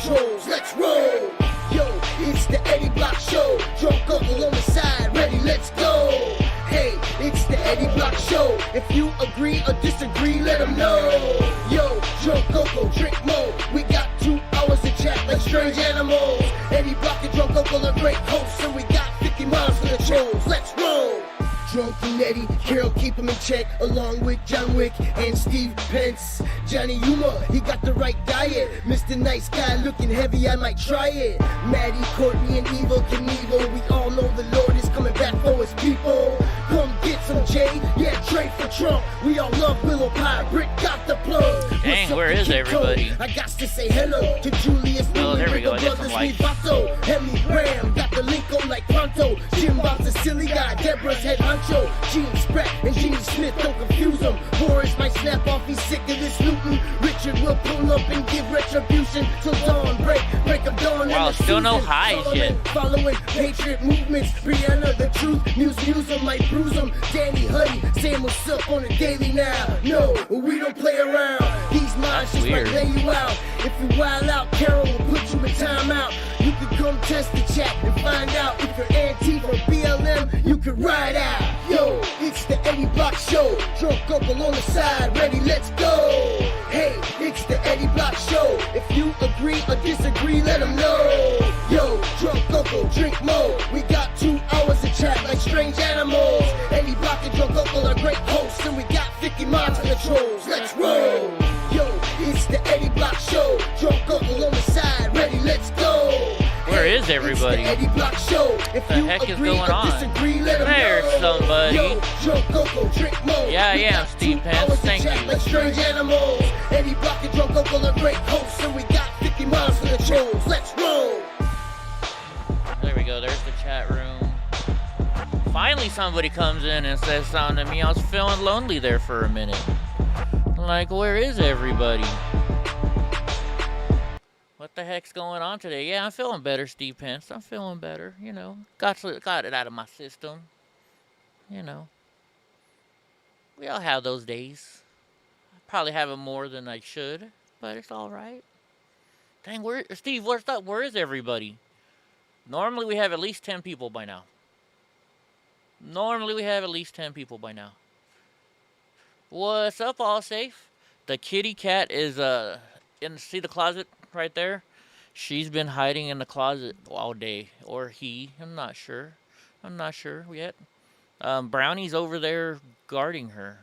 trolls. Let's roll. Yo, it's the Eddie Block Show. Drunk uncle on the side, ready, let's go. Hey, it's the Eddie Block Show. If you agree or disagree, let them know. Yo, drunk uncle, drink more. We got 2 hours to chat like strange animals. Eddie Block and drunk uncle are great hosts, and we got 50 miles for the trolls. Let's roll. Drunk and Eddie, Carol keep him in check, along with John Wick and Steve Pence. Johnny Yuma, he got the right diet. Mr. Nice Guy looking heavy, I might try it. Maddie, Courtney, and Evil Knievel, we all know the Lord is coming back for his people. Come get some Jay, yeah, Trey for Trump. We all love Willow Pie, Britt got the plug. Dang, where is everybody? I got to say hello to Julius. Oh, there we go, I get some light. Hemi Graham, got the link on like pronto. Jim Bob's a silly guy, Deborah's head honcho. Gene Spratt and Gene Smith, don't confuse him. Boris might snap off, he's sick of this looting. Richard will pull up and give retribution till dawn break of dawn. Wow, still no highs yet. Following patriot movements, Brianna the truth, Museum might bruise him. Danny Huddy, saying what's up on the daily now. No, we don't play around. These minds just might lay you out. If you wild out, Carol will put you in timeout. You can come test the chat and find out if you're Antifa or BLM, you can ride out. Yo, it's the Eddie Block Show. Drunk uncle on the side, ready, let's go. Hey, it's the Eddie Block Show. If you agree or disagree, let them know. Yo, drunk uncle, drink more. We got 2 hours to chat like strange animals. Eddie Block and drunk uncle are great hosts, and we got 50 miles for the trolls. Let's roll. Yo, it's the Eddie Block Show. Drunk uncle on the side, ready, let's go. Where is everybody? Eddie Block Show. If the heck is going on? There's somebody. Yeah, I am, Steve Pence. Thank you. Like strange animals. Eddie Block and drunk uncle are great hosts, and we got 50 miles for the trolls. Let's roll. There we go. There's the chat room. Finally, somebody comes in and says something to me. I was feeling lonely there for a minute. Like, where is everybody? What the heck's going on today? Yeah, I'm feeling better, Steve Pence. I'm feeling better, you know. Got it out of my system. You know. We all have those days. I probably have them more than I should, but it's all right. Dang, Steve, what's up? Where is everybody? Normally we have at least 10 people by now. What's up, all safe? The kitty cat is, see the closet right there? She's been hiding in the closet all day. Or he. I'm not sure yet. Brownie's over there guarding her.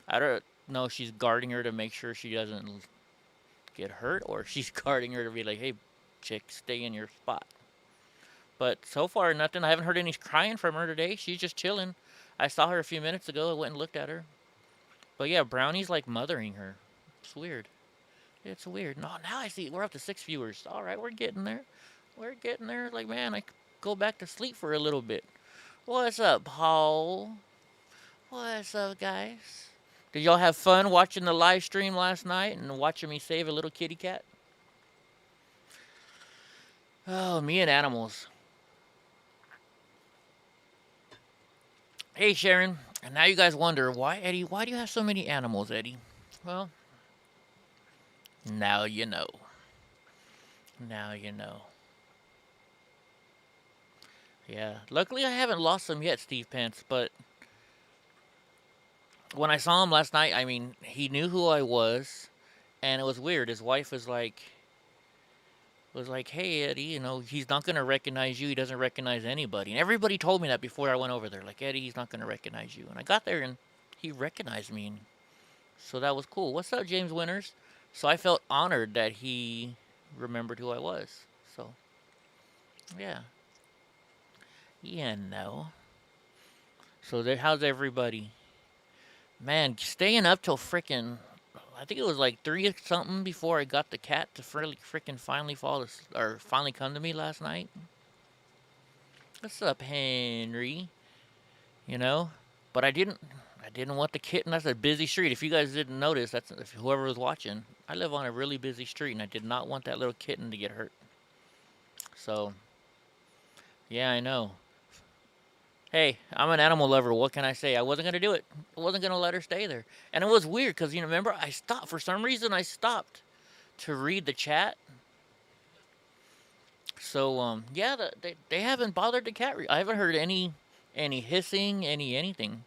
I don't know if she's guarding her to make sure she doesn't get hurt, or she's guarding her to be like, hey, chick, stay in your spot. But so far, nothing. I haven't heard any crying from her today. She's just chilling. I saw her a few minutes ago. I went and looked at her. But yeah, Brownie's like mothering her. It's weird. It's weird. No, now I see. We're up to 6 viewers. All right, we're getting there. Like, man, I could go back to sleep for a little bit. What's up, Paul? What's up, guys? Did y'all have fun watching the live stream last night and watching me save a little kitty cat? Oh, me and animals. Hey, Sharon. And now you guys wonder, why, Eddie? Why do you have so many animals, Eddie? Well, now you know. Yeah. Luckily, I haven't lost them yet, Steve Pence. But when I saw him last night, I mean, he knew who I was. And it was weird. His wife was like, hey, Eddie, you know, he's not going to recognize you. He doesn't recognize anybody. And everybody told me that before I went over there. Like, Eddie, he's not going to recognize you. And I got there, and he recognized me. And so that was cool. What's up, James Winters? So I felt honored that he remembered who I was. So, yeah. So there, how's everybody? Man, staying up till frickin', I think it was like 3 something before I got the cat to frickin' finally come to me last night. What's up, Henry? You know, but I didn't want the kitten. That's a busy street. If you guys didn't notice, if whoever was watching, I live on a really busy street, and I did not want that little kitten to get hurt. So, yeah, I know. Hey, I'm an animal lover. What can I say? I wasn't going to do it. I wasn't going to let her stay there. And it was weird because, you know, remember, I stopped. For some reason, I stopped to read the chat. So yeah, they haven't bothered the cat. I haven't heard any hissing, anything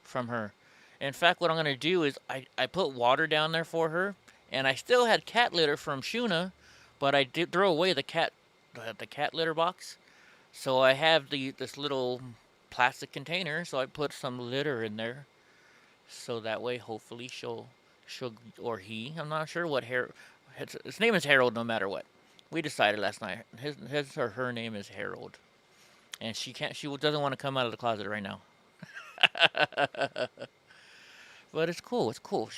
from her. In fact, what I'm gonna do is I put water down there for her, and I still had cat litter from Shuna, but I did throw away the cat litter box. So I have this little plastic container. So I put some litter in there, so that way hopefully she'll or he, I'm not sure what his name is Harold. No matter what, we decided last night. His or her name is Harold, and she doesn't want to come out of the closet right now. But it's cool. It's cool.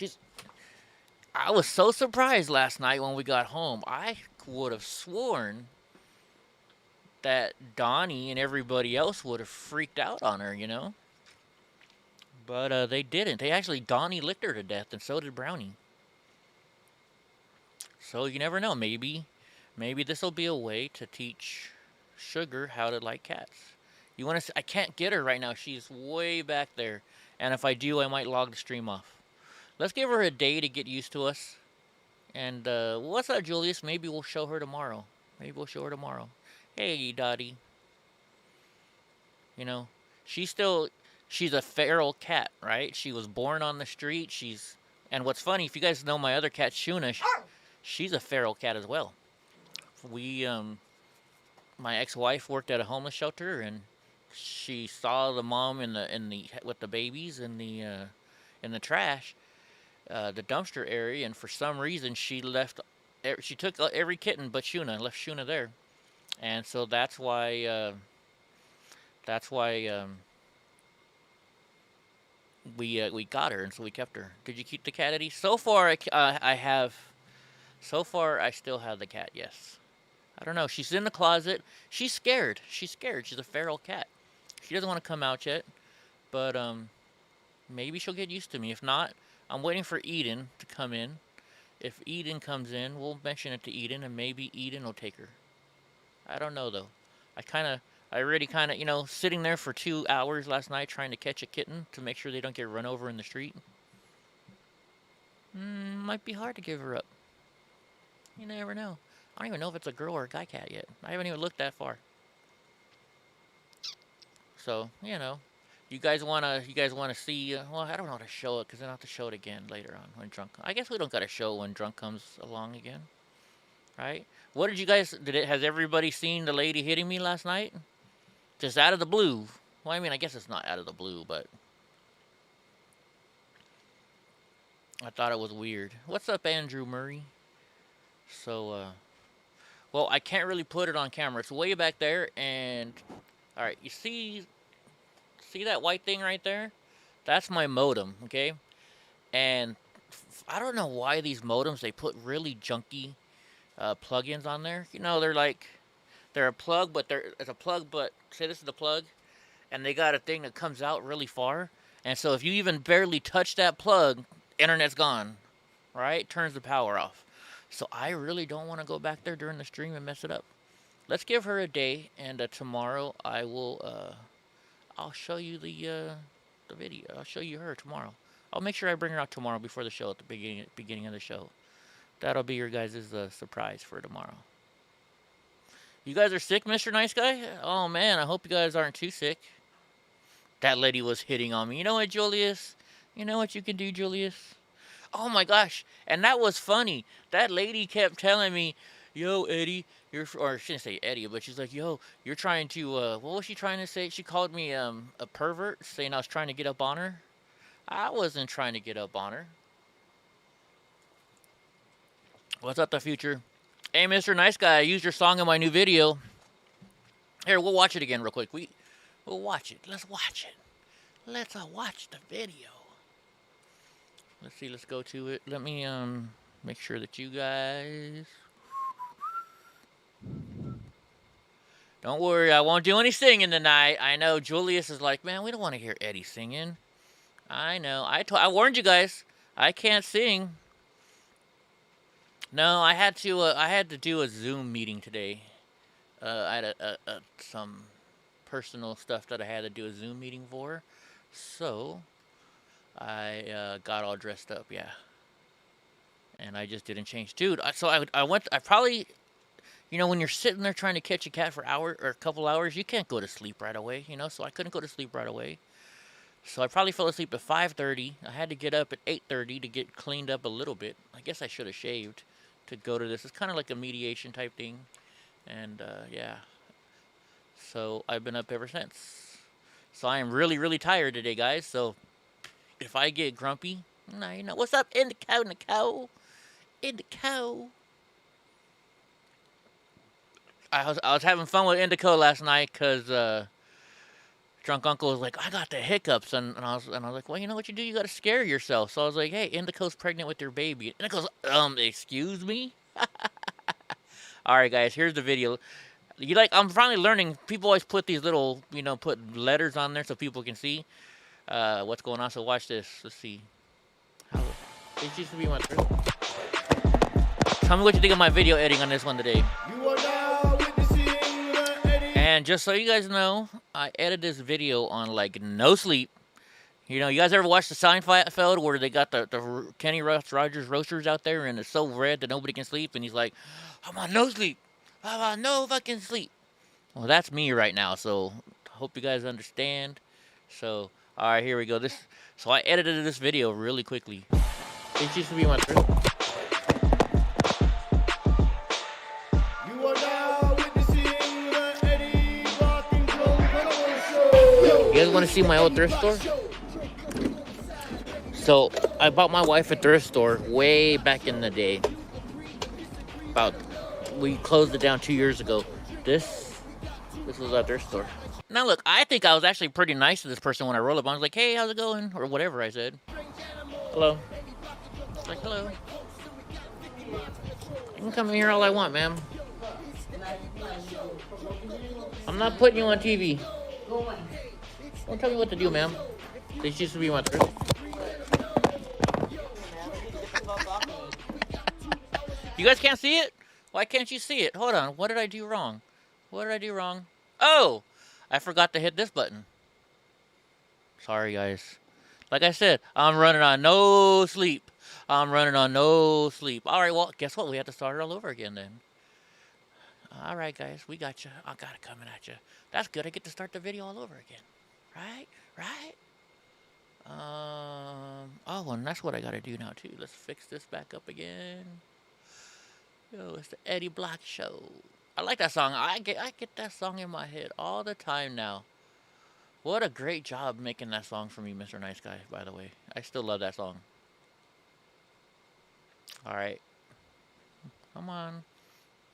I was so surprised last night when we got home. I would have sworn that Donnie and everybody else would have freaked out on her, you know? But they didn't. Donnie licked her to death, and so did Brownie. So you never know. Maybe this will be a way to teach Sugar how to like cats. You want to? I can't get her right now. She's way back there, and if I do, I might log the stream off. Let's give her a day to get used to us. And what's up, Julius? Maybe we'll show her tomorrow. Hey, Dottie. You know, she's a feral cat, right? She was born on the street. And what's funny, if you guys know my other cat, Shuna, she's a feral cat as well. My ex-wife worked at a homeless shelter, and she saw the mom with the babies in the trash, the dumpster area, and for some reason she took every kitten but Shuna, left Shuna there, and so that's why we got her, and so we kept her. Did you keep the cat, Eddie? So far, I have. So far, I still have the cat. Yes. I don't know. She's in the closet. She's scared. She's a feral cat. She doesn't want to come out yet, but maybe she'll get used to me. If not, I'm waiting for Eden to come in. If Eden comes in, we'll mention it to Eden, and maybe Eden will take her. I don't know though. I already sitting there for 2 hours last night trying to catch a kitten to make sure they don't get run over in the street. Might be hard to give her up. You never know. I don't even know if it's a girl or a guy cat yet. I haven't even looked that far. So, you guys wanna see? Well, I don't know how to show it because then I'll have to show it again later on when Drunk. I guess we don't gotta show when Drunk comes along again, right? What did you guys? Has everybody seen the lady hitting me last night? Just out of the blue. Well, I mean, I guess it's not out of the blue, but I thought it was weird. What's up, Andrew Murray? So, well, I can't really put it on camera. It's way back there, and all right, you see that white thing right there? That's my modem, okay? And I don't know why these modems, they put really junky plugins on there. They're a plug, but say this is the plug, and they got a thing that comes out really far. And so if you even barely touch that plug, internet's gone, right? Turns the power off. So I really don't want to go back there during the stream and mess it up. Let's give her a day, and tomorrow I'll show you the video. I'll show you her tomorrow. I'll make sure I bring her out tomorrow before the show at the beginning of the show. That'll be your guys' surprise for tomorrow. You guys are sick, Mr. Nice Guy? Oh, man, I hope you guys aren't too sick. That lady was hitting on me. You know what, Julius? You know what you can do, Julius? Oh, my gosh. And that was funny. That lady kept telling me, yo, Eddie, or she didn't say Eddie, but she's like, yo, you're trying to, what was she trying to say? She called me a pervert, saying I was trying to get up on her. I wasn't trying to get up on her. What's up, the future? Hey, Mr. Nice Guy, I used your song in my new video. Here, we'll watch it again real quick. We'll watch it. Let's watch it. Let's watch the video. Let's see. Let's go to it. Let me make sure that you guys. Don't worry, I won't do any singing tonight. I know Julius is like, man, we don't want to hear Eddie singing. I know. I warned you guys. I can't sing. No, I had to do a Zoom meeting today. I had some personal stuff that I had to do a Zoom meeting for, so I got all dressed up, yeah. And I just didn't change, dude. I probably, You know, when you're sitting there trying to catch a cat for hour or a couple hours, you can't go to sleep right away. You know, so I couldn't go to sleep right away. So I probably fell asleep at 5:30. I had to get up at 8:30 to get cleaned up a little bit. I guess I should have shaved to go to this. It's kind of like a mediation type thing. And yeah. So I've been up ever since. So I am really, really tired today, guys. So if I get grumpy, nah, you know, what's up, Indico, Nicole? Indico. I was having fun with Indico last night because drunk uncle was like, I got the hiccups, and I was like, well, you know what you do? You got to scare yourself. So I was like, hey, Indico's pregnant with your baby. And Indico's, excuse me. All right, guys, here's the video. I'm finally learning. People always put these little, put letters on there so people can see what's going on. So watch this. Let's see. It used to be my throat. Tell me what you think of my video editing on this one today. You are now witnessing the Eddie. And just so you guys know, I edited this video on like no sleep. You know, you guys ever watch the Seinfeld where they got the Kenny Rogers roasters out there and it's so red that nobody can sleep, and he's like, I'm on no sleep. I'm on no fucking sleep. Well, that's me right now, so hope you guys understand. So, all right, here we go. So I edited this video really quickly. It used to be my throat. You are now witnessing the EddieBlockFilms show. You guys want to see my old thrift store? So I bought my wife a thrift store way back in the day. We closed it down 2 years ago. This was our thrift store. Now look, I think I was actually pretty nice to this person when I rolled up. I was like, hey, how's it going? Or whatever I said. Hello. It's like, hello. You can come in here all I want, ma'am. I'm not putting you on TV. Don't tell me what to do, ma'am. This used to be my thrift. You guys can't see it? Why can't you see it? Hold on. What did I do wrong? What did I do wrong? Oh! I forgot to hit this button. Sorry, guys. Like I said, I'm running on no sleep. I'm running on no sleep. All right, well, guess what? We have to start it all over again then. All right, guys. We got you. I got it coming at you. That's good. I get to start the video all over again. Right? Right? Oh, and that's what I got to do now, too. Let's fix this back up again. Yo, it's the Eddie Block Show. I like that song. I get that song in my head all the time now. What a great job making that song for me, Mr. Nice Guy, by the way. I still love that song. All right. Come on.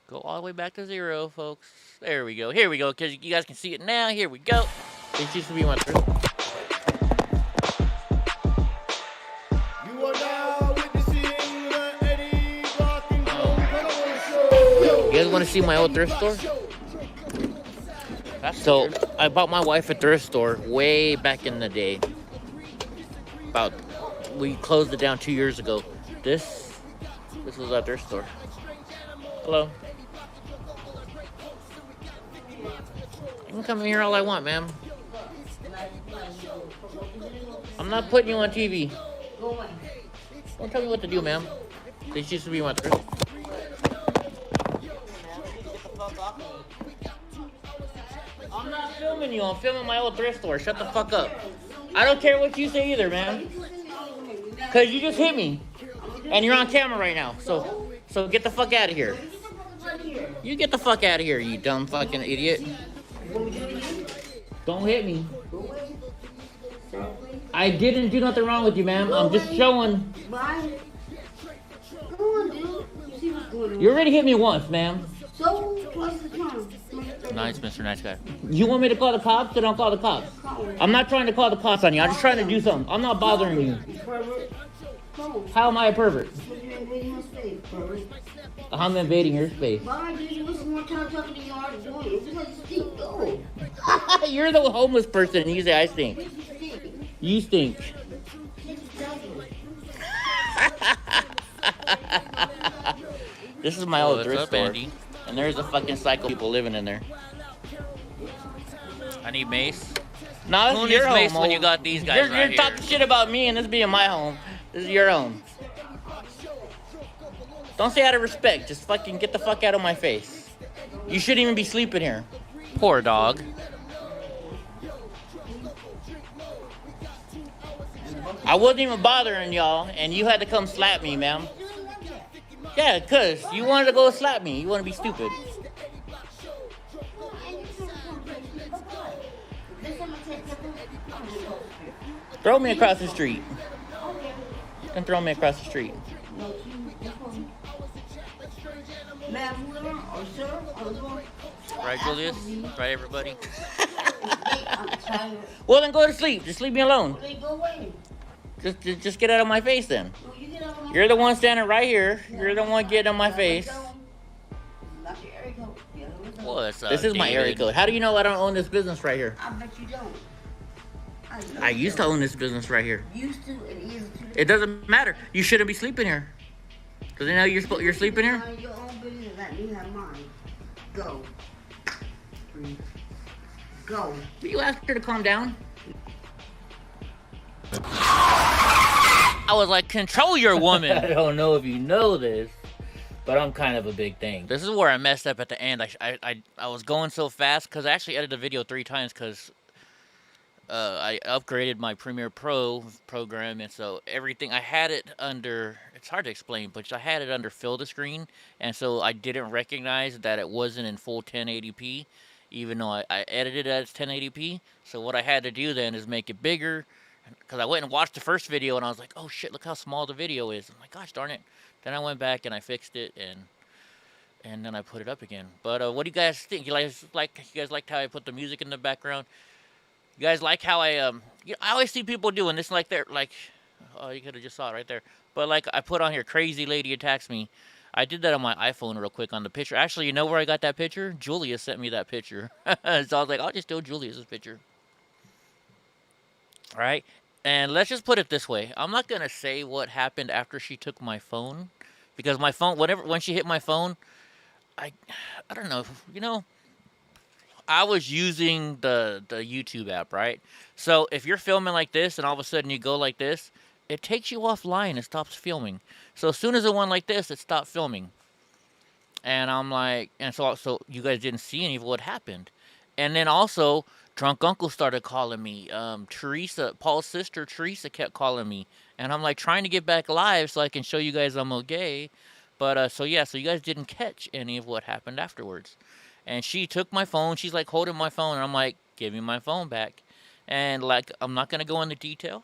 Go all the way back to 0, folks. There we go. Here we go, because you guys can see it now. Here we go. It used to be my thrift. You are now witnessing the EddieBlockFilms show. You guys want to see my old thrift store? So I bought my wife a thrift store way back in the day. We closed it down 2 years ago. This was our thrift store. Hello. You can come in here all I want, ma'am. I'm not putting you on TV. Don't tell me what to do, ma'am. This used to be my thrift. I'm not filming you. I'm filming my old thrift store. Shut the fuck up. I don't care what you say either, man. Because you just hit me. And you're on camera right now. So get the fuck out of here. You get the fuck out of here, you dumb fucking idiot. Don't hit me. I didn't do nothing wrong with you, ma'am. I'm just showing. You already hit me once, ma'am. So, what's the time? Nice, Mr. Nice Guy. You want me to call the cops? Then I'll call the cops. I'm not trying to call the cops on you. I'm just trying to do something. I'm not bothering you. How am I a pervert? I'm invading your space. Why do you listen more time talking to your doing it? It's like stink, go. You're the homeless person and you say I stink. You stink. This is my old thrift store. And there's a fucking psycho people living in there. I need mace. No, this is your home. Mace when you got these guys right here. You're talking shit about me and this being my home. This is your home. Don't say out of respect. Just fucking get the fuck out of my face. You shouldn't even be sleeping here. Poor dog. I wasn't even bothering y'all, and you had to come slap me, ma'am. Yeah, cause you wanted to go slap me. You want to be stupid. Throw me across the street. And throw me across the street. Right, Julius? Right, everybody? Well, then go to sleep. Just leave me alone. Just get out of my face, then. You're the one standing right here. You're the one getting on my face. Well, this is my area code. How do you know I don't own this business right here? I bet you don't. I used to own this business right here. Used to and is to. It doesn't matter. You shouldn't be sleeping here. Does it know you're sleeping here? Mind your own business. Let me have mine. Go. Go. Will you ask her to calm down? I was like, control your woman. I don't know if you know this, but I'm kind of a big thing. This is where I messed up at the end. I was going so fast because I actually edited the video 3 times because I upgraded my Premiere Pro program, and so everything, I had it under, it's hard to explain, but I had it under fill the screen, and so I didn't recognize that it wasn't in full 1080p, even though I edited it as 1080p. So what I had to do then is make it bigger, because I went and watched the first video, and I was like, oh shit, look how small the video is. I'm like, gosh darn it. Then I went back and I fixed it, and then I put it up again. But what do you guys think? You guys liked how I put the music in the background? You guys like how I always see people doing this, like they're like, oh, you could have just saw it right there. But like I put on here, crazy lady attacks me. I did that on my iPhone real quick on the picture. Actually, you know where I got that picture? Julia sent me that picture. So I was like, I'll just do Julia's picture. All right. And let's just put it this way. I'm not going to say what happened after she took my phone, because my phone, when she hit my phone, I don't know, you know, I was using the YouTube app, right? So if you're filming like this and all of a sudden you go like this, it takes you offline. It stops filming. So as soon as it went like this, it stopped filming. And I'm like, and so you guys didn't see any of what happened. And then also, Drunk Uncle started calling me. Teresa, Paul's sister, Teresa, kept calling me. And I'm like trying to get back live so I can show you guys I'm okay. But so yeah, so you guys didn't catch any of what happened afterwards. And she took my phone. She's like holding my phone. And I'm like, give me my phone back. And like, I'm not going to go into detail.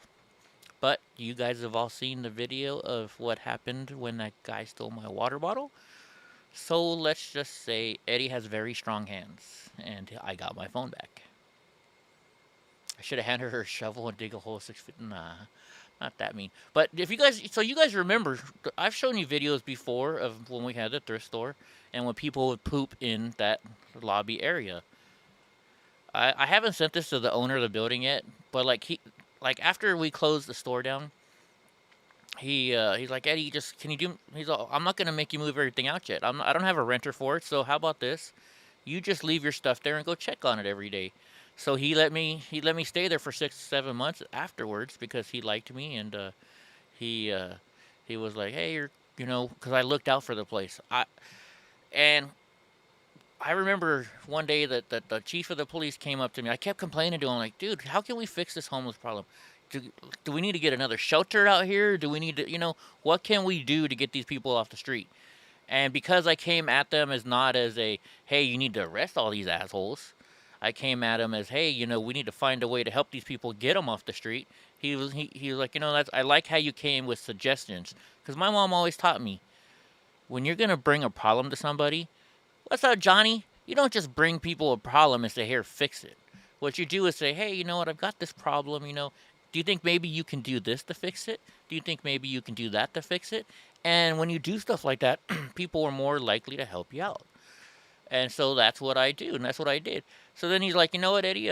But you guys have all seen the video of what happened when that guy stole my water bottle. So let's just say Eddie has very strong hands. And I got my phone back. I should have handed her a shovel and dig a hole 6 feet. Nah, not that mean. But if you guys, so you guys remember, I've shown you videos before of when we had the thrift store and when people would poop in that lobby area. I haven't sent this to the owner of the building yet, but like after we closed the store down, he's like, Eddie, just can you do? He's all, I'm not gonna make you move everything out yet. I don't have a renter for it, so how about this? You just leave your stuff there and go check on it every day. So he let me stay there for 6-7 months afterwards because he liked me, and he was like, hey, you're, you know, because I looked out for the place. I remember one day that the chief of the police came up to me. I kept complaining to him, like, dude, how can we fix this homeless problem? Do we need to get another shelter out here? Do we need to, you know, what can we do to get these people off the street? And because I came at them as not as a, hey, you need to arrest all these assholes, I came at him as, hey, you know, we need to find a way to help these people get them off the street. He was like, you know, I like how you came with suggestions, because my mom always taught me, when you're gonna bring a problem to somebody, what's up, Johnny? You don't just bring people a problem and say, here, fix it. What you do is say, hey, you know what, I've got this problem, you know. Do you think maybe you can do this to fix it? Do you think maybe you can do that to fix it? And when you do stuff like that, people are more likely to help you out. And so that's what I do, and that's what I did. So then he's like, you know what, Eddie,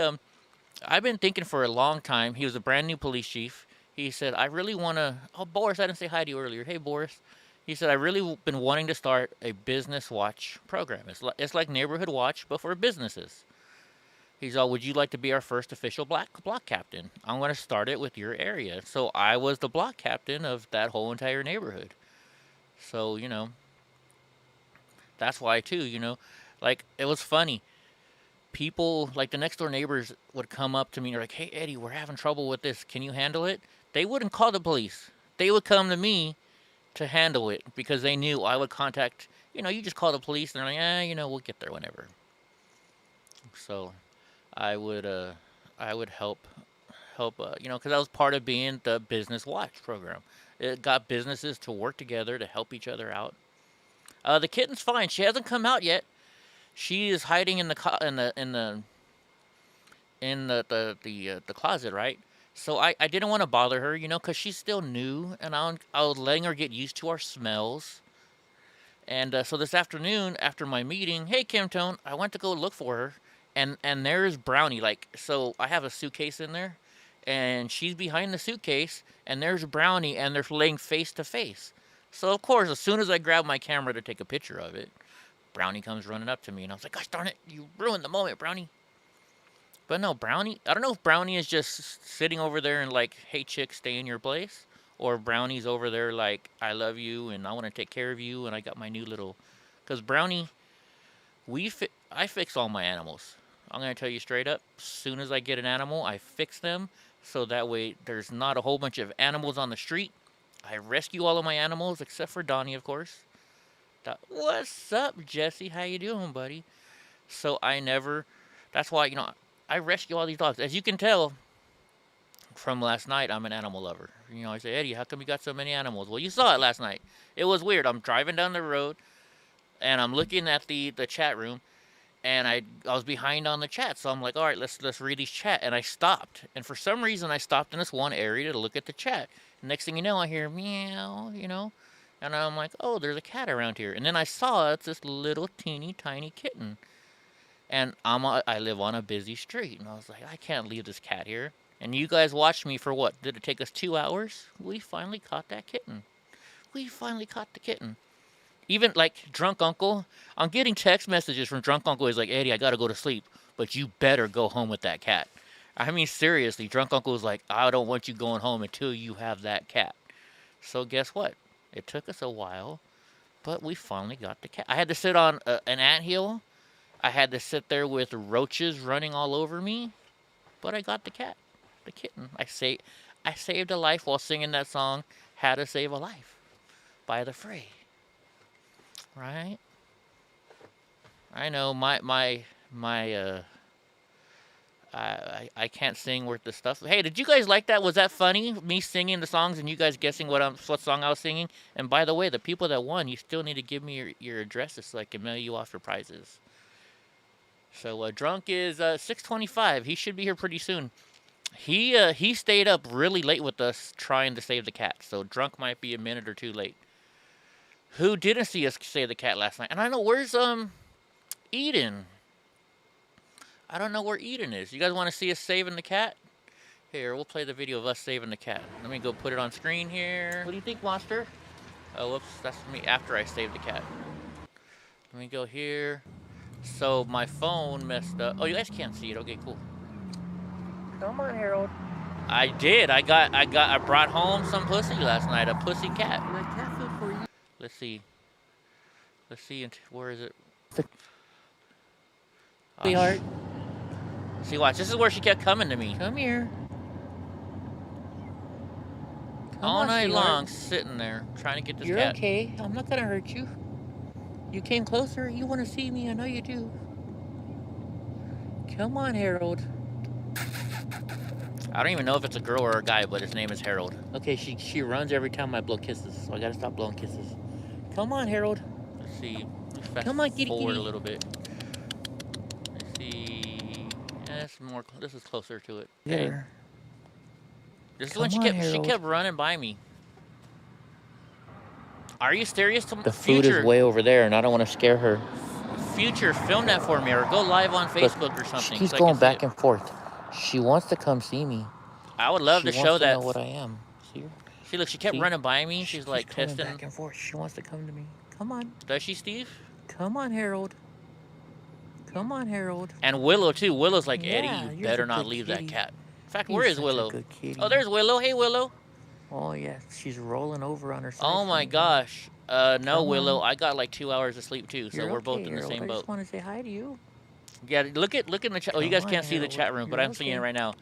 I've been thinking for a long time. He was a brand new police chief. He said, I really want to, oh, Boris, I didn't say hi to you earlier. Hey, Boris. He said, I really been wanting to start a business watch program. It's like Neighborhood Watch, but for businesses. He's all, would you like to be our first official block captain? I'm going to start it with your area. So I was the block captain of that whole entire neighborhood. So, you know, that's why, too, you know. Like, it was funny. People, like the next door neighbors, would come up to me and they're like, "Hey, Eddie, we're having trouble with this. Can you handle it?" They wouldn't call the police. They would come to me to handle it because they knew I would contact. You just call the police and they're like, we'll get there whenever. So, I would, help, because I was part of being the Business Watch program. It got businesses to work together to help each other out. The kitten's fine. She hasn't come out yet. She is hiding in the closet, right? So I didn't want to bother her, because she's still new, and I was letting her get used to our smells. And so this afternoon, after my meeting, hey Kim Tone, I went to go look for her, and there's Brownie. So I have a suitcase in there, and she's behind the suitcase, and there's Brownie, and they're laying face to face. So of course, as soon as I grab my camera to take a picture of it, Brownie comes running up to me, and I was like, "Gosh darn it, you ruined the moment, Brownie." But no, Brownie, I don't know if Brownie is just sitting over there and like, "Hey chick, stay in your place," or Brownie's over there like, "I love you and I want to take care of you and I got my new little," because Brownie, I fix all my animals. I'm gonna tell you straight up. As soon as I get an animal, I fix them so that way there's not a whole bunch of animals on the street. I rescue all of my animals except for Donnie, of course. What's up, Jesse? How you doing, buddy? So that's why, I rescue all these dogs. As you can tell from last night, I'm an animal lover. I say, "Eddie, how come you got so many animals?" Well, you saw it last night. It was weird. I'm driving down the road, and I'm looking at the chat room, and I was behind on the chat. So I'm like, all right, let's read these chat. And I stopped. And for some reason, I stopped in this one area to look at the chat. Next thing you know, I hear meow, and I'm like, oh, there's a cat around here. And then I saw it's this little teeny tiny kitten. And I live on a busy street. And I was like, I can't leave this cat here. And you guys watched me for what? Did it take us 2 hours? We finally caught that kitten. We finally caught the kitten. Even like Drunk Uncle, I'm getting text messages from Drunk Uncle. He's like, "Eddie, I gotta go to sleep, but you better go home with that cat." I mean, seriously, Drunk Uncle was like, "I don't want you going home until you have that cat." So guess what? It took us a while, but we finally got the cat. I had to sit on an anthill. I had to sit there with roaches running all over me, but I got the cat, the kitten. I saved a life while singing that song, "How to Save a Life" by The Fray. Right? I know I can't sing worth the stuff. Hey, did you guys like that? Was that funny? Me singing the songs and you guys guessing what song I was singing? And by the way, the people that won, you still need to give me your addresses so I can mail you off your prizes. So Drunk is 6:25. He should be here pretty soon. He stayed up really late with us trying to save the cat. So Drunk might be a minute or two late. Who didn't see us save the cat last night? And I don't know, where's Eden? I don't know where Eden is. You guys want to see us saving the cat? Here, we'll play the video of us saving the cat. Let me go put it on screen here. What do you think, Monster? Oh, whoops, that's me after I saved the cat. Let me go here. So my phone messed up. Oh, you guys can't see it. Okay, cool. Come on, Harold. I did. I brought home some pussy last night. A pussy cat. My cat food for you. Let's see. Where is it? Sweetheart. See, watch. This is where she kept coming to me. Come here. All night long, sitting there, trying to get this cat. You're okay. I'm not gonna hurt you. You came closer. You want to see me. I know you do. Come on, Harold. I don't even know if it's a girl or a guy, but his name is Harold. Okay, she runs every time I blow kisses, so I gotta stop blowing kisses. Come on, Harold. Let's see. Fast Come on, kitty, forward kitty. a little bit. Let's see. Yeah, this is closer to it. Okay. There. This is Come when she on, kept Harold. running by me. Are you serious? The food is way over there, and I don't want to scare her. Future, film that for me, or go live on Facebook or something. She's going back and forth. She wants to come see me. I would love to show that. She wants to know what I am. See her? See, look, she kept running by me. She's like coming testing. back and forth. She wants to come to me. Come on. Does she, Steve? Come on, Harold. Come on, Harold. And Willow, too. Willow's like, Yeah, "Eddie, you you're better a not good leave kitty. that cat." In fact, You're where is such a Willow? good kitty. Oh, there's Willow. Hey, Willow. Oh, yeah. She's rolling over on her side. Oh, my gosh. No, Come Willow. on. I got like 2 hours of sleep too, so You're we're both okay, in the Harold. same I boat. just want to say hi to you. Yeah, look in the chat. Oh, you Come guys on, can't see the Harold. chat room, but You're I'm seeing it okay. right now.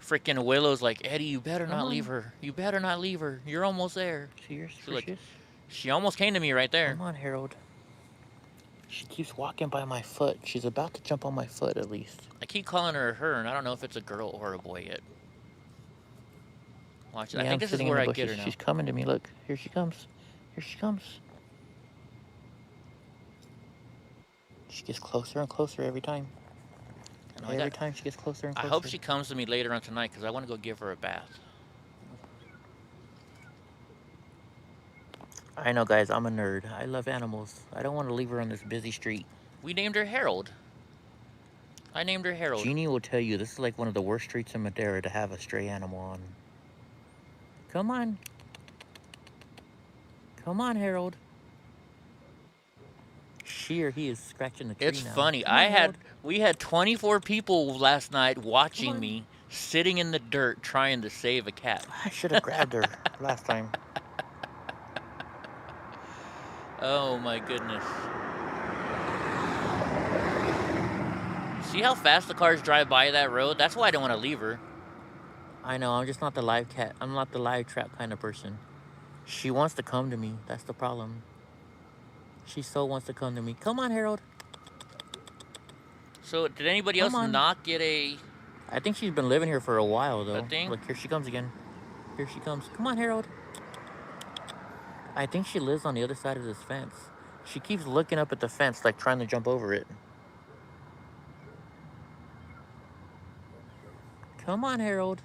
Freaking Willow's like, Eddie, you better Come not leave on. her. You better not leave her. You're almost there. See, you're So like, suspicious. she almost came to me right there. Come on, Harold. She keeps walking by my foot. She's about to jump on my foot, at least. I keep calling her her, and I don't know if it's a girl or a boy yet. Watch it. Yeah, I think I'm this is sitting in where the I bushes. get her now. She's coming to me. Look, here she comes. Here she comes. She gets closer and closer every time. Every time she gets closer and I closer. hope she comes to me later on tonight because I want to go give her a bath. I know, guys. I'm a nerd. I love animals. I don't want to leave her on this busy street. We named her Harold. I named her Harold. Jeannie will tell you this is like one of the worst streets in Madeira to have a stray animal on. Come on. Come on, Harold. She or he is scratching the tree It's now. funny. Come on, Harold. We had 24 people last night watching me sitting in the dirt trying to save a cat. I should have grabbed her last time. Oh my goodness. See how fast the cars drive by that road? That's why I don't want to leave her. I know, I'm just not the live cat. I'm not the live trap kind of person. She wants to come to me. That's the problem. She so wants to come to me. Come on, Harold. So, did anybody else not get a... I think she's been living here for a while, though. A thing? Look, here she comes again. Here she comes. Come on, Harold. I think she lives on the other side of this fence. She keeps looking up at the fence, like trying to jump over it. Come on, Harold.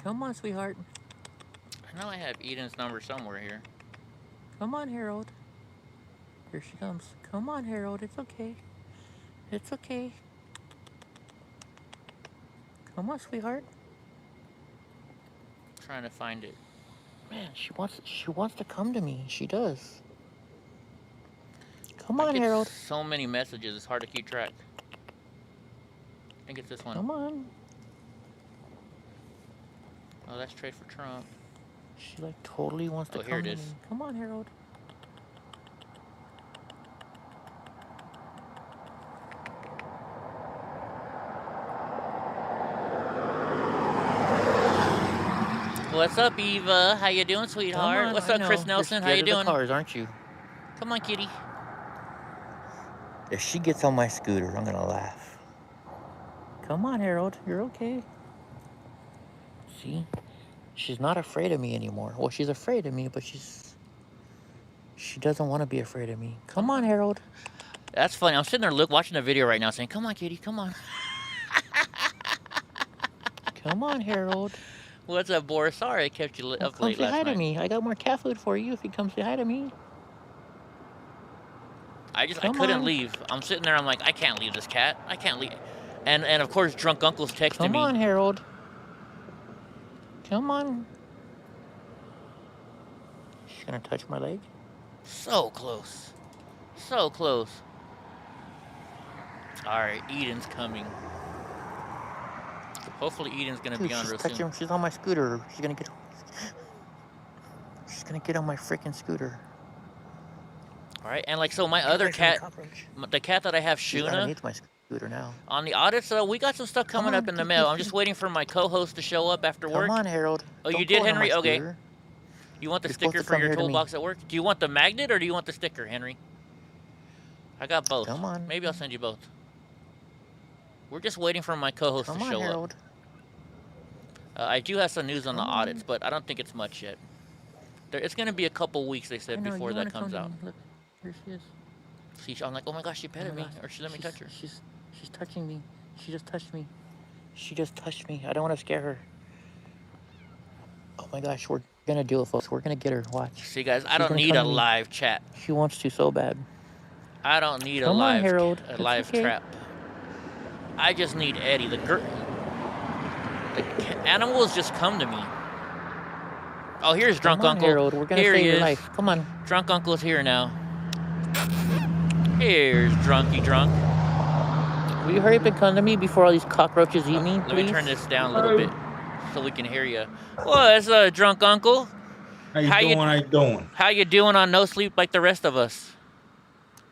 Come on, sweetheart. I know I have Eden's number somewhere here. Come on, Harold. Here she comes. Come on, Harold. It's okay. It's okay. Come on, sweetheart. I'm trying to find it. Man, she wants to come to me. She does. Come on, Harold. So many messages, it's hard to keep track. I think it's this one. Come on. Oh, that's Trade for Trump. She like totally wants to come here it to is. me. Come on, Harold. What's up, Eva? How you doing, sweetheart? On, What's up, Chris Nelson? How you doing? Cars, aren't you? Come on, kitty. If she gets on my scooter, I'm gonna laugh. Come on, Harold. You're okay. See? She's not afraid of me anymore. Well, she's afraid of me, but she doesn't want to be afraid of me. Come on, Harold. That's funny. I'm sitting there watching the video right now saying, come on, kitty, come on. Come on, Harold. What's up, Boris? Sorry I kept you up Come late say last hi night. to me. I got more cat food for you if you come say hi to me. I couldn't leave. I'm sitting there, I'm like, I can't leave this cat. I can't leave. And of course, drunk uncle's texting me. Come on, Harold. Come on. She's gonna touch my leg. So close. So close. Alright, Eden's coming. Hopefully Eden's gonna be on real soon. She's on my scooter. She's gonna get on my freaking scooter. Alright, and like so my other cat, the cat that I have, Shuna, needs my scooter now. On the audits, we got some stuff coming up in the mail. I'm just waiting for my co-host to show up after work. Come on, Harold. Oh, you did, Henry? Okay. You want the sticker for your toolbox at work? Do you want the magnet or do you want the sticker, Henry? I got both. Come on. Maybe I'll send you both. We're just waiting for my co-host to show up. I do have some news on the audits, but I don't think it's much yet. It's going to be a couple weeks, they said, before that comes out. Look, here she is. See, I'm like, oh my gosh, she petted me, or she let me touch her. She's touching me. She just touched me. She just touched me. I don't want to scare her. Oh my gosh, we're going to do it, folks. We're going to get her. Watch. See, guys, I don't need a live chat. She wants to so bad. I don't need a live trap. I just need Eddie. The animals just come to me. Oh, here's Drunk Uncle. Harold. We're gonna save your life. Come on. Drunk Uncle's here now. Here's Drunky Drunk. Will you hurry up and come to me before all these cockroaches eat me, Let me turn this down a little bit so we can hear you. What's up, Drunk Uncle? How you doing? How you doing? How you doing on no sleep like the rest of us?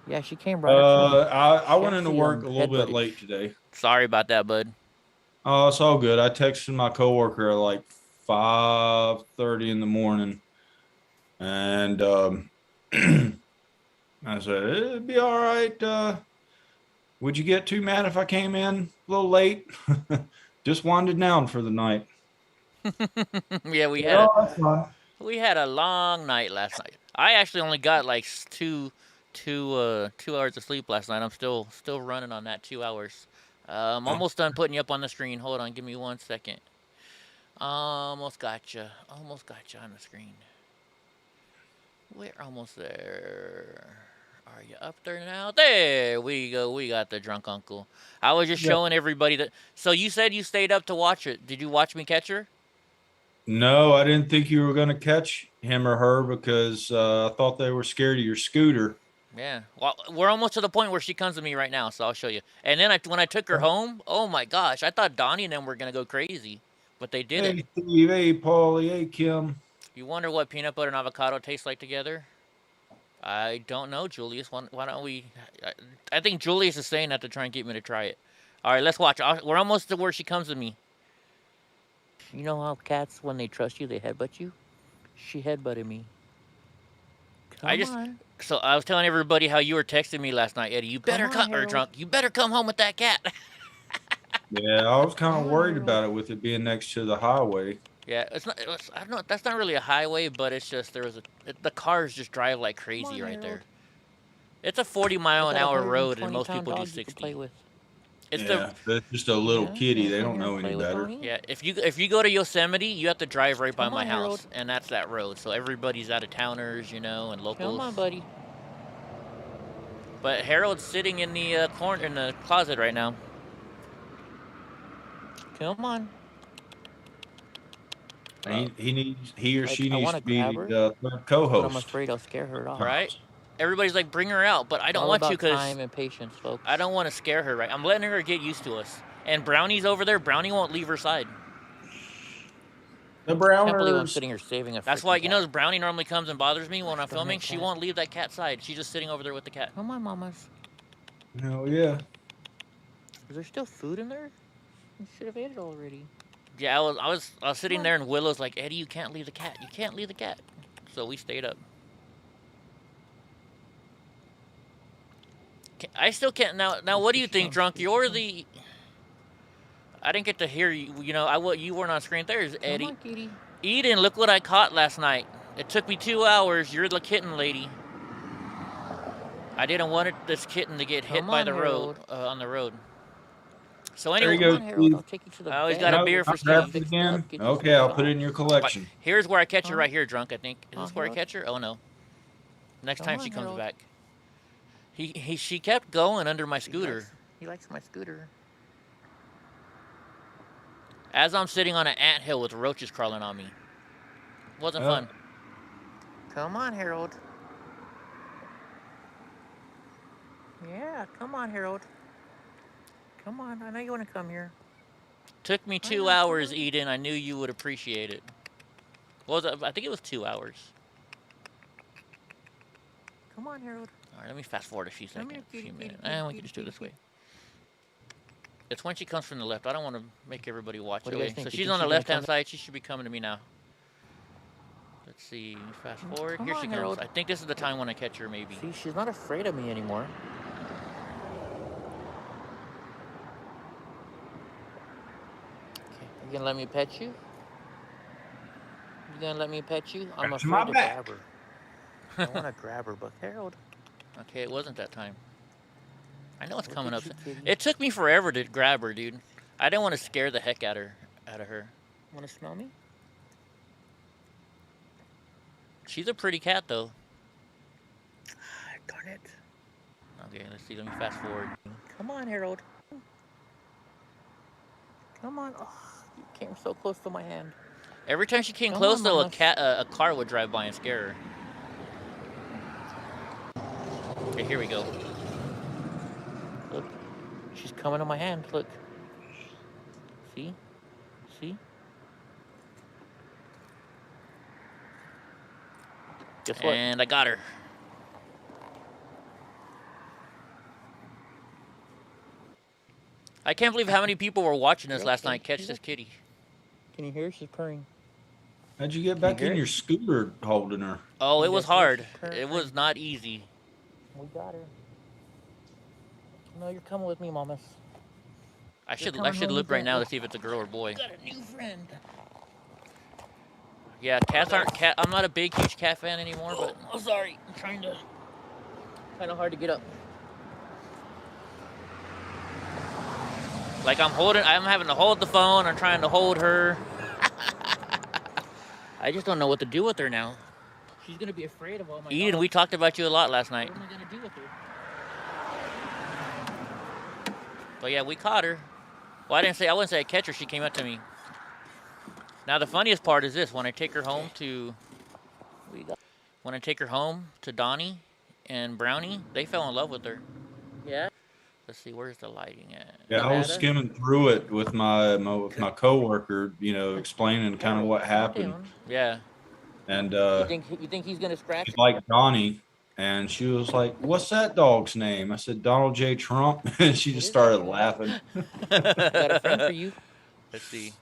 Yeah, she came right up to me. I She went into actually, work a little bit headbutted. late today. Sorry about that, bud. Oh, it's all good. I texted my coworker at like 5:30 in the morning, and I said it'd be all right. Would you get too mad if I came in a little late? Just winded down for the night. Yeah, we had a long night last night. I actually only got like 2 hours of sleep last night. I'm still running on that 2 hours. I'm almost done putting you up on the screen. Hold on, give me 1 second. Almost gotcha. Almost gotcha on the screen. We're almost there. Are you up there now? There we go. We got the drunk uncle. I was just showing everybody that. So you said you stayed up to watch it. Did you watch me catch her? No, I didn't think you were going to catch him or her because I thought they were scared of your scooter. Yeah. Well, we're almost to the point where she comes to me right now, so I'll show you. And then when I took her home, oh my gosh, I thought Donnie and them were gonna go crazy, but they didn't. Hey, Steve. Hey, Paulie. Hey, Kim. You wonder what peanut butter and avocado taste like together? I don't know, Julius. Why don't we? I think Julius is saying that to try and get me to try it. All right, let's watch. We're almost to where she comes to me. You know how cats, when they trust you, they headbutt you? She headbutted me. Come on. So I was telling everybody how you were texting me last night, Eddie. You better come, or drunk. You better come home with that cat. Yeah, I was kind of worried about it with it being next to the highway. Yeah, it's not. I don't know. That's not really a highway, but it's just the cars just drive like crazy right there. It's a 40-mile-an-hour road, and most people do 60. It's just a little kitty. They don't know any better. Yeah, if you go to Yosemite, you have to drive right by my house, and that's that road. So everybody's out of towners, and locals. Come on, buddy. But Harold's sitting in the corner in the closet right now. Come on. He or she needs to be the third co-host. But I'm afraid I'll scare her off. Right? Everybody's like, bring her out, but I don't want to because time and patience, folks. I don't want to scare her. Right? I'm letting her get used to us. And Brownie's over there. Brownie won't leave her side. The Browners. I can't believe I'm sitting here saving a. That's why Brownie normally comes and bothers me when I'm filming. She won't leave that cat side. She's just sitting over there with the cat. Come on, mamas. Hell yeah. Is there still food in there? You should have ate it already. Yeah, I was sitting there and Willow's like, Eddie, you can't leave the cat. You can't leave the cat. So we stayed up. I still can't now. What do you think, drunk? You're the. I didn't get to hear you. You weren't on screen. There's Eddie. Come on, kitty. Eden, look what I caught last night. It took me 2 hours. You're the kitten lady. I didn't want this kitten to get hit by the road on the road. So anyway, there you go, I'll take you to the I always got a beer for Steve. Again? Okay, I'll put it in your collection. Here's where I catch her right here, drunk. I think is this where I catch her? Oh no. Next time she comes back. She kept going under my scooter. He likes my scooter. As I'm sitting on an anthill with roaches crawling on me. Wasn't fun. Come on, Harold. Yeah, come on, Harold. Come on, I know you want to come here. Took me 2 hours, Eden. I knew you would appreciate it. I think it was 2 hours. Come on, Harold. All right, let me fast forward a few seconds, a few minutes. And we can just do it this way. It's when she comes from the left. I don't want to make everybody watch it. Okay, so she's on the left-hand side. She should be coming to me now. Let's see. Fast forward. Here she comes. I think this is the time when I catch her, maybe. See, she's not afraid of me anymore. Okay, you gonna let me pet you? You gonna let me pet you? I'm afraid to grab her. I want to grab her, but Harold. Okay, it wasn't that time. I know it's coming up. It took me forever to grab her, dude. I didn't want to scare the heck out of her. Want to smell me? She's a pretty cat, though. Darn it. Okay, let's see. Let me fast forward. Come on, Harold. Come on. Oh, you came so close to my hand. Every time she came close, though, a car would drive by and scare her. Okay, here we go. Look, she's coming on my hand. Look. See? See? Guess what? And I got her. I can't believe how many people were watching us last night catch this kitty. Can you hear her? She's purring. How'd you get back hear in it? your scooter holding her? Oh, it was guys hear hard. she's purring? It was not easy. We got her. No, you're coming with me, mamas. I should coming home look with right now Daddy. to see if it's a girl or boy. Got a new friend. Yeah, cats aren't cat. I'm not a big, huge cat fan anymore, but Oh, sorry. I'm trying to. Kind of hard to get up. like I'm having to hold the phone. I'm trying to hold her. I just don't know what to do with her now. She's gonna be afraid of all my. Eden, we talked about you a lot last night. What am I gonna do with her? But yeah, we caught her. Well, I wouldn't say I catch her. She came up to me. Now the funniest part is this: when I take her home to Donnie and Brownie, they fell in love with her. Yeah. Let's see, where's the lighting at? Yeah, I was Nevada? skimming through it with my coworker, explaining kind of what happened. Yeah. And You think he's gonna scratch? she's like Donnie, and she was like, "What's that dog's name?" I said, "Donald J. Trump," and she just started laughing. Got a friend for you. Let's see.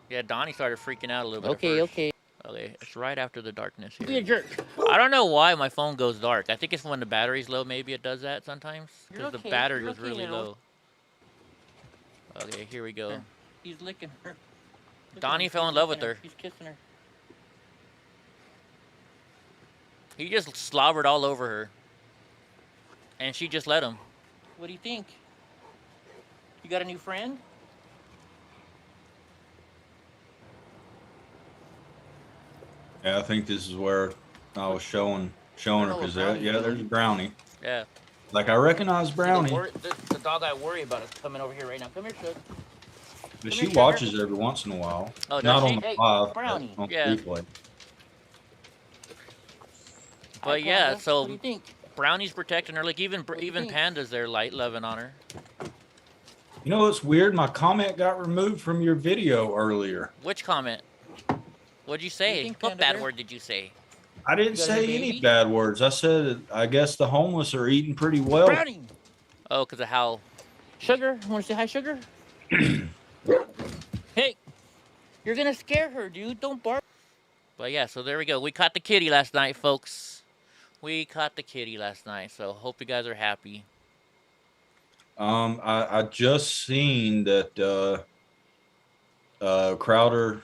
Yeah, Donnie started freaking out a little bit. Okay, okay. Okay, it's right after the darkness Be a here. jerk. I don't know why my phone goes dark. I think it's when the battery's low. Maybe it does that sometimes. You're Because okay. the battery You're was okay really now. low. Okay, here we go. He's licking her. Look at Donnie him. fell in He's love licking with her. He's kissing her. He just slobbered all over her. And she just let him. What do you think? You got a new friend? Yeah, I think this is where I was showing her Oh, because Brownie. there's Brownie. Yeah. Like I recognize Brownie, The dog I worry about is coming over here right now. Come here, Shug. but Come she here, Sugar. watches every once in a while. Oh, does Not she? on the Hey, live, Brownie. but on Yeah. the replay. But Hi, yeah, Panda. so What do you think? Brownie's protecting her. Like even do you think? Panda's there, light loving on her. You know what's weird? My comment got removed from your video earlier. Which comment? What'd you say? think, What Panda bad Bear? word did you say? I didn't You got a say new any baby? bad words. I said I guess the homeless are eating pretty well. Brownie. Oh, because of how. Sugar. Want to say hi, Sugar? Hey. You're gonna scare her, dude. Don't bark. But yeah, so there we go. We caught the kitty last night, folks. We caught the kitty last night. So hope you guys are happy. I just seen that Crowder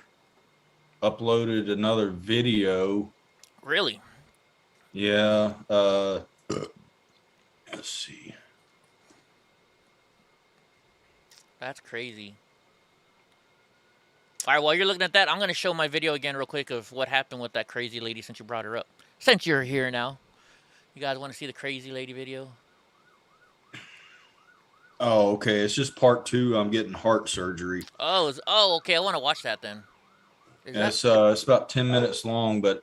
uploaded another video. Really? Yeah. Let's see. That's crazy. All right, while you're looking at that, I'm going to show my video again real quick of what happened with that crazy lady since you brought her up. Since you're here now. You guys want to see the crazy lady video? Oh, okay. It's just part 2. I'm getting heart surgery. Oh, okay. I want to watch that then. Is It's about 10 minutes long, but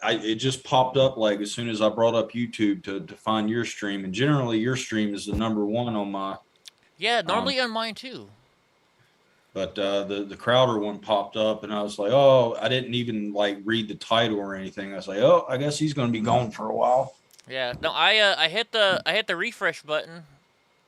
it just popped up like as soon as I brought up YouTube to find your stream, and generally your stream is the #1 on my. Yeah, normally on mine too. But the Crowder one popped up, and I was like, oh, I didn't even like read the title or anything. I was like, oh, I guess he's going to be gone for a while. Yeah. No, I hit the refresh button,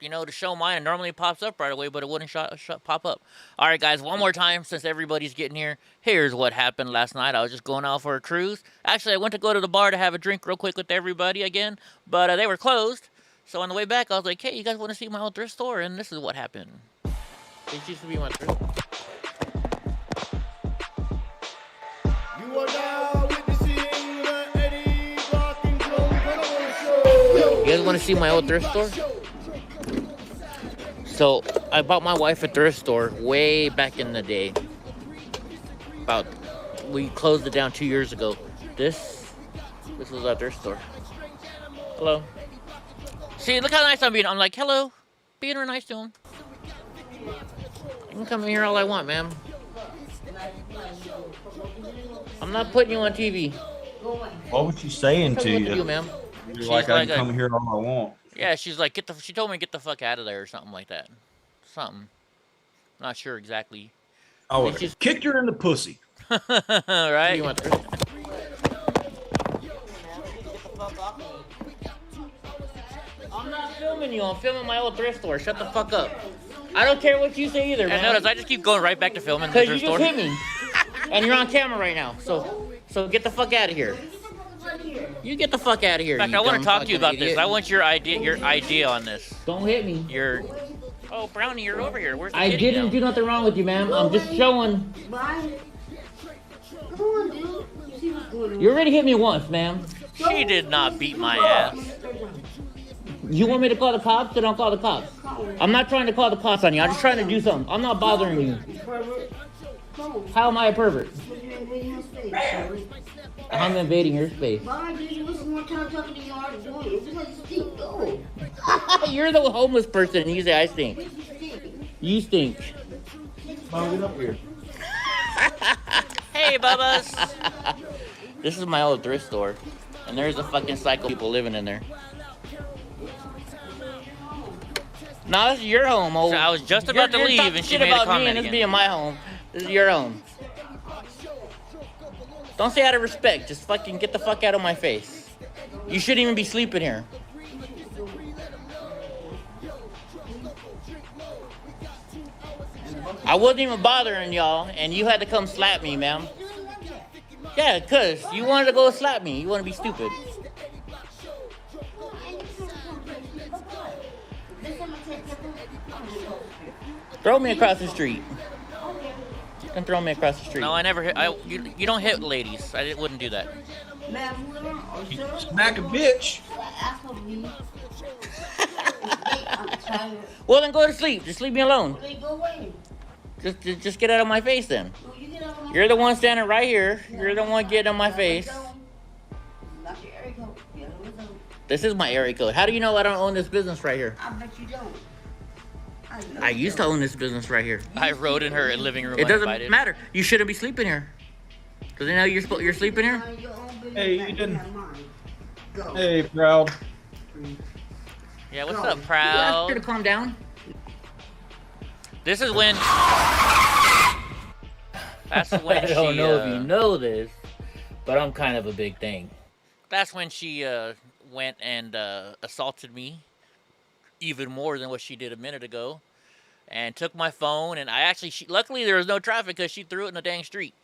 to show mine. And normally it pops up right away, but it wouldn't pop up. All right, guys, one more time since everybody's getting here. Here's what happened last night. I was just going out for a cruise. Actually, I went to go to the bar to have a drink real quick with everybody again, but they were closed. So on the way back, I was like, hey, you guys want to see my old thrift store? And this is what happened. It used to be my thrift. You are now witnessing the Eddie Block and Joe Show. You guys want to see my old thrift store? So I bought my wife a thrift store way back in the day. We closed it down 2 years ago. This was our thrift store. Hello. See, look how nice I'm being. I'm like, hello. Being real nice to him. You can come in here all I want, ma'am. I'm not putting you on TV. What was she saying Tell to me what to do, you? ma'am. You're She's like, I like can come here all I want. Yeah, she's like, she told me to get the fuck out of there or something like that. Something. Not sure exactly. Oh, She's- kicked her in the pussy. Right? You want the- I'm not filming you. I'm filming my old thrift store. Shut the fuck up. I don't care what you say either, And man. notice I just keep going right back to filming the Because you thrift just store. hit me. And you're on camera right now. So get the fuck out of here. You get the fuck out of here. In fact, you I want dumb to talk to you fucking about this. idiot. I want your idea on this. Don't hit me. Oh, Brownie, you're over here. Where's the I kitty didn't now? do nothing wrong with you, ma'am. I'm just showing. Bye. Come on, dude. You see what's going on? You already hit me once, ma'am. She did not beat my ass. You want me to call the cops? Then I'll call the cops. I'm not trying to call the cops on you. I'm just trying to do something. I'm not bothering you. Pervert. Go. How am I a pervert? Put your invading my space, pervert. I'm invading your space. Bye, dude. You waste more time talking to your art doing it. It's like you stink. Go. You're the homeless person and you say I stink. You stink. You stink. Mom, get up here. Hey, Bubba's. This is my old thrift store. And there's a fucking psycho people living in there. No, this is your home, old. So I was just about to You're leave talking and she shit made a about me comment and this again. being my home. This is your home. Don't say out of respect. Just fucking get the fuck out of my face. You shouldn't even be sleeping here. I wasn't even bothering y'all, and you had to come slap me, ma'am. Yeah, cause you wanted to go slap me. You want to be stupid. Throw me across the street. You can throw me across the street. No, I never hit. You don't hit ladies. I wouldn't do that. Ma'am, or sir, Smack a bitch. ask for me. I'm tired. Well, then go to sleep. Just leave me alone. They go away. Just get out of my face then. No, you get out of my You're the one standing right here. You're the one getting on my face. That's your area code. Yeah, it was This is my area code. How do you know I don't own this business right here? I bet you don't. know I you used to don't. own this business right here. I rode in her living room. It doesn't uninvited. matter. You shouldn't be sleeping here. Does it know you're sleeping here? Mind your own business, Hey, not you didn't- not mine. Go. Hey, proud. Yeah, what's No. up, You asked her to proud? calm down. This is when. That's when I don't she. know if you know this, but I'm kind of a big thing. That's when she went and assaulted me, even more than what she did a minute ago, and took my phone. And luckily there was no traffic because she threw it in the dang street.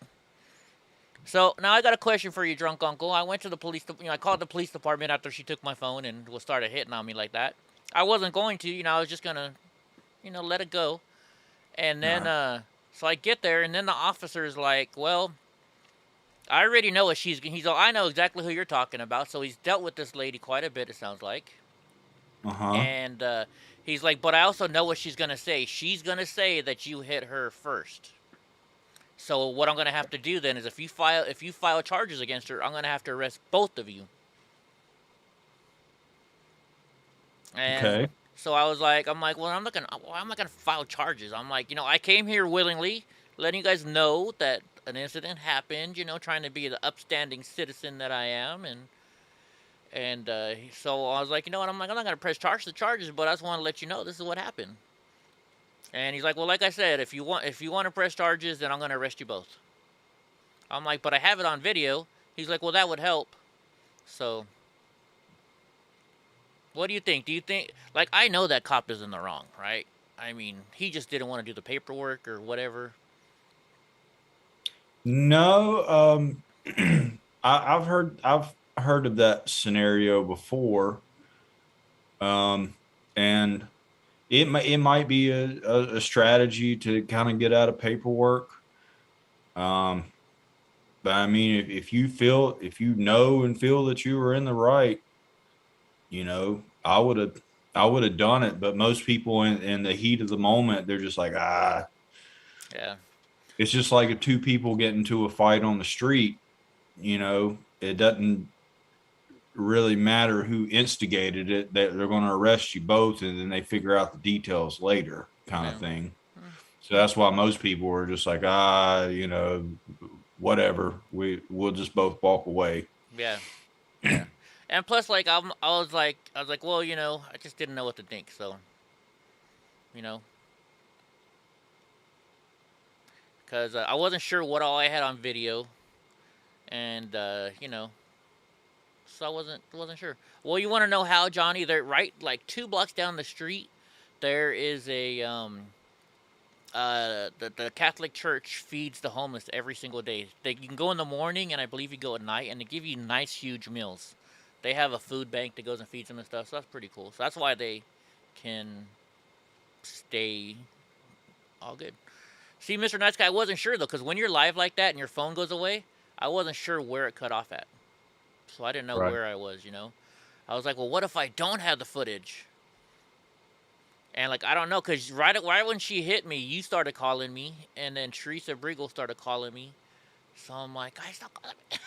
So now I got a question for you, drunk uncle. I went to the police. I called the police department after she took my phone and started hitting on me like that. I wasn't going to. I was just gonna, let it go. And then so I get there, and then the officer's like, "Well, I already know what he's all, I know exactly who you're talking about." So he's dealt with this lady quite a bit, it sounds like. Uh-huh. And he's like, "But I also know what she's gonna say. She's gonna say that you hit her first. So what I'm gonna have to do then is if you file charges against her, I'm gonna have to arrest both of you." And Okay. so I'm like, well, I'm not gonna file charges. I'm like, I came here willingly, letting you guys know that an incident happened. Trying to be the upstanding citizen that I am, and so I was like, you know what? I'm not gonna press the charges, but I just want to let you know this is what happened. And he's like, well, like I said, if you want to press charges, then I'm gonna arrest you both. I'm like, but I have it on video. He's like, well, that would help. So. What do you think? Do you think, I know that cop is in the wrong, right? I mean, he just didn't want to do the paperwork or whatever. No, I've heard of that scenario before, and it might be a strategy to kind of get out of paperwork. But I mean, if you know and feel that you were in the right, I would have done it. But most people in the heat of the moment, they're just like, Yeah. it's just like if two people get into a fight on the street, it doesn't really matter who instigated it. They're going to arrest you both, and then they figure out the details later, kind of thing. So that's why most people are just like, whatever. We'll just both walk away. Yeah. Yeah. And plus, I was like, well, I just didn't know what to think, so, because I wasn't sure what all I had on video, and so I wasn't sure. Well, you want to know how, Johnny? They're right like 2 blocks down the street. There is a the Catholic Church feeds the homeless every single day. You can go in the morning, and I believe you go at night, and they give you nice huge meals. They have a food bank that goes and feeds them and stuff, so that's pretty cool. So that's why they can stay all good. See, Mr. Nice Guy, I wasn't sure though, because when you're live like that and your phone goes away, I wasn't sure where it cut off at, so I didn't know Right. where I was. I was like, well, what if I don't have the footage? And like I don't know, cause right when she hit me, you started calling me, and then Teresa Briegel started calling me. So I'm like, guys, stop calling me.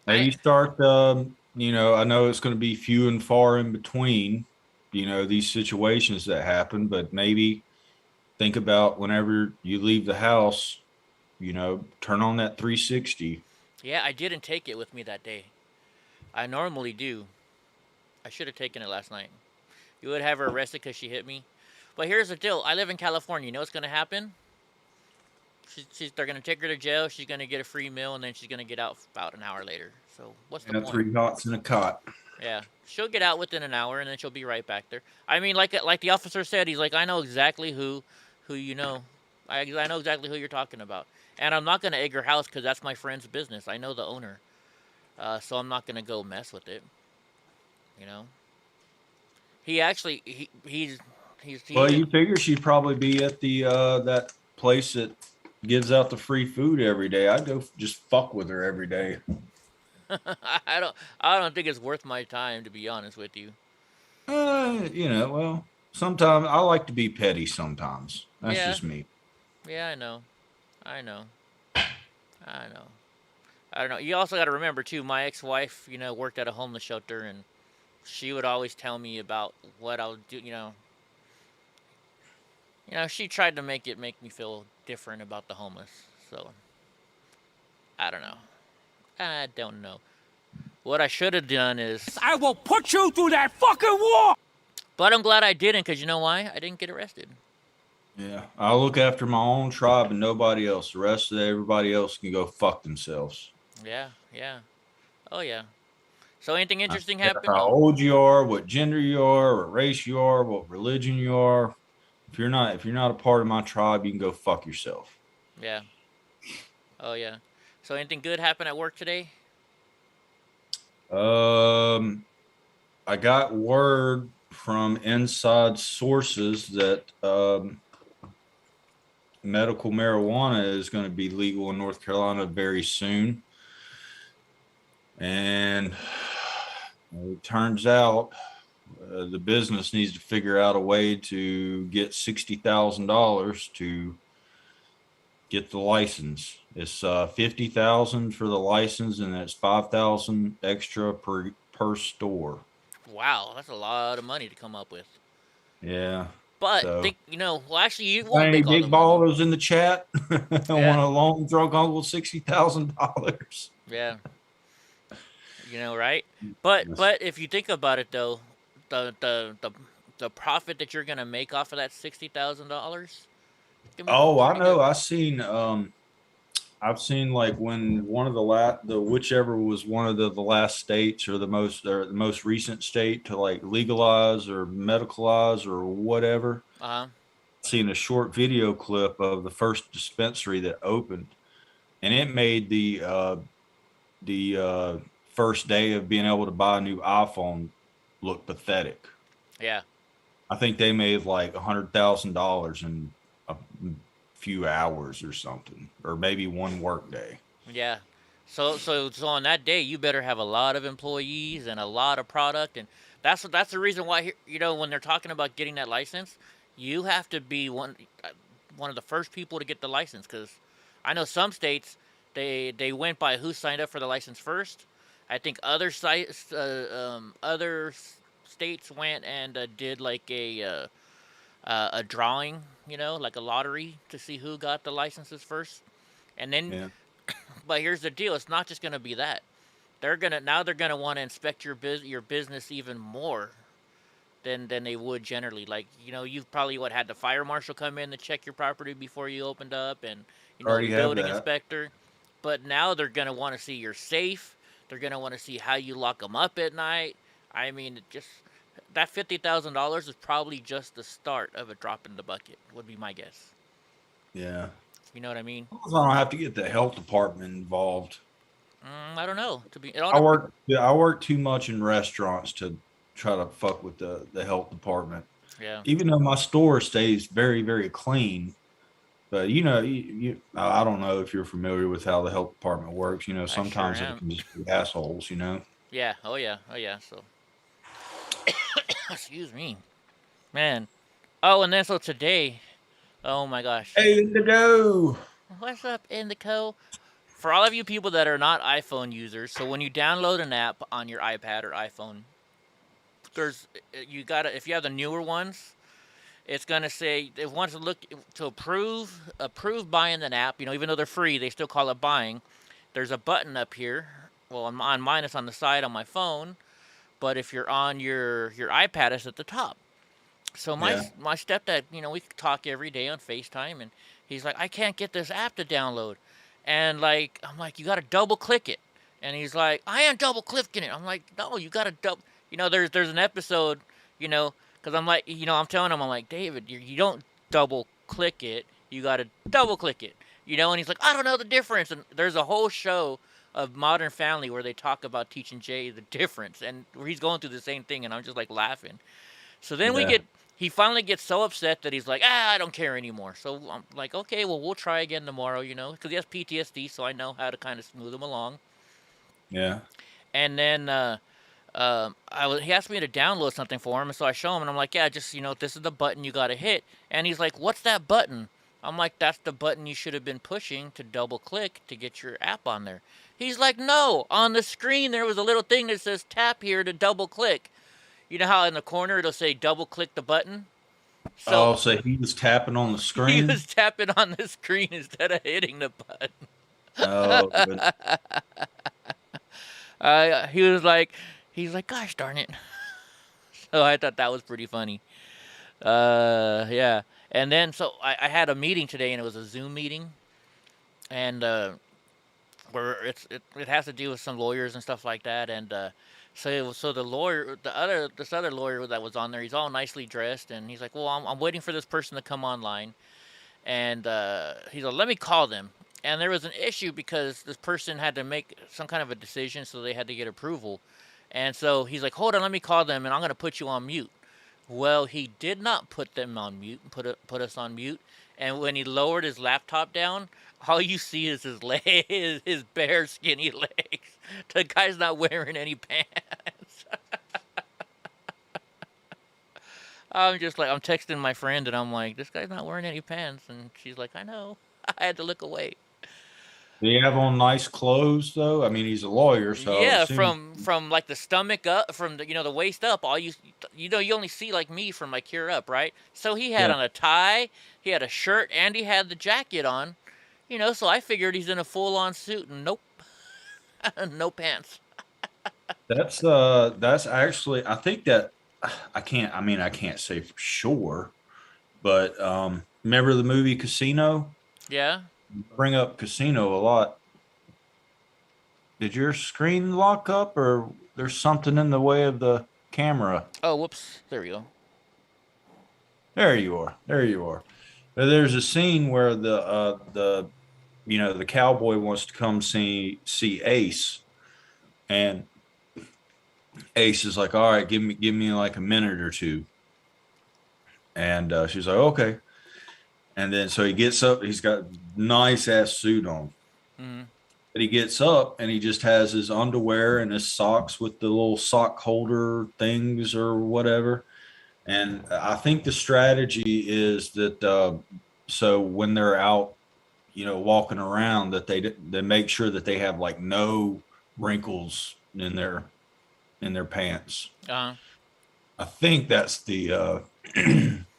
Maybe start, I know it's going to be few and far in between, these situations that happen, but maybe think about whenever you leave the house, turn on that 360. Yeah, I didn't take it with me that day. I normally do. I should have taken it last night. You would have her arrested because she hit me. But here's the deal. I live in California. You know what's going to happen? They're going to take her to jail. She's going to get a free meal, and then she's going to get out about an hour later. So what's the And point? 3 hots in a cot. Yeah, she'll get out within an hour, and then she'll be right back there. I mean, like the officer said, he's like, I know exactly who you know. I know exactly who you're talking about. And I'm not going to egg her house because that's my friend's business. I know the owner. So I'm not going to go mess with it. You know? He actually, he's Well, you figure she'd probably be at the that place that gives out the free food every day. I'd go just fuck with her every day. I don't think it's worth my time, to be honest with you. Well, sometimes I like to be petty sometimes. That's Yeah. just me. Yeah, I know. I know. I know. I don't know. You also got to remember too. My ex-wife, worked at a homeless shelter, and she would always tell me about what I'll do. She tried to make me feel different about the homeless. So I don't know. I don't know. What I should have done is I will put you through that fucking wall! But I'm glad I didn't, because you know why? I didn't get arrested. Yeah, I look after my own tribe and nobody else. The rest of everybody else can go fuck themselves. Yeah. Oh, yeah. So anything interesting I don't care happened? how old you are, what gender you are, what race you are, what religion you are. If you're not a part of my tribe, you can go fuck yourself. Yeah. Oh, yeah. So anything good happened at work today? I got word from inside sources that medical marijuana is going to be legal in North Carolina very soon. And it turns out the business needs to figure out a way to get $60,000 to get the license. It's $50,000 for the license, and it's $5,000 extra per store. Wow, that's a lot of money to come up with. Yeah. But So, well, actually, you won't any make all big the money. ballers in the chat want a loan drunk uncle $60,000? Yeah. Right? But if you think about it though, the profit that you're gonna make off of that $60,000. Oh, I know. I've seen like when one of whichever was one of the last states or the most recent state to like legalize or medicalize or whatever. Uh-huh. Seen a short video clip of the first dispensary that opened, and it made the first day of being able to buy a new iPhone look pathetic. Yeah. I think they made like $100,000 in a few hours or something, or maybe one work day. Yeah. So on that day, you better have a lot of employees and a lot of product, and that's the reason why when they're talking about getting that license, you have to be one of the first people to get the license, because I know some states they went by who signed up for the license first. I think other states went and did like a drawing, like a lottery to see who got the licenses first. And then, Yeah. But here's the deal: it's not just gonna be that. They're gonna want to inspect your business even more. than they would generally. Like, you've probably had the fire marshal come in to check your property before you opened up, and Already have building that. inspector. But now they're gonna want to see your safe. They're gonna want to see how you lock them up at night. I mean, that $50,000 is probably just the start of a drop in the bucket. Would be my guess. Yeah. You know what I mean? I don't have to get the health department involved. I don't know. I work too much in restaurants to try to fuck with the health department. Yeah. Even though my store stays very, very clean, but I don't know if you're familiar with how the health department works. Sometimes sure they am. can just be assholes. Yeah. Oh yeah. So, excuse me, man. Oh, and then so today, oh my gosh. Hey, Indigo. What's up, Indico? For all of you people that are not iPhone users, so when you download an app on your iPad or iPhone, if you have the newer ones, it's gonna say it wants to look to approve buying an app. Even though they're free, they still call it buying. There's a button up here. Well, on mine, it's on the side on my phone, but if you're on your iPad, it's at the top. So my stepdad, we talk every day on FaceTime, and he's like, I can't get this app to download, and I'm like, you gotta double click it, and he's like, I am double clicking it. I'm like, no, you gotta double. There's an episode, because I'm like, I'm telling him, I'm like, David, you don't double click it, you gotta double click it, and he's like, I don't know the difference, and there's a whole show of Modern Family where they talk about teaching Jay the difference, and where he's going through the same thing, and I'm just like laughing. So then he finally gets so upset that he's like, I don't care anymore. So I'm like, okay, well, we'll try again tomorrow, because he has PTSD, so I know how to kind of smooth him along. Yeah. And then he asked me to download something for him, and so I show him, and I'm like, yeah, just, this is the button you got to hit. And he's like, what's that button? I'm like, that's the button you should have been pushing to double click to get your app on there. He's like, no, on the screen there was a little thing that says tap here to double click. You know how in the corner it'll say double click the button? So he was tapping on the screen? He was tapping on the screen instead of hitting the button. Oh, good. He's like, gosh darn it. So I thought that was pretty funny. Yeah. And then, so I had a meeting today, and it was a Zoom meeting. And where it has to do with some lawyers and stuff like that. And so the lawyer, this other lawyer that was on there, he's all nicely dressed, and he's like, well, I'm waiting for this person to come online, and he's like, let me call them. And there was an issue because this person had to make some kind of a decision, so they had to get approval. And so he's like, hold on, let me call them, and I'm going to put you on mute. Well, he did not put them on mute, put us on mute. And when he lowered his laptop down, all you see is his his bare skinny legs. The guy's not wearing any pants. I'm texting my friend, and I'm like, this guy's not wearing any pants. And she's like, I know. I had to look away. Do you have on nice clothes though? I mean, he's a lawyer, so yeah, from like the stomach up, from the the waist up, all you only see like me from like here up, right? So he had on a tie, he had a shirt, and he had the jacket on, So I figured he's in a full-on suit, and nope, no pants. That's actually, I think that I can't say for sure, but remember the movie Casino? Yeah. Bring up Casino a lot. Did your screen lock up, or there's something in the way of the camera? Oh, whoops. There we go. There you are. There's a scene where the cowboy wants to come see Ace, and Ace is like, all right, give me like a minute or two. And she's like, okay. And then so he gets up, he's got nice ass suit on. Mm-hmm. But he gets up and he just has his underwear and his socks with the little sock holder things or whatever. And I think the strategy is that so when they're out, walking around, that they make sure that they have like no wrinkles in their pants. Uh-huh. I think that's the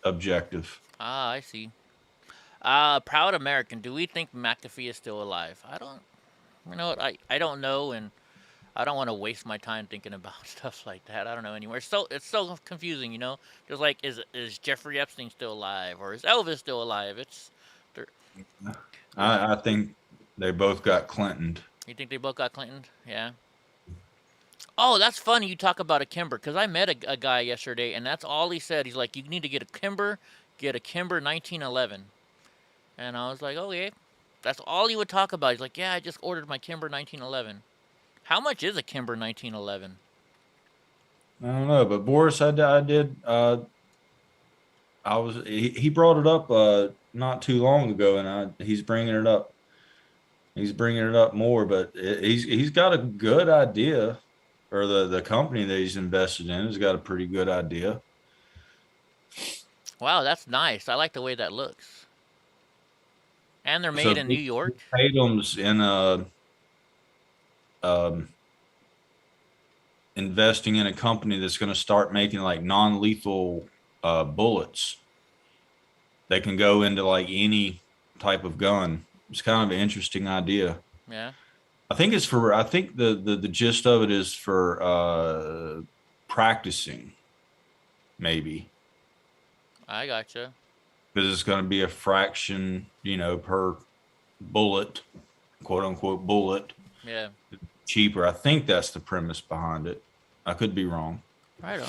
objective. Ah, I see. Proud American. Do we think McAfee is still alive? I don't. I don't know, and I don't want to waste my time thinking about stuff like that. I don't know anymore. It's so confusing, you know. Just like is Jeffrey Epstein still alive or is Elvis still alive? I think they both got Clintoned. You think they both got Clinton? Yeah. Oh, that's funny. You talk about a Kimber because I met a guy yesterday, and that's all he said. He's like, you need to get a Kimber 1911, and I was like, okay. That's all he would talk about. He's like, yeah, I just ordered my Kimber 1911. How much is a Kimber 1911? I don't know, but Boris, I did. He brought it up not too long ago, and he's bringing it up. He's bringing it up more, but he's got a good idea, or the company that he's invested in has got a pretty good idea. Wow, that's nice. I like the way that looks. And they're made in New York. Tatum's in investing in a company that's going to start making like non-lethal bullets. They can go into like any type of gun. It's kind of an interesting idea. Yeah. I think the gist of it is for practicing, maybe. I gotcha. Because it's going to be a fraction, per bullet, quote unquote bullet. Yeah. Cheaper. I think that's the premise behind it. I could be wrong. Right on.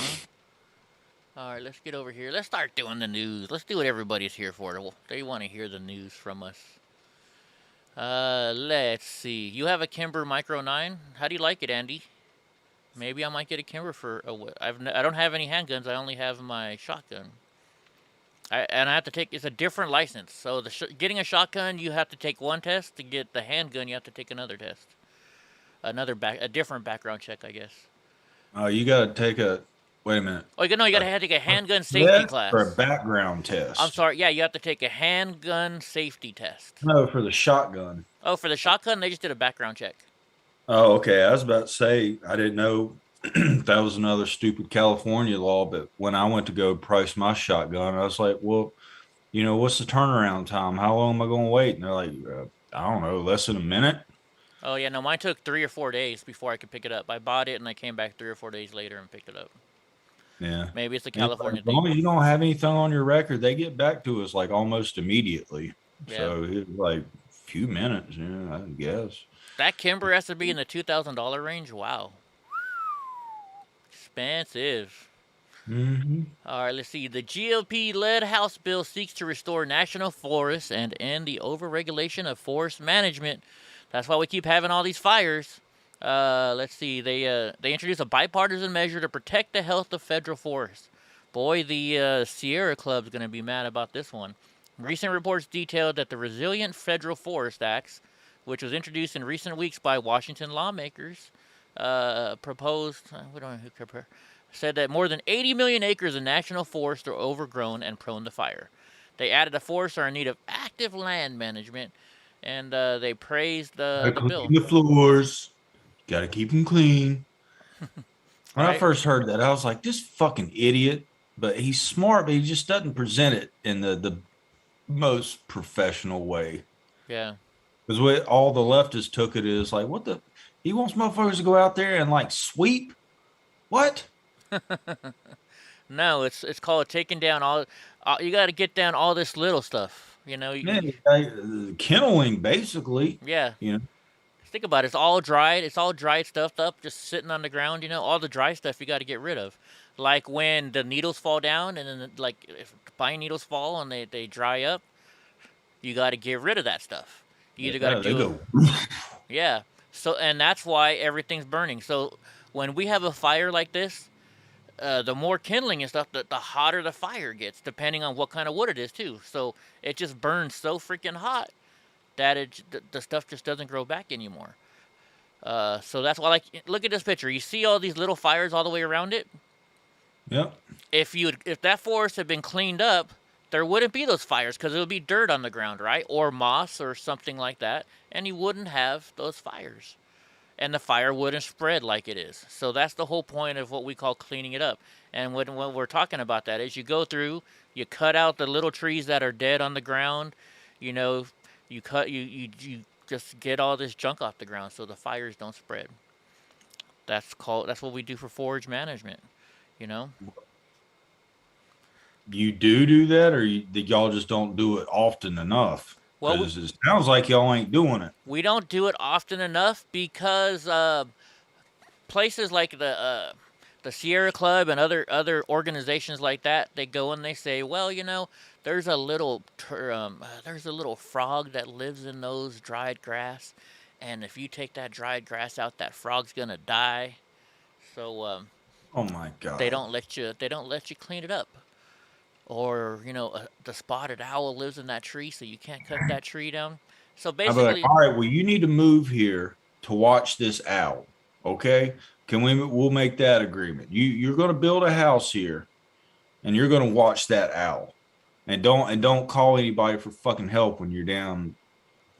All right, let's get over here. Let's start doing the news. Let's do what everybody's here for. They want to hear the news from us. Let's see. You have a Kimber Micro 9. How do you like it, Andy? Maybe I might get a Kimber for I don't have any handguns. I only have my shotgun. I have to take, it's a different license. So getting a shotgun, you have to take one test. To get the handgun, you have to take another test. A different background check, I guess. You got to take wait a minute. Oh, you got to take a handgun safety class. For a background test. I'm sorry. Yeah, you have to take a handgun safety test. No, for the shotgun. Oh, for the shotgun, they just did a background check. Oh, okay. I was about to say, I didn't know that was another stupid California law, but when I went to go price my shotgun, I was like, well, what's the turnaround time? How long am I going to wait? And they're like, I don't know, less than a minute. Oh, yeah, no, mine took 3 or 4 days before I could pick it up. I bought it, and I came back 3 or 4 days later and picked it up. Yeah. Maybe it's a California thing. As long as you don't have anything on your record, they get back to us like almost immediately. Yeah. So it's like a few minutes, I guess. That Kimber has to be in the $2,000 range? Wow. Expensive. Mm-hmm. All right, let's see. The GOP-led House bill seeks to restore national forests and end the overregulation of forest management. That's why we keep having all these fires. Let's see. They introduced a bipartisan measure to protect the health of federal forests. Boy, the Sierra Club's going to be mad about this one. Recent reports detailed that the Resilient Federal Forest Act, which was introduced in recent weeks by Washington lawmakers, said that more than 80 million acres of national forest are overgrown and prone to fire. They added the forests are in need of active land management, and they praised the bill. The floors. Got to keep them clean. When I first heard that, I was like, this fucking idiot. But he's smart, but he just doesn't present it in the most professional way. Yeah. Because what all the leftists took it is like, what the? He wants motherfuckers to go out there and like sweep? What? No, it's called taking down all. You got to get down all this little stuff. Kenneling, basically. Yeah. Think about it. It's all dried. It's all dried, stuffed up, just sitting on the ground. All the dry stuff you got to get rid of. Like when the needles fall down, and then if pine needles fall and they dry up, you got to get rid of that stuff. You either got to do it. Yeah. So, and that's why everything's burning. So when we have a fire like this, the more kindling and stuff, the hotter the fire gets, depending on what kind of wood it is too. So it just burns so freaking hot that the stuff just doesn't grow back anymore. So that's why, look at this picture. You see all these little fires all the way around it? Yep. If that forest had been cleaned up, there wouldn't be those fires because it would be dirt on the ground, right? Or moss or something like that, and you wouldn't have those fires. And the fire wouldn't spread like it is. So that's the whole point of what we call cleaning it up. And when we're talking about that is you go through, you cut out the little trees that are dead on the ground, you just get all this junk off the ground so the fires don't spread. That's what we do for forage management. You know. You do that, or y'all just don't do it often enough? Well, Because it sounds like y'all ain't doing it. we don't do it often enough because places like the Sierra Club and other organizations like that, they go and they say, well, there's a there's a little frog that lives in those dried grass, and if you take that dried grass out, that frog's gonna die. So Oh my God. they don't let you clean it up. Or the spotted owl lives in that tree, so you can't cut that tree down. So I'd be like, basically, all right, well, you need to move here to watch this owl. Okay. We'll make that agreement. You're going to build a house here and you're going to watch that owl, and don't call anybody for fucking help when you're down.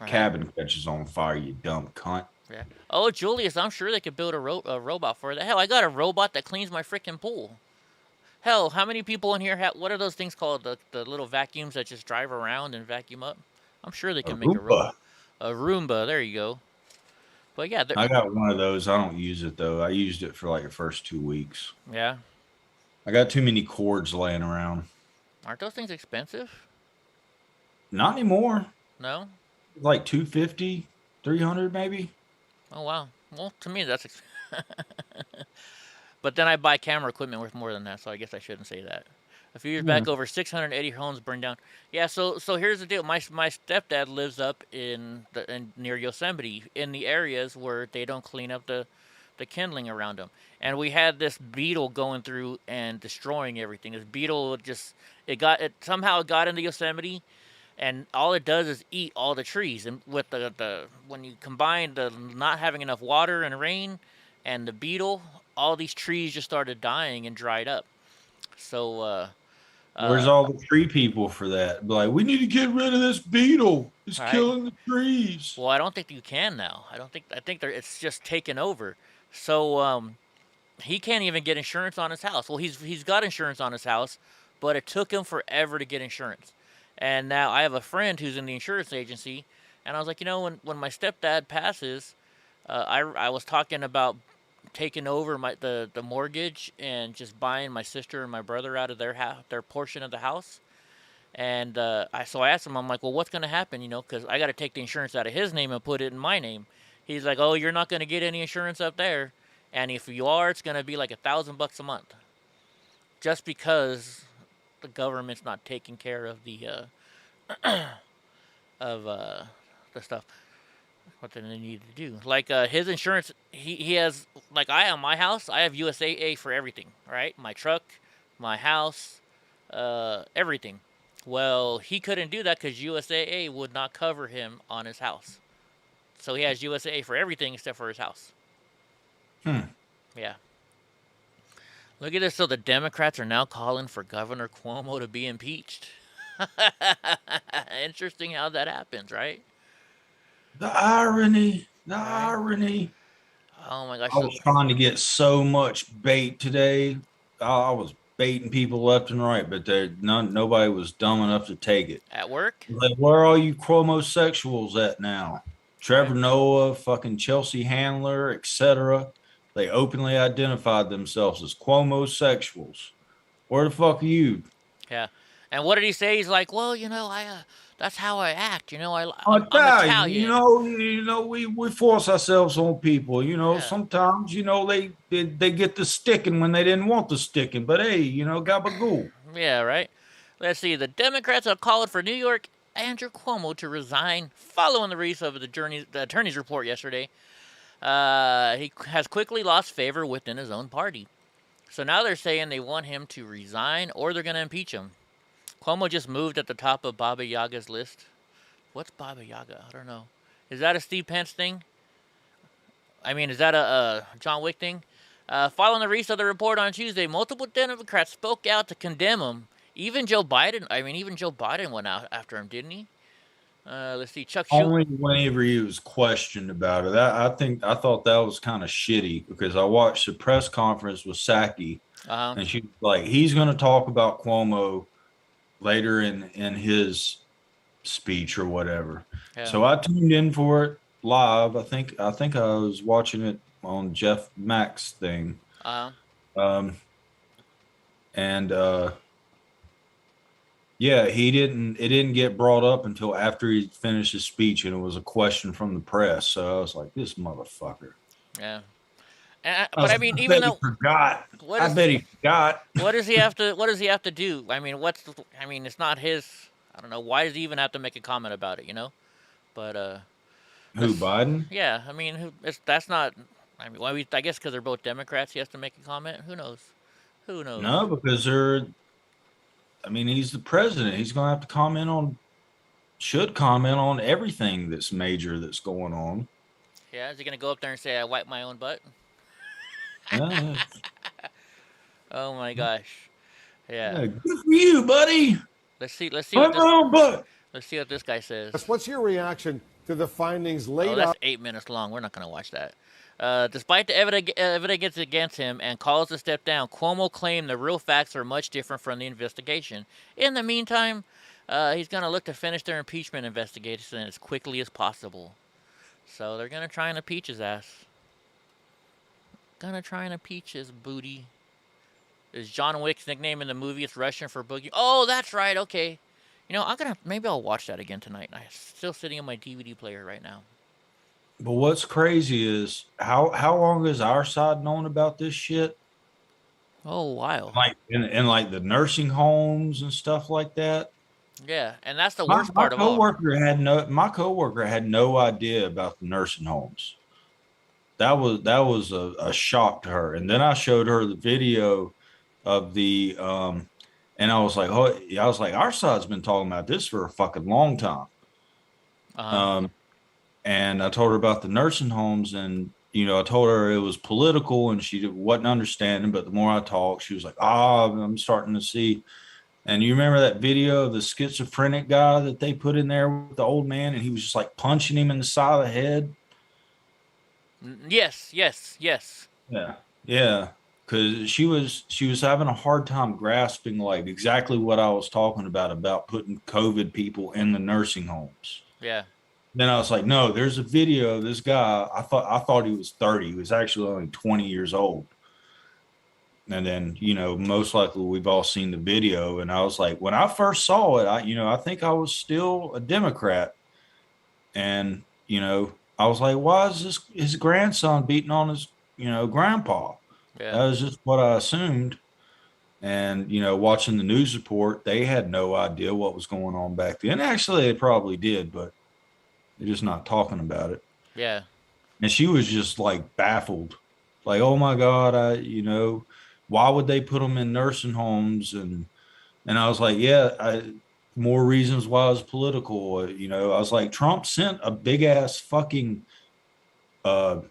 right. Cabin catches on fire, you dumb cunt. Yeah. Oh, Julius, I'm sure they could build a robot for that. Hell, I got a robot that cleans my freaking pool. Hell, how many people in here have, what are those things called? The little vacuums that just drive around and vacuum up? I'm sure they can make a robot. A Roomba, there you go. But yeah. I got one of those. I don't use it though. I used it for like the first 2 weeks. Yeah. I got too many cords laying around. Aren't those things expensive? Not anymore. No? Like 250, 300 maybe. Oh, wow. Well, to me, that's But then I buy camera equipment worth more than that, so I guess I shouldn't say that. A few years back, over 680 homes burned down. Yeah, so here's the deal. My stepdad lives up in near Yosemite, in the areas where they don't clean up the kindling around them. And we had this beetle going through and destroying everything. This beetle somehow got into Yosemite, and all it does is eat all the trees. And with when you combine the not having enough water and rain and the beetle, all these trees just started dying and dried up. So where's all the tree people for that? Like, we need to get rid of this beetle. It's killing the trees. Well, I don't think you can now. I think it's just taken over. So he can't even get insurance on his house. Well, he's got insurance on his house, but it took him forever to get insurance. And now I have a friend who's in the insurance agency, and I was like, when my stepdad passes, I was talking about taking over the mortgage and just buying my sister and my brother out of their portion of the house. And I asked him, I'm like, well, what's going to happen? Because I got to take the insurance out of his name and put it in my name. He's like, oh, you're not going to get any insurance up there, and if you are, it's going to be like $1,000 a month, just because the government's not taking care of the stuff what they need to do. Like his insurance, he has, like I on my house, I have USAA for everything, right? My truck, my house, everything. Well, he couldn't do that because USAA would not cover him on his house. So he has USAA for everything except for his house. Yeah. Look at this. So the Democrats are now calling for Governor Cuomo to be impeached. Interesting how that happens, right? The irony. Oh my gosh. I was trying to get so much bait today. I was baiting people left and right, but nobody was dumb enough to take it. At work? Like, where are all you chromosexuals at now? Trevor Noah, fucking Chelsea Handler, etc. They openly identified themselves as chromosexuals. Where the fuck are you? Yeah. And what did he say? He's like, well, that's how I act. I'm Italian. We force ourselves on people. Sometimes, they get the sticking when they didn't want the sticking. But hey, gabagool. Yeah, right. Let's see. The Democrats are calling for New York Andrew Cuomo to resign following the release of the attorney's report yesterday. He has quickly lost favor within his own party. So now they're saying they want him to resign or they're going to impeach him. Cuomo just moved at the top of Baba Yaga's list. What's Baba Yaga? I don't know. Is that a Steve Pence thing? I mean, is that a John Wick thing? Following the release of the report on Tuesday, multiple Democrats spoke out to condemn him. Even Joe Biden went out after him, didn't he? Let's see, Chuck Schumer. Only whenever he was questioned about it. I thought that was kind of shitty because I watched the press conference with Psaki, and she was like, he's going to talk about Cuomo later in his speech or whatever. Yeah. So I tuned in for it live. I think I was watching it on Jeff Mack's thing. Uh-huh. And yeah, it didn't get brought up until after he finished his speech, and it was a question from the press. So I was like, this motherfucker. Yeah. But I mean, I even bet he though forgot. what I is bet he forgot. what does he have to what does he have to do? I mean, it's not his. I don't know. Why does he even have to make a comment about it? But Who, Biden? yeah. I mean, that's not. I mean, I guess because they're both Democrats, he has to make a comment. Who knows? Who knows? No, because he's the president. He's going to have to should comment on everything that's major that's going on. Yeah, is he gonna go up there and say, "I wiped my own butt"? Uh, Oh my gosh. yeah, Yeah. good for you, buddy. Let's see Wipe my own butt. let's see what this guy says. What's your reaction to the findings laid Oh, that's out? 8 minutes long. We're not gonna watch that. Despite the evidence against him and calls to step down, Cuomo claimed the real facts are much different from the investigation. In the meantime, he's going to look to finish their impeachment investigation as quickly as possible. So they're going to try and impeach his ass. Gonna try and impeach his booty. Is John Wick's nickname in the movie? It's Russian for boogie. Oh, that's right. Okay. Maybe I'll watch that again tonight. I'm still sitting on my DVD player right now. But what's crazy is how long has our side known about this shit? Oh, wow. Like in like the nursing homes and stuff like that. Yeah, and that's the worst part of all. My coworker had no idea about the nursing homes. That was a shock to her. And then I showed her the video of the and I was like, our side's been talking about this for a fucking long time. And I told her about the nursing homes, and I told her it was political, and she wasn't understanding. But the more I talked, she was like, I'm starting to see. And you remember that video of the schizophrenic guy that they put in there with the old man, and he was just like punching him in the side of the head? Yes. Yeah. Because she was having a hard time grasping like exactly what I was talking about putting COVID people in the nursing homes. Yeah. Then I was like, no, there's a video of this guy. I thought he was 30. He was actually only 20 years old. And then, most likely we've all seen the video. And I was like, when I first saw it, I think I was still a Democrat. And, I was like, why is his grandson beating on his, grandpa? Yeah. That was just what I assumed. And, watching the news report, they had no idea what was going on back then. Actually, they probably did, but they're just not talking about it. Yeah. And she was just like baffled. Like, oh my God, why would they put them in nursing homes? And I was like, more reasons why it's political. I was like, Trump sent a big ass fucking a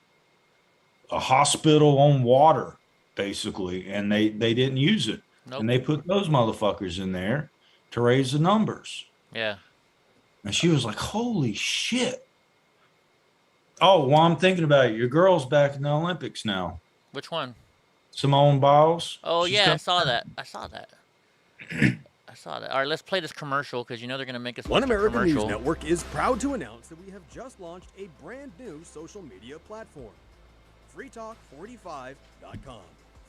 hospital on water, basically, and they didn't use it. Nope. And they put those motherfuckers in there to raise the numbers. Yeah. And she was like, holy shit. Oh, well, I'm thinking about it. Your girl's back in the Olympics now. Which one? Simone Biles. Oh, She's yeah, I saw that. I saw that. All right, let's play this commercial because they're going to make us One American commercial. News Network is proud to announce that we have just launched a brand new social media platform, freetalk45.com.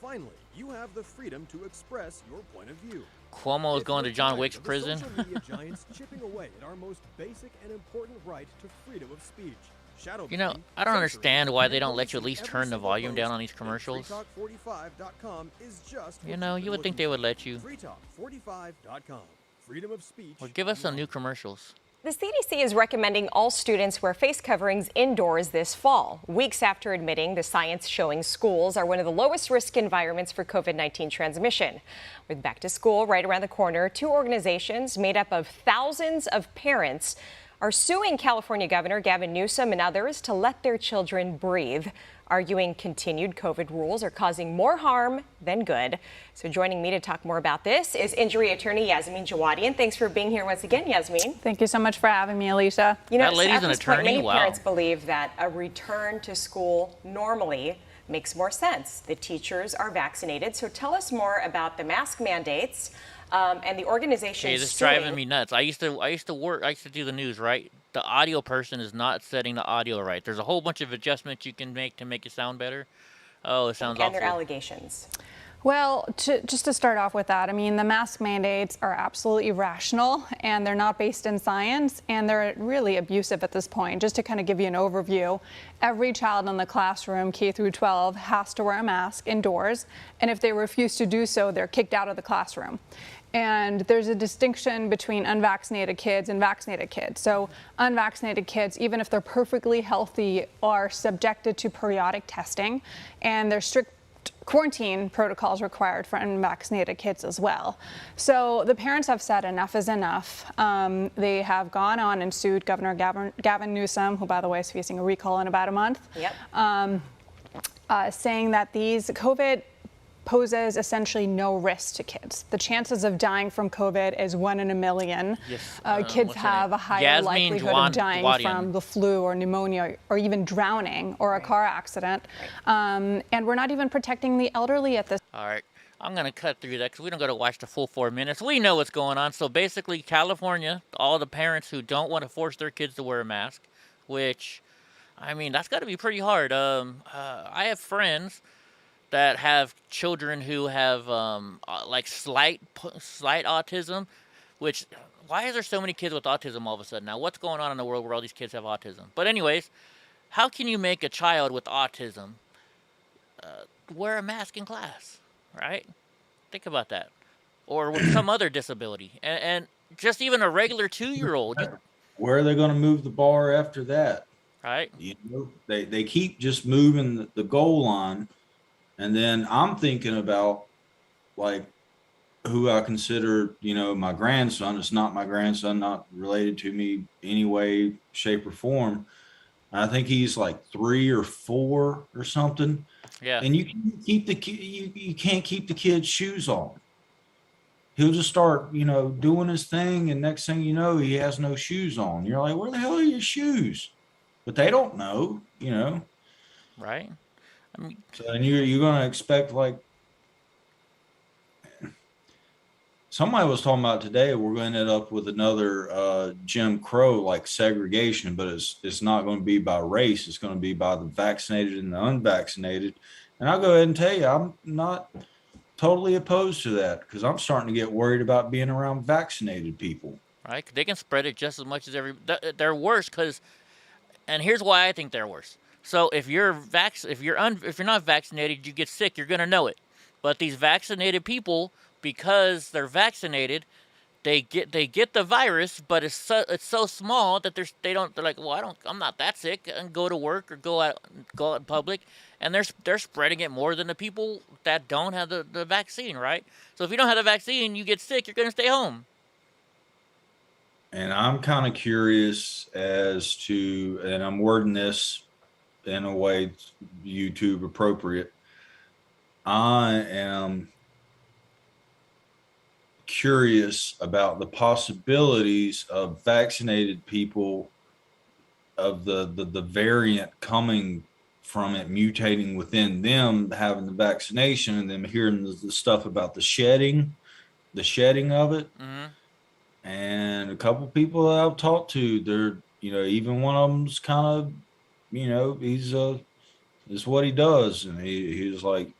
Finally, you have the freedom to express your point of view. Cuomo is going to John Wick's prison. Social media giants chipping away at our most basic and important right to freedom of speech. I don't understand why they don't let you at least turn the volume down on these commercials. freetalk45.com is just You would think they would let you. freetalk45.com. Freedom of speech. Or give us some new commercials. The CDC is recommending all students wear face coverings indoors this fall, weeks after admitting the science showing schools are one of the lowest risk environments for COVID-19 transmission. With back to school right around the corner, two organizations made up of thousands of parents are suing California Governor Gavin Newsom and others to let their children breathe, arguing continued COVID rules are causing more harm than good. So joining me to talk more about this is injury attorney Yasmin Jawadian. Thanks for being here once again, Yasmin. Thank you so much for having me, Alicia. That lady's at an this attorney? point, many Wow. parents believe that a return to school normally makes more sense. The teachers are vaccinated. So tell us more about the mask mandates, And the organization Okay, this is driving me nuts. I used to do the news, right? The audio person is not setting the audio right. There's a whole bunch of adjustments you can make to make it sound better. Oh, it sounds awful. And their allegations. Well, just to start off with that, I mean, the mask mandates are absolutely irrational, and they're not based in science, and they're really abusive at this point. Just to kind of give you an overview, every child in the classroom, K through 12, has to wear a mask indoors, and if they refuse to do so, they're kicked out of the classroom. And there's a distinction between unvaccinated kids and vaccinated kids. So unvaccinated kids, even if they're perfectly healthy, are subjected to periodic testing, and there's strict quarantine protocols required for unvaccinated kids as well. So the parents have said enough is enough. They have gone on and sued Governor Gavin Newsom, who, by the way, is facing a recall in about a month, saying that these COVID poses essentially no risk to kids. The chances of dying from COVID is 1 in a million. Yes. Kids have a higher likelihood of dying from the flu or pneumonia or even drowning or a car accident. And we're not even protecting the elderly at this. All right. I'm going to cut through that because we don't got to watch the full 4 minutes. We know what's going on. So basically, California, all the parents who don't want to force their kids to wear a mask, which, I mean, that's got to be pretty hard. I have friends that have children who have like slight autism, which, why is there so many kids with autism all of a sudden now? What's going on in the world where all these kids have autism? But anyways, how can you make a child with autism wear a mask in class, right? Think about that. Or with some other disability. And just even a regular 2-year-old. Where are they going to move the bar after that? Right. You know, they keep just moving the goal line. And then I'm thinking about, like, who I consider, you know, my grandson. It's not my grandson, not related to me any way, shape, or form. I think he's like 3 or 4 or something. Yeah. And you can't keep the kid's shoes on. He'll just start, you know, doing his thing, and next thing you know, he has no shoes on. You're like, where the hell are your shoes? But they don't know, you know. Right. I mean, so then you're going to expect, like, somebody was talking about today, we're going to end up with another Jim Crow, like segregation, but it's not going to be by race. It's going to be by the vaccinated and the unvaccinated. And I'll go ahead and tell you, I'm not totally opposed to that, because I'm starting to get worried about being around vaccinated people. Right? They can spread it just as much as they're worse, and here's why I think they're worse. So if you're not vaccinated, you get sick, you're gonna know it. But these vaccinated people, because they're vaccinated, they get the virus, but it's so small that they're like, well, I'm not that sick, and go to work or go out in public, and they're spreading it more than the people that don't have the vaccine, right? So if you don't have the vaccine, you get sick, you're gonna stay home. And I'm kind of curious as to, and I'm wording this in a way YouTube appropriate. I am curious about the possibilities of vaccinated people, of the variant coming from it mutating within them, having the vaccination, and then hearing the stuff about the shedding of it. Mm-hmm. And a couple people that I've talked to, they're, you know, even one of them's kind of, you know, he's is what he does, and he was like,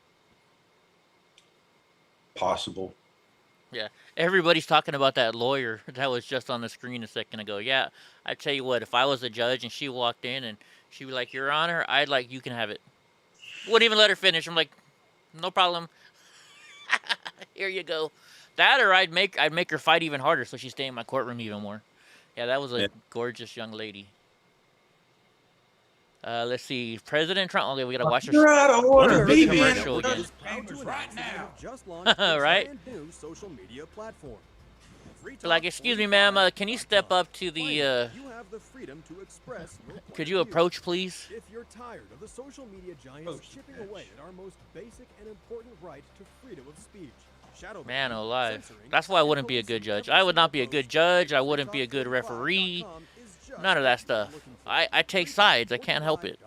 possible. Yeah, everybody's talking about that lawyer that was just on the screen a second ago. Yeah, I tell you what, if I was a judge and she walked in and she was like, Your Honor, I'd like, you can have it. Wouldn't even let her finish. I'm like, no problem. Here you go. That, or I'd make her fight even harder so she'd stay in my courtroom even more. Yeah, that was a gorgeous young lady. Let's see, President Trump. Okay, we gotta watch her. I don't want to be commercial again. Right now. Just launched a Right? brand new social media platform. Free talk, Like, excuse me, ma'am. Can you step up to the? You have the freedom to express your point Could of you view. approach, please? If you're tired of the social media giants chipping away at our most basic and important right to freedom of speech, shadow Man banning, alive. censoring, That's why I wouldn't be a and good judge. policing I would not be a every good post, judge. I wouldn't be a good referee. None of that stuff. I take sides. I can't help it.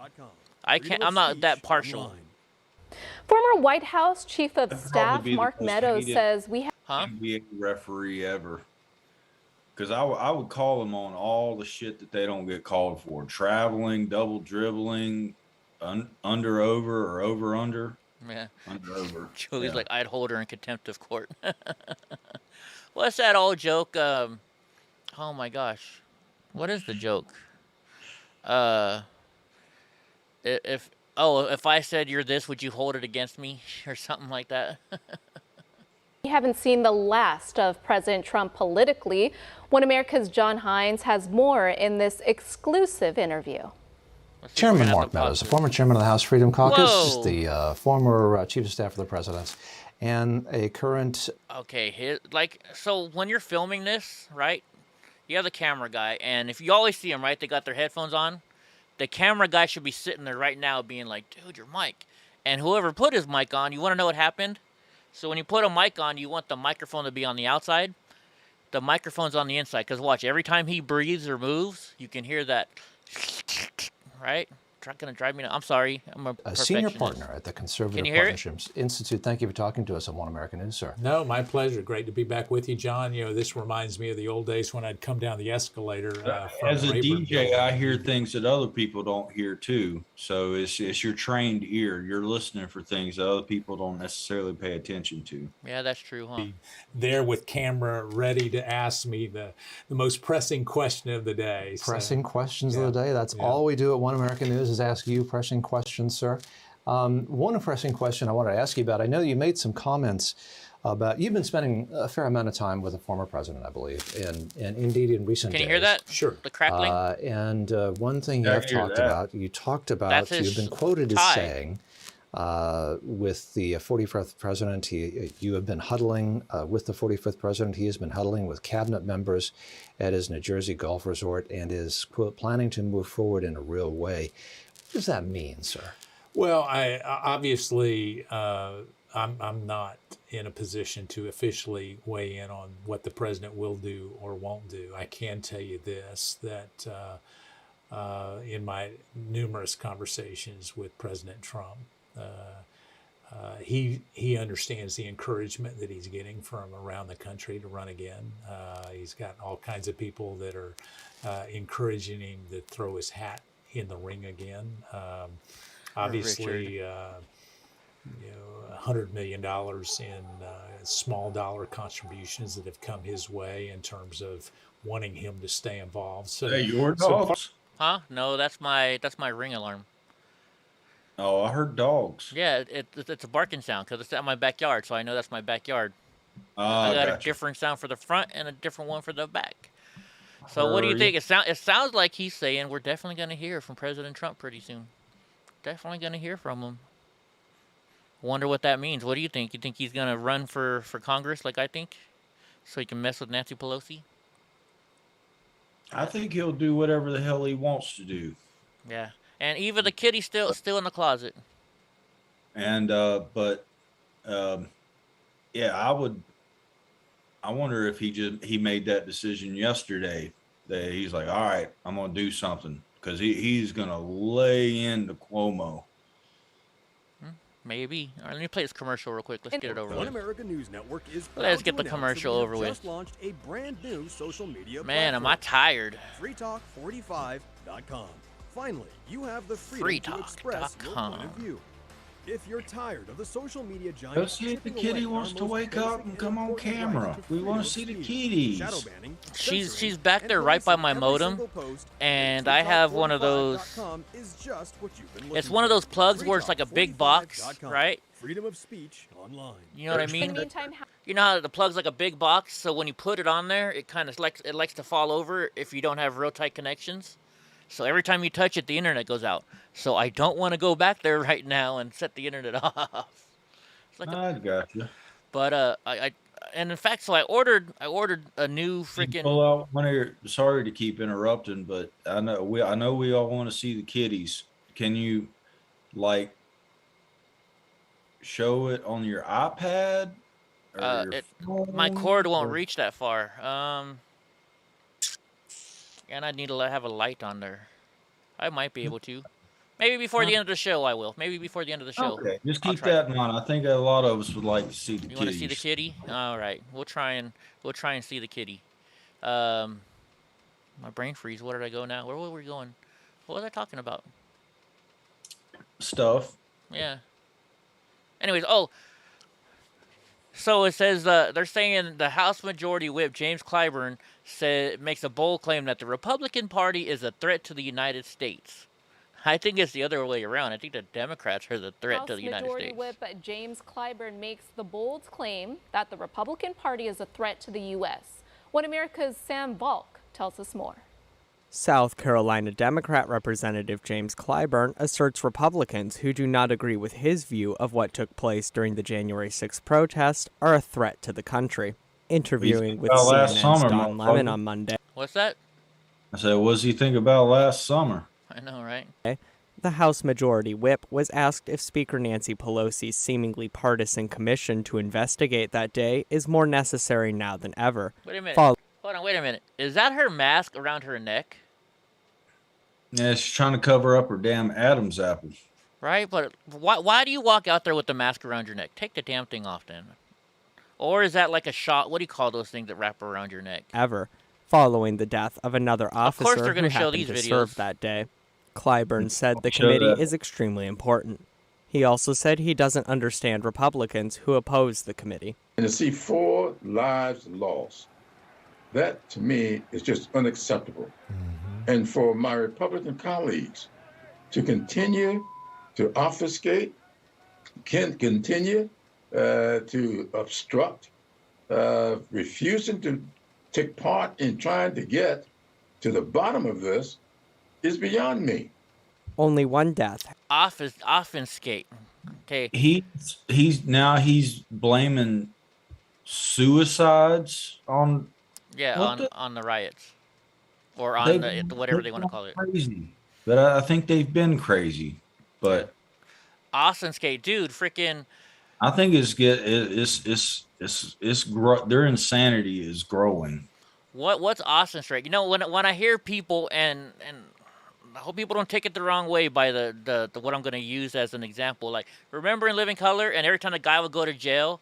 I'm not that partial. Former White House Chief of That'd Staff probably be the Mark most Meadows hated- says we have NBA referee ever. Because I would call them on all the shit that they don't get called for: traveling, double dribbling, under over or over under. Yeah. Under over. Joey's Yeah. like, I'd hold her in contempt of court. What's that old joke? Oh my gosh, what is the joke? If I said you're this, would you hold it against me, or something like that? We haven't seen the last of President Trump politically. One America's John Hines has more in this exclusive interview. Chairman Mark Meadows, the former chairman of the House Freedom Caucus, Whoa. the former chief of staff of the president, and a current. Okay, so when you're filming this, right? You have the camera guy, and if you always see them, right? They got their headphones on. The camera guy should be sitting there right now, being like, "Dude, your mic." And whoever put his mic on, you want to know what happened? So when you put a mic on, you want the microphone to be on the outside. The microphone's on the inside. Because watch, every time he breathes or moves, you can hear that, right? Going to drive me nuts. I'm sorry. I'm a senior partner at the Conservative Partnerships Institute. Thank you for talking to us on One American News, sir. No, my pleasure. Great to be back with you, John. You know, this reminds me of the old days when I'd come down the escalator. As a DJ, I hear things that other people don't hear too. So it's your trained ear. You're listening for things that other people don't necessarily pay attention to. Yeah, that's true, huh? There with camera ready to ask me the most pressing question of the day. Pressing questions of the day. That's all we do at One American News is ask you pressing questions, sir. One pressing question I wanted to ask you about, I know you made some comments about, you've been spending a fair amount of time with the former president, I believe, and indeed in recent days. Can you hear that? Sure. The crackling? And one thing you have talked about, you've been quoted as saying, with the 45th president, you have been huddling with the 45th president. He has been huddling with cabinet members at his New Jersey golf resort and is, quote, planning to move forward in a real way. What does that mean, sir? Well, I obviously I'm not in a position to officially weigh in on what the president will do or won't do. I can tell you this, that in my numerous conversations with President Trump, he understands the encouragement that he's getting from around the country to run again. He's got all kinds of people that are encouraging him to throw his hat in the ring again. Obviously, $100 million in small dollar contributions that have come his way in terms of wanting him to stay involved. So, hey, your dogs? Huh? No, that's my ring alarm. Oh, I heard dogs. Yeah, it's a barking sound because it's at my backyard, so I know that's my backyard. I got a different sound for the front and a different one for the back. So what do you think? It sounds like he's saying we're definitely going to hear from President Trump pretty soon. Definitely going to hear from him. Wonder what that means. What do you think? You think he's going to run for Congress like I think? So he can mess with Nancy Pelosi? I think he'll do whatever the hell he wants to do. Yeah. And Eva the kitty's still in the closet. And I wonder if he made that decision yesterday that he's like, all right, I'm gonna do something because he's gonna lay into Cuomo. Maybe. All right, let me play this commercial real quick. Let's get it over with. One America News Network is Let's get the commercial over with. Just launched a brand new social media Man, am I tired. freetalk45.com. Finally, you have the freedom to express your point of view. If you're tired of the social media giant, Let's see if the kitty wants to wake up and come on camera. We want to see the kitties. She's back there right by my modem, and I have one of those. It's one of those plugs where it's like a big box, right? Freedom of speech online. You know what I mean? You know how the plug's like a big box, so when you put it on there, it kind of likes to fall over if you don't have real tight connections. So every time you touch it, the internet goes out. So I don't want to go back there right now and set the internet off. I got you. But and in fact, so I ordered a new freaking. Pull out one of your. Sorry to keep interrupting, but I know we all want to see the kitties. Can you, like, show it on your iPad? Or your phone? My cord won't reach that far. And I need to have a light on there. I might be able to. Maybe before the end of the show, I will. Maybe before the end of the show. Okay, just keep that in mind. I think a lot of us would like to see the kitty. You want to see the kitty? All right, we'll try and see the kitty. My brain freeze. Where did I go now? Where were we going? What was I talking about? Stuff. Yeah. Anyways, so it says they're saying the House Majority Whip James Clyburn makes a bold claim that the Republican Party is a threat to the United States. I think it's the other way around. I think the Democrats are the threat to the United States. House Majority Whip James Clyburn makes the bold claim that the Republican Party is a threat to the U.S. One America's Sam Volk tells us more. South Carolina Democrat Representative James Clyburn asserts Republicans who do not agree with his view of what took place during the January 6th protest are a threat to the country. Interviewing with CNN's Don Lemon on Monday. What's that? I said, what does he think about last summer? I know, right? The House Majority Whip was asked if Speaker Nancy Pelosi's seemingly partisan commission to investigate that day is more necessary now than ever. Wait a minute. Hold on, wait a minute. Is that her mask around her neck? Yeah, she's trying to cover up her damn Adam's apple. Right, but why do you walk out there with the mask around your neck? Take the damn thing off then. Or is that like a shot? What do you call those things that wrap around your neck? Ever, following the death of another officer who happened to serve that day. Clyburn said the committee is extremely important. He also said he doesn't understand Republicans who oppose the committee. And to see 4 lives lost, that to me is just unacceptable. And for my Republican colleagues to continue to obfuscate, continue to obstruct, refusing to take part in trying to get to the bottom of this is beyond me. Only one death. Obfuscate. Okay. He's blaming suicides on. Yeah, on the riots, or on whatever they want to call it. Crazy, but I think they've been crazy. But obfuscate, dude, freaking. I think their insanity is growing. What's obfuscate? You know, when I hear people and I hope people don't take it the wrong way by the what I'm going to use as an example. Like, remember in Living Color, and every time the guy would go to jail,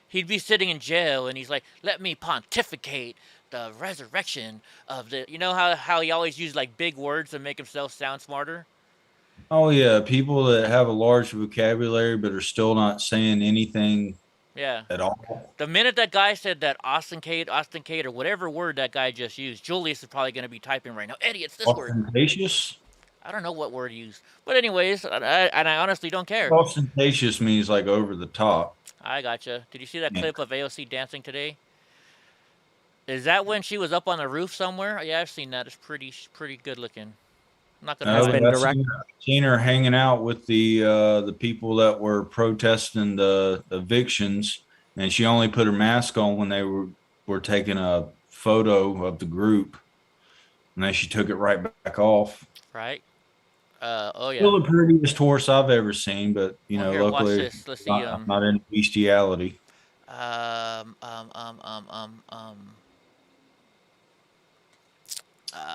he'd be sitting in jail, and he's like, "Let me pontificate the resurrection of the." You know how he always used like big words to make himself sound smarter. Oh yeah, people that have a large vocabulary but are still not saying anything. Yeah. At all. The minute that guy said that ostentatious, or whatever word that guy just used, Julius is probably going to be typing right now. Eddie, it's this word. Ostentatious? I don't know what word he used. But anyways, I honestly don't care. Ostentatious means like over the top. I gotcha. Did you see that clip of AOC dancing today? Is that when she was up on the roof somewhere? Yeah, I've seen that. It's pretty good looking. I'm not gonna seen her hanging out with the people that were protesting the evictions, and she only put her mask on when they were taking a photo of the group, and then she took it right back off. Right. Oh yeah. Still the prettiest horse I've ever seen, but you know, here, luckily, let's see, not in bestiality.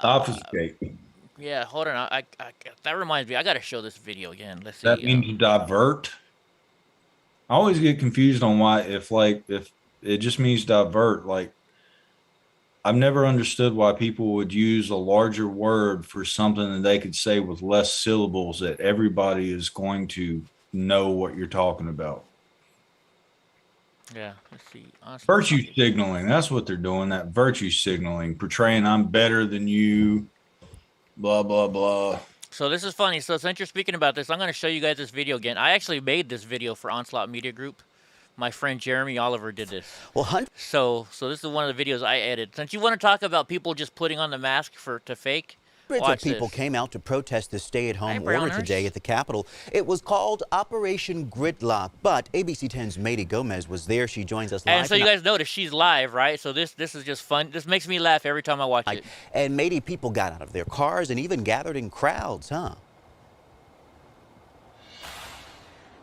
Obfuscate. Yeah, hold on. I that reminds me. I gotta show this video again. Let's see. That means divert. I always get confused on why if it just means divert. Like, I've never understood why people would use a larger word for something that they could say with less syllables that everybody is going to know what you're talking about. Yeah, let's see. Virtue signaling. That's what they're doing. That virtue signaling, portraying I'm better than you. Blah, blah, blah. So this is funny. So since you're speaking about this, I'm going to show you guys this video again. I actually made this video for Onslaught Media Group. My friend Jeremy Oliver did this. Well, so this is one of the videos I edited. Since you want to talk about people just putting on the mask to fake, Hundreds of people came out to protest the stay-at-home order today at the Capitol. It was called Operation Gridlock, but ABC 10's Mady Gomez was there. She joins us live. And so you guys notice she's live, right? So this is just fun. This makes me laugh every time I watch it. And Mady, people got out of their cars and even gathered in crowds, huh?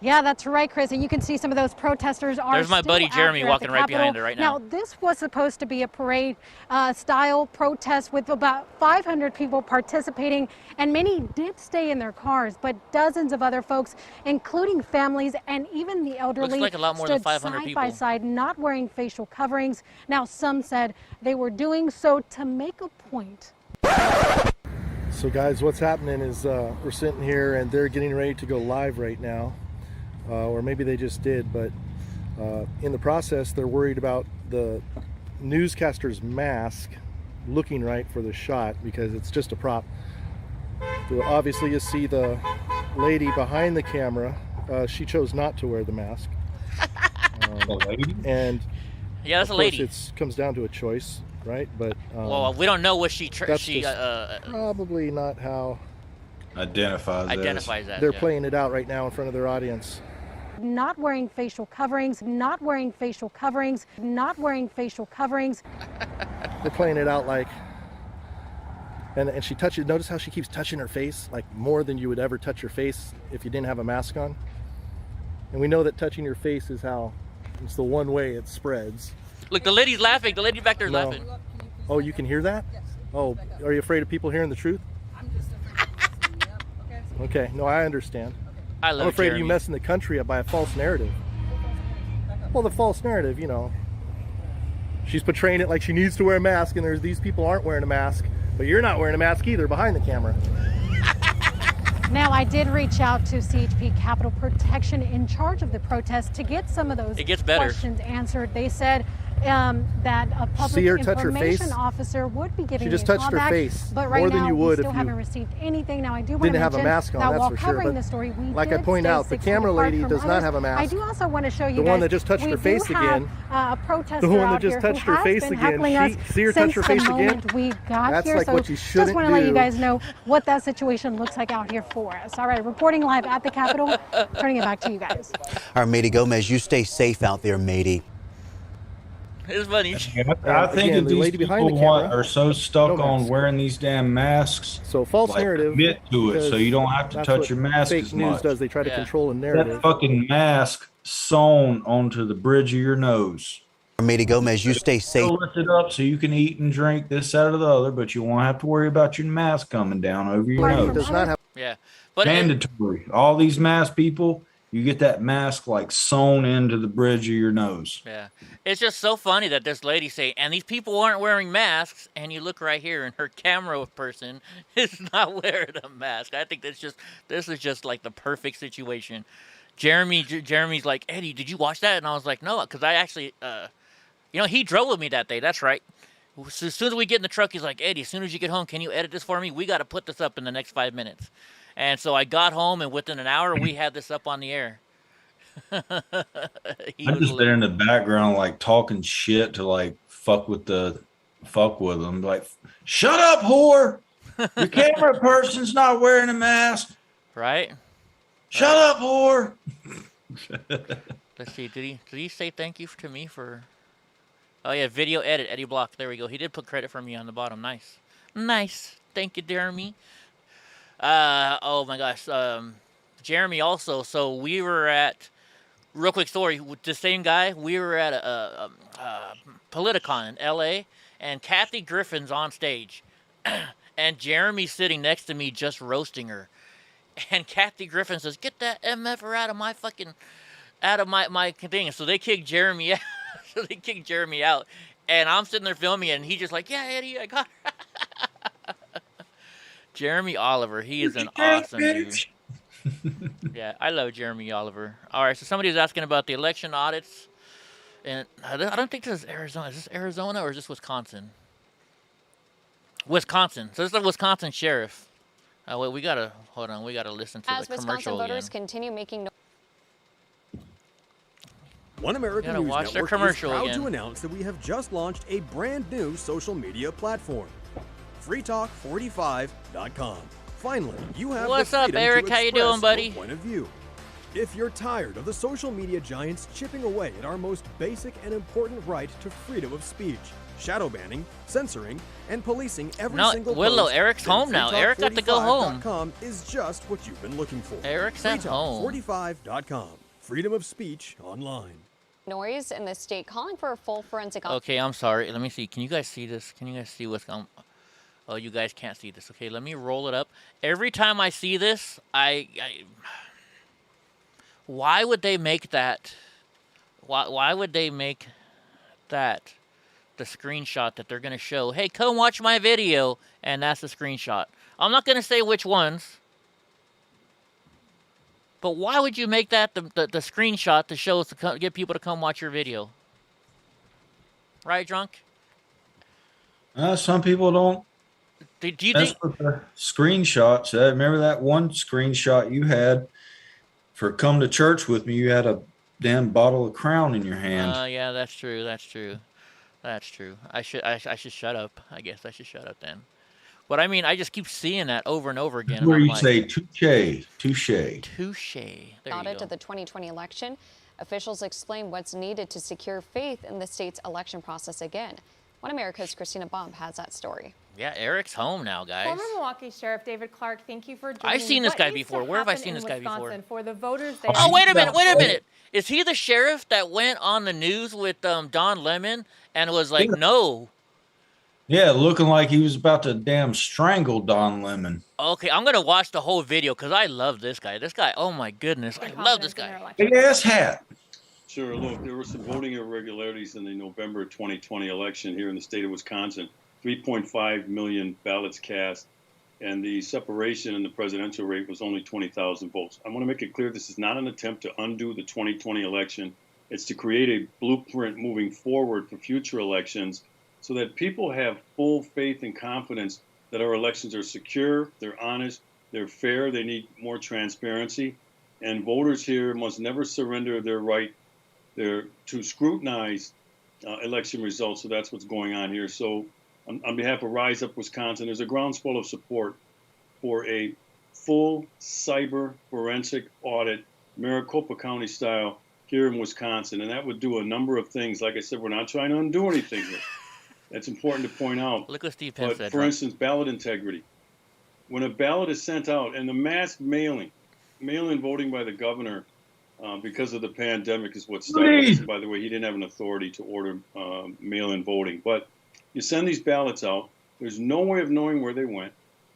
Yeah, that's right, Chris. And you can see some of those protesters are There's my still buddy out Jeremy there at walking the right Capitol. behind her right now. Now, this was supposed to be a parade-style protest with about 500 people participating, and many did stay in their cars, but dozens of other folks, including families and even the elderly, Looks like a lot more than stood 500 side people. by side, not wearing facial coverings. Now, some said they were doing so to make a point. So guys, what's happening is we're sitting here and they're getting ready to go live right now, or maybe they just did, but in the process they're worried about the newscaster's mask looking right for the shot because it's just a prop. So obviously you see the lady behind the camera, she chose not to wear the mask. And yeah, that's a of lady. course it comes down to a choice, right? But well, we don't know what she that's probably not how identifies that. They're playing it out right now in front of their audience. Not wearing facial coverings, not wearing facial coverings, not wearing facial coverings. They're playing it out like, and she touches, notice how she keeps touching her face, like more than you would ever touch your face if you didn't have a mask on. And we know that touching your face is how, it's the one way it spreads. Look, the lady's laughing. The lady back there is No. laughing. Oh, you can hear that? Oh, are you afraid of people hearing the truth? Okay, no, I understand. I'm afraid of you messing the country up by a false narrative. Well, the false narrative, you know, she's portraying it like she needs to wear a mask, and there's these people aren't wearing a mask, but you're not wearing a mask either behind the camera. Now, I did reach out to CHP Capitol Protection in charge of the protest to get some of those questions answered. They said that a public information officer would be giving me a call back. But right now, we still haven't received anything. Now, I do want to mention that while covering the story, we like I point out, the camera lady does not have a mask. I do also want to show you the one that just touched her face again. A protester the one that out just here touched who her has face been again. heckling us See her touch her since face the again? moment we got That's here. like So what you shouldn't just want to let do. you guys know what that situation looks like out here for us. All right, reporting live at the Capitol. Turning it back to you guys. All right, Matey Gomez, you stay safe out there, Matey. It's funny. I think if these people are so stuck on wearing these damn masks, so false narrative, commit to it so you don't have to touch your mask fake as news much. does. They try to control a narrative. That fucking mask sewn onto the bridge of your nose. Matey Gomez, you stay safe. Lift it up so you can eat and drink this side or the other, but you won't have to worry about your mask coming down over your nose. Does not have but mandatory. All these mask people, you get that mask like sewn into the bridge of your nose. Yeah, it's just so funny that this lady say, and these people aren't wearing masks, and you look right here, and her camera person is not wearing a mask. I think this is just like the perfect situation. Jeremy's like, Eddie, did you watch that? And I was like, no, because I actually, he drove with me that day. That's right. So as soon as we get in the truck, he's like, Eddie, as soon as you get home, can you edit this for me? We got to put this up in the next 5 minutes. And so I got home, and within an hour, we had this up on the air. I'm just there in the background, like talking shit to like fuck with them. Like, shut up, whore! Your camera person's not wearing a mask. Right? Shut up, whore! Let's see. Did he say thank you to me for? Oh yeah, video edit Eddie Block. There we go. He did put credit for me on the bottom. Nice. Thank you, Jeremy. Oh my gosh. Jeremy also. So we were at. Real quick story. With the same guy. We were at a Politicon in L.A. and Kathy Griffin's on stage, and Jeremy's sitting next to me just roasting her. And Kathy Griffin says, "Get that MFer out of my thing." So they kicked Jeremy out. And I'm sitting there filming it, and he's just like, "Yeah, Eddie, I got her." Jeremy Oliver, he is an awesome dude. Yeah, I love Jeremy Oliver. All right, so somebody was asking about the election audits, and I don't think this is Arizona. Is this Arizona or is this Wisconsin? Wisconsin. So this is the Wisconsin sheriff. Wait, we gotta hold on. We gotta listen to the commercial Wisconsin voters again. continue making. One American Gotta News watch their Network commercial is proud again. to announce that we have just launched a brand new social media platform, freetalk45.com. Finally, you have What's the up, freedom Eric? to How you doing, express buddy? your point of view. If you're tired of the social media giants chipping away at our most basic and important right to freedom of speech, shadow banning, censoring, and policing every No, single Willow, post, Eric's then home now. Eric got to go home. freetalk45.com is just what you've been looking for. Eric's at home. freetalk45.com. Freedom of speech online. Noise in the state calling for a full forensic. Okay, I'm sorry. Let me see. Can you guys see this? Can you guys see what's going on? Oh, you guys can't see this. Okay, let me roll it up. Every time I see this, why would they make that? Why would they make that the screenshot that they're going to show? Hey, come watch my video, and that's the screenshot. I'm not going to say which ones, but why would you make that the screenshot to show us to get people to come watch your video? Right, Drunk? Some people don't. Do you That's think what the screenshots? Remember that one screenshot you had for "Come to Church with Me"? You had a damn bottle of Crown in your hand. Yeah, that's true. That's true. That's true. I should shut up. I guess I should shut up then. But I mean, I just keep seeing that over and over again. Where and I'm you like, say touche, touche. Touche. There you Audit go. of the 2020 election. Officials explain what's needed to secure faith in the state's election process again. One America's Christina Baum has that story. Yeah, Eric's home now, guys. Former Milwaukee Sheriff David Clark, thank you for joining. I've seen this What guy needs before. to Where have I happen seen in this guy before? Wisconsin for the voters there? Oh, wait a minute. Wait a minute. Is he the sheriff that went on the news with Don Lemon and was like, no? Yeah, looking like he was about to damn strangle Don Lemon. Okay, I'm going to watch the whole video because I love this guy. This guy, oh my goodness. I love this guy. Big ass hat. Sure. Look, there were some voting irregularities in the November 2020 election here in the state of Wisconsin. 3.5 million ballots cast, and the separation in the presidential rate was only 20,000 votes. I want to make it clear this is not an attempt to undo the 2020 election. It's to create a blueprint moving forward for future elections so that people have full faith and confidence that our elections are secure, they're honest, they're fair, they need more transparency, and voters here must never surrender their right to scrutinize election results. So that's what's going on here. So on behalf of Rise Up Wisconsin, there's a groundswell of support for a full cyber forensic audit, Maricopa County style, here in Wisconsin. And that would do a number of things. Like I said, we're not trying to undo anything here. That's important to point out. Look what Steve Penn said. For instance, ballot integrity. When a ballot is sent out, and the mass mail-in voting by the governor because of the pandemic is what started this. By the way, he didn't have an authority to order mail-in voting. But you send these ballots out. There's no way of knowing where they went.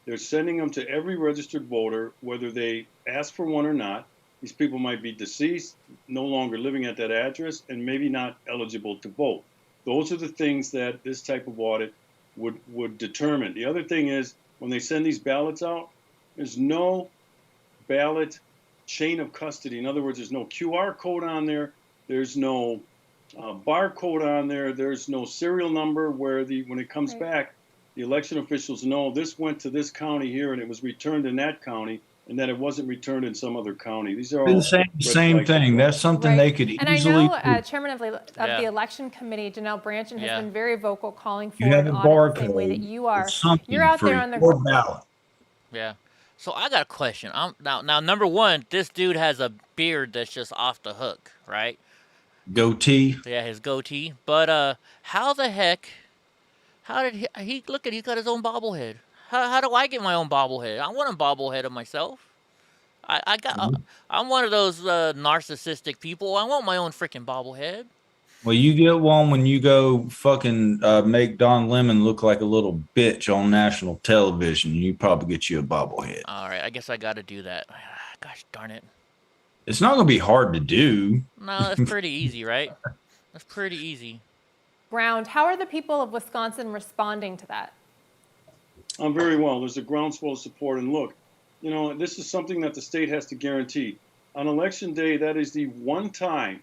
They're sending them to every registered voter, whether they ask for one or not. These people might be deceased, no longer living at that address, and maybe not eligible to vote. Those are the things that this type of audit would determine. The other thing is, when they send these ballots out, there's no ballot chain of custody. In other words, there's no QR code on there. There's no barcode on there. There's no serial number where when it comes back, the election officials know this went to this county here and it was returned in that county, and that it wasn't returned in some other county. These are all the same thing. That's something they could And easily. I know Chairman of the Election Committee, Janelle Branchin, has been very vocal, calling for You have an a audit the same barcode way that you are. something You're out for there on the your ballot. Yeah. So I got a question. Now, number one, this dude has a beard that's just off the hook, right? Goatee. Yeah, his goatee. But how the heck? How did he look at? He got his own bobblehead. How do I get my own bobblehead? I want a bobblehead of myself. I'm one of those narcissistic people. I want my own freaking bobblehead. Well, you get one when you go fucking make Don Lemon look like a little bitch on national television. You probably get you a bobblehead. All right, I guess I got to do that. Gosh darn it. It's not going to be hard to do. No, that's pretty easy, right? That's pretty easy. ground. How are the people of Wisconsin responding to that? Very well. There's a groundswell of support. And look, you know, this is something that the state has to guarantee. On Election Day, that is the one time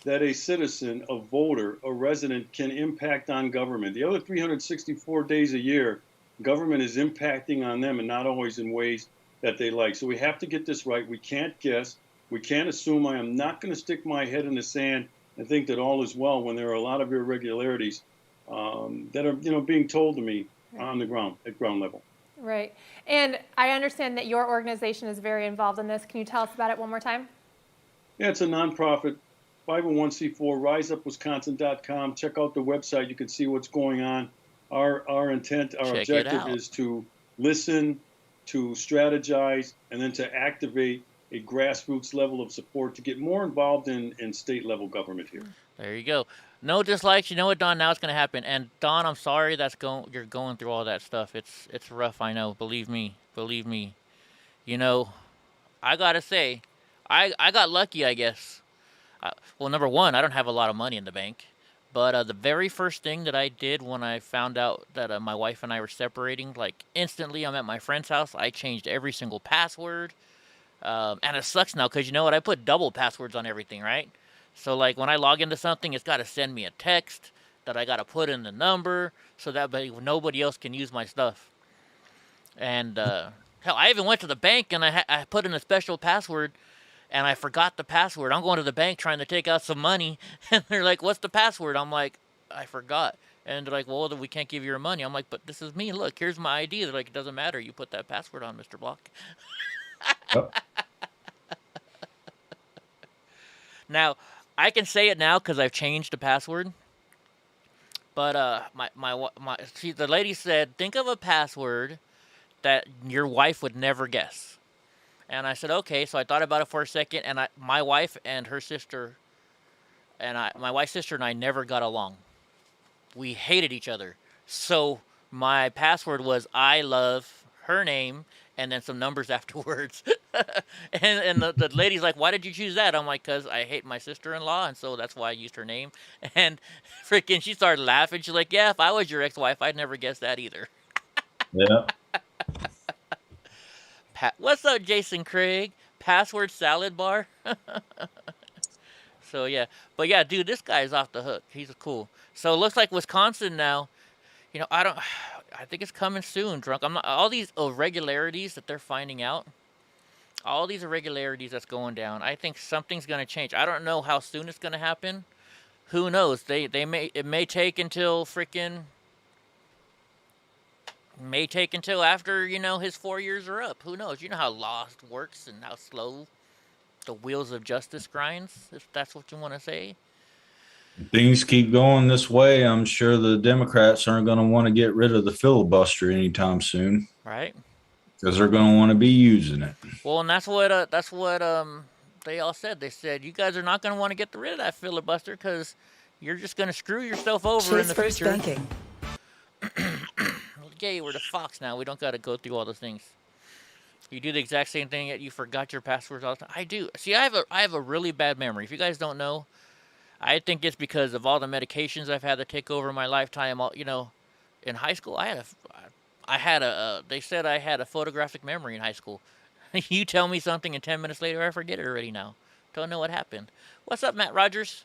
that a citizen, a voter, a resident can impact on government. The other 364 days a year, government is impacting on them and not always in ways that they like. So we have to get this right. We can't guess. We can't assume. I am not going to stick my head in the sand and think that all is well when there are a lot of irregularities that are, you know, being told to me on the ground, at ground level. Right. And I understand that your organization is very involved in this. Can you tell us about it one more time? Yeah, it's a nonprofit 501c4, riseupwisconsin.com. Check out the website. You can see what's going on. Our intent, our objective is to listen, to strategize, and then to activate a grassroots level of support to get more involved in state level government here. There you go. No dislikes. You know what, Don? Now it's gonna happen. And Don, I'm sorry you're going through all that stuff. It's rough. I know. Believe me. Believe me. You know, I gotta say, I got lucky, I guess. Well, number one, I don't have a lot of money in the bank. But the very first thing that I did when I found out that my wife and I were separating, like instantly I'm at my friend's house. I changed every single password. And it sucks now because you know what? I put double passwords on everything, right? So like when I log into something, it's got to send me a text that I got to put in the number so that nobody else can use my stuff. And hell, I even went to the bank and I put in a special password. And I forgot the password. I'm going to the bank trying to take out some money. And they're like, what's the password? I'm like, I forgot. And they're like, well, we can't give you your money. I'm like, but this is me. Look, here's my ID. They're like, it doesn't matter. You put that password on, Mr. Block. Now, I can say it now because I've changed the password. But the lady said, think of a password that your wife would never guess. And I said, okay. So I thought about it for a second, and my wife's sister and I never got along. We hated each other. So my password was I love her name and then some numbers afterwards. and the lady's like, why did you choose that? I'm like, because I hate my sister-in-law, and so that's why I used her name. And freaking, she started laughing. She's like, yeah, if I was your ex-wife, I'd never guess that either. Yeah. What's up, Jason Craig? Password salad bar. So yeah, but yeah, dude, this guy is off the hook. He's cool. So it looks like Wisconsin now. You know, I think it's coming soon. Drunk. All these irregularities that they're finding out. All these irregularities that's going down. I think something's gonna change. I don't know how soon it's gonna happen. Who knows? It may take until freaking. May take until after, his 4 years are up. Who knows? You know how law works and how slow the wheels of justice grinds, if that's what you want to say. Things keep going this way. I'm sure the Democrats aren't going to want to get rid of the filibuster anytime soon. Right. Because they're going to want to be using it. Well, and that's what they all said. They said, you guys are not going to want to get rid of that filibuster because you're just going to screw yourself over in the future. Banking. Okay, we're the Fox now. We don't got to go through all those things. You do the exact same thing that you forgot your passwords all the time. I do. See, I have a really bad memory. If you guys don't know, I think it's because of all the medications I've had to take over my lifetime. In high school, they said I had a photographic memory in high school. You tell me something and 10 minutes later, I forget it already now. Don't know what happened. What's up, Matt Rogers?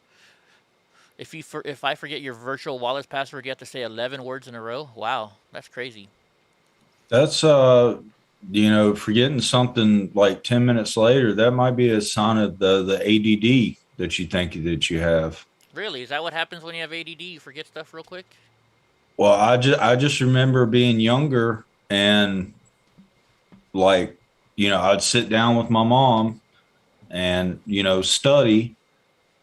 If I forget your virtual wallet's password, you have to say 11 words in a row. Wow, that's crazy. That's forgetting something like 10 minutes later. That might be a sign of the ADD that you think that you have. Really? Is that what happens when you have ADD? You forget stuff real quick? Well, I just remember being younger and I'd sit down with my mom and study.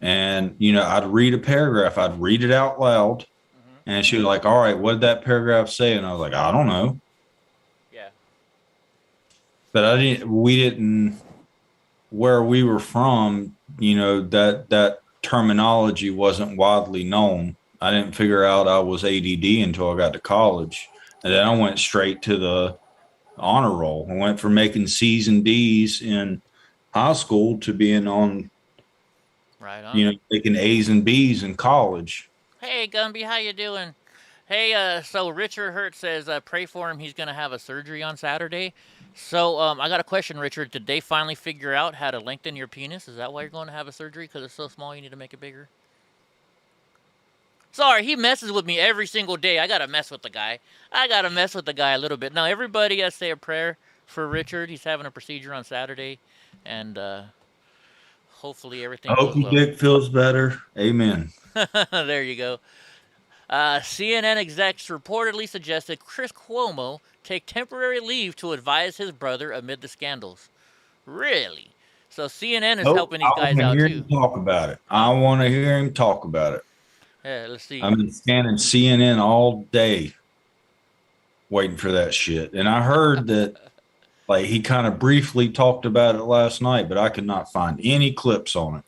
And, I'd read a paragraph. I'd read it out loud. Mm-hmm. And she was like, all right, what did that paragraph say? And I was like, I don't know. Yeah. But where we were from, that terminology wasn't widely known. I didn't figure out I was ADD until I got to college. And then I went straight to the honor roll. I went from making C's and D's in high school to being on, right on. Taking A's and B's in college. Hey, Gumby, how you doing? Hey, so Richard Hurt says, pray for him. He's going to have a surgery on Saturday. So I got a question, Richard. Did they finally figure out how to lengthen your penis? Is that why you're going to have a surgery? Because it's so small you need to make it bigger? Sorry, he messes with me every single day. I got to mess with the guy. A little bit. Now, everybody say a prayer for Richard. He's having a procedure on Saturday. And hopefully everything goes well. I hope your dick feels better. Amen. There you go. CNN execs reportedly suggested Chris Cuomo take temporary leave to advise his brother amid the scandals. Really? So CNN is Nope, helping these I guys want to out hear too. him talk about it. I want to hear him talk about it. Yeah, let's see. I've been scanning CNN all day, waiting for that shit. And I heard that, like, he kind of briefly talked about it last night, but I could not find any clips on it.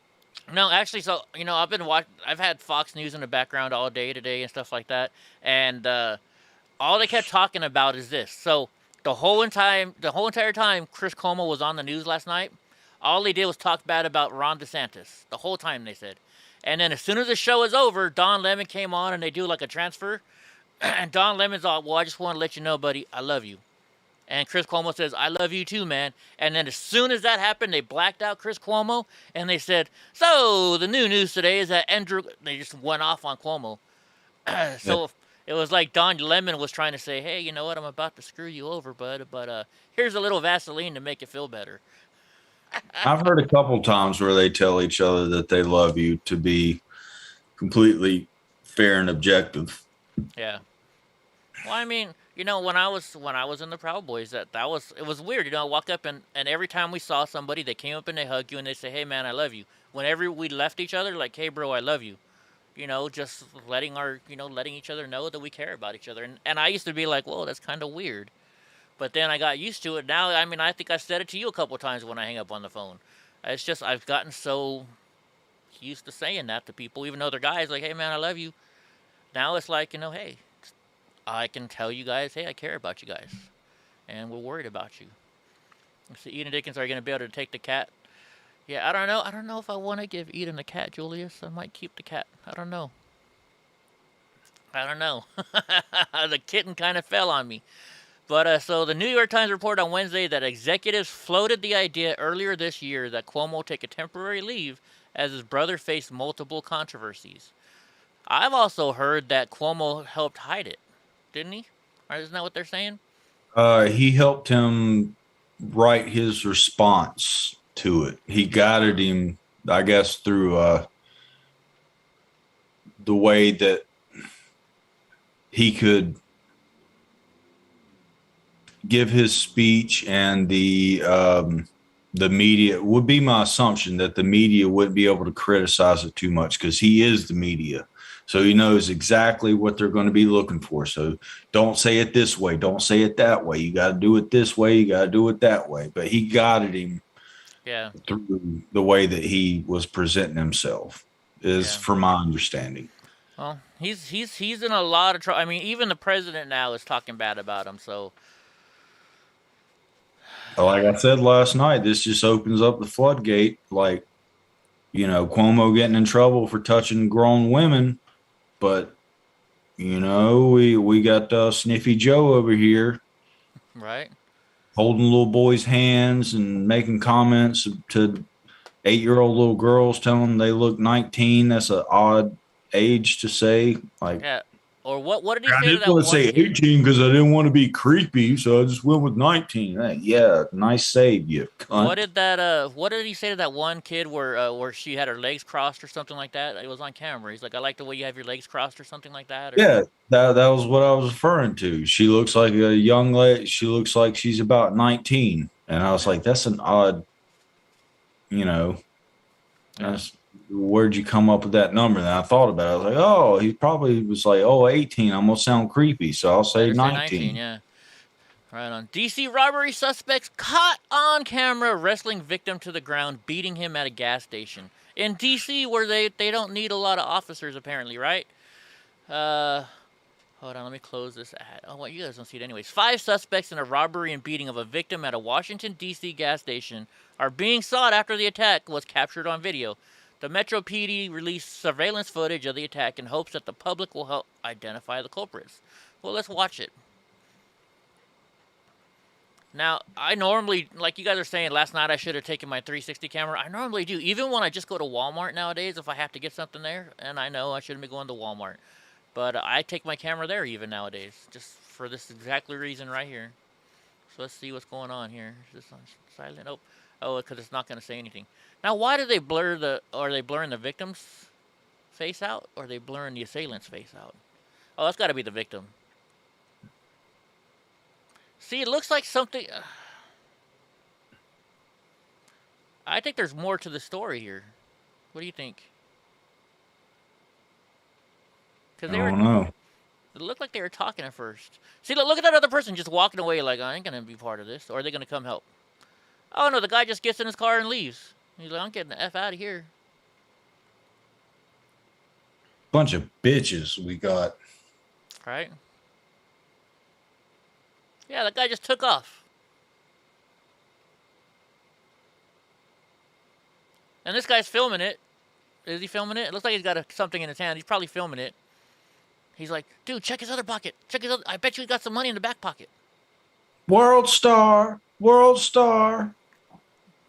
No, actually, so I've been I've had Fox News in the background all day today and stuff like that, and all they kept talking about is this. So the whole entire time, Chris Cuomo was on the news last night. All he did was talk bad about Ron DeSantis the whole time. They said, and then as soon as the show is over, Don Lemon came on and they do like a transfer, and Don Lemon's all, "Well, I just want to let you know, buddy, I love you." And Chris Cuomo says, "I love you too, man." And then as soon as that happened, they blacked out Chris Cuomo and they said, "So the new news today is that Andrew." They just went off on Cuomo. So it was like Don Lemon was trying to say, "Hey, you know what? I'm about to screw you over, bud. But here's a little Vaseline to make you feel better." I've heard a couple times where they tell each other that they love you, to be completely fair and objective. Yeah. Well, I mean, when I was in the Proud Boys, it was weird. I walk up and every time we saw somebody, they came up and they hug you and they say, "Hey, man, I love you." Whenever we left each other, like, "Hey, bro, I love you." Just letting each other know that we care about each other. And I used to be like, "Whoa, that's kind of weird." But then I got used to it. Now, I mean, I think I said it to you a couple of times when I hang up on the phone. It's just I've gotten so used to saying that to people, even though they're guys, like, "Hey, man, I love you." Now it's like, hey, I can tell you guys, "Hey, I care about you guys, and we're worried about you." So Eden Dickens, are you going to be able to take the cat? Yeah, I don't know. I don't know if I want to give Eden the cat, Julius. I might keep the cat. I don't know. The kitten kind of fell on me. But so the New York Times reported on Wednesday that executives floated the idea earlier this year that Cuomo take a temporary leave as his brother faced multiple controversies. I've also heard that Cuomo helped hide it, didn't he? Or isn't that what they're saying? He helped him write his response to it. He guided him, I guess, through the way that he could give his speech, and the media would be my assumption that the media wouldn't be able to criticize it too much because he is the media. So he knows exactly what they're going to be looking for. So don't say it this way. Don't say it that way. You got to do it this way. You got to do it that way. But he guided him through the way that he was presenting himself, from my understanding. Well, he's in a lot of trouble. I mean, even the president now is talking bad about him. So, like I said last night, this just opens up the floodgate. Like, Cuomo getting in trouble for touching grown women. But, we got Sniffy Joe over here. Right. Holding little boys' hands and making comments to 8-year-old little girls, telling them they look 19. That's an odd age to say. Like, yeah. Or what did he say? I didn't want to say 18 because I didn't want to be creepy, so I just went with 19. Hey, yeah, nice save, you cunt. What did he say to that one kid where she had her legs crossed or something like that? It was on camera. He's like, "I like the way you have your legs crossed," or something like that. Or... Yeah, that was what I was referring to. She looks like a young lady. She looks like she's about 19, and I was like, that's an odd, that's. Where'd you come up with that number? And I thought about it. I was like, oh, he probably was like, 18. I'm going to sound creepy. So I'll say 19. Yeah. Right on. DC robbery suspects caught on camera wrestling victim to the ground, beating him at a gas station. In DC, where they don't need a lot of officers, apparently, right? Hold on, let me close this ad. Oh, well, you guys don't see it anyways. 5 suspects in a robbery and beating of a victim at a Washington, D.C. gas station are being sought after the attack was captured on video. The Metro PD released surveillance footage of the attack in hopes that the public will help identify the culprits. Well, let's watch it. Now, I normally, like you guys are saying, last night I should have taken my 360 camera. I normally do. Even when I just go to Walmart nowadays, if I have to get something there, and I know I shouldn't be going to Walmart. But I take my camera there even nowadays, just for this exactly reason right here. So let's see what's going on here. Is this on silent? Oh, because it's not going to say anything. Now, why do they blur are they blurring the victim's face out, or are they blurring the assailant's face out? Oh, that's got to be the victim. See, it looks like something... I think there's more to the story here. What do you think? I don't know. It looked like they were talking at first. See, look at that other person just walking away like, I ain't going to be part of this. Or are they going to come help? Oh, no, the guy just gets in his car and leaves. He's like, I'm getting the F out of here. Bunch of bitches we got. Right? Yeah, that guy just took off. And this guy's filming it. Is he filming it? It looks like he's got something in his hand. He's probably filming it. He's like, dude, check his other pocket. Check his other. I bet you he got some money in the back pocket. World star. World star.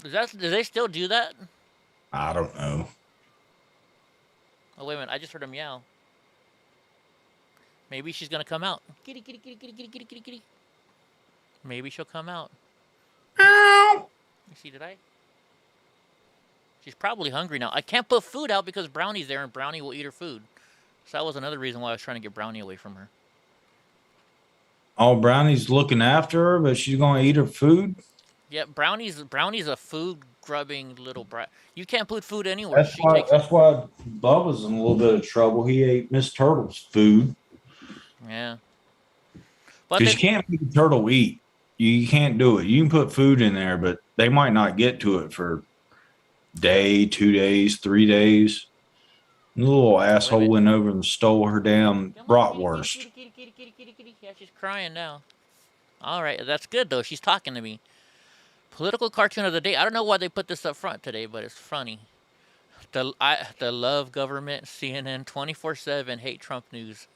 Do they still do that? I don't know. Oh, wait a minute. I just heard a meow. Maybe she's going to come out. Kitty, kitty, kitty, kitty, kitty, kitty, kitty, kitty. Maybe she'll come out. Ow! You see, did I? She's probably hungry now. I can't put food out because Brownie's there and Brownie will eat her food. So that was another reason why I was trying to get Brownie away from her. Oh, Brownie's looking after her, but she's going to eat her food? Yeah, Brownie's a food-grubbing little brat. You can't put food anywhere. That's why Bubba's in a little bit of trouble. He ate Miss Turtle's food. Yeah. Because you can't make a turtle eat. You can't do it. You can put food in there, but they might not get to it for a day, 2 days, 3 days. The little asshole went over and stole her damn bratwurst. Yeah, she's crying now. All right, that's good, though. She's talking to me. Political cartoon of the day. I don't know why they put this up front today, but it's funny. The love government, CNN 24/7 hate Trump news.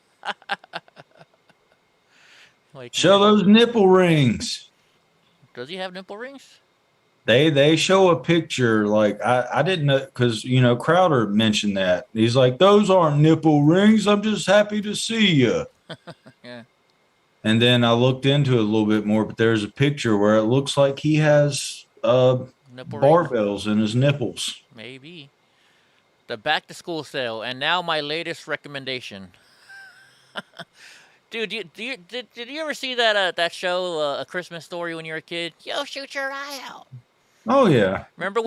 Like, show those nipple rings. Does he have nipple rings? They show a picture. Like I didn't know, because Crowder mentioned that. He's like, those aren't nipple rings. I'm just happy to see you. Yeah. And then I looked into it a little bit more, but there's a picture where it looks like he has barbells in his nipples. Maybe. The back to school sale, and now my latest recommendation. Dude, did you ever see that show, A Christmas Story, when you were a kid? Yo, shoot your eye out. Oh yeah. Remember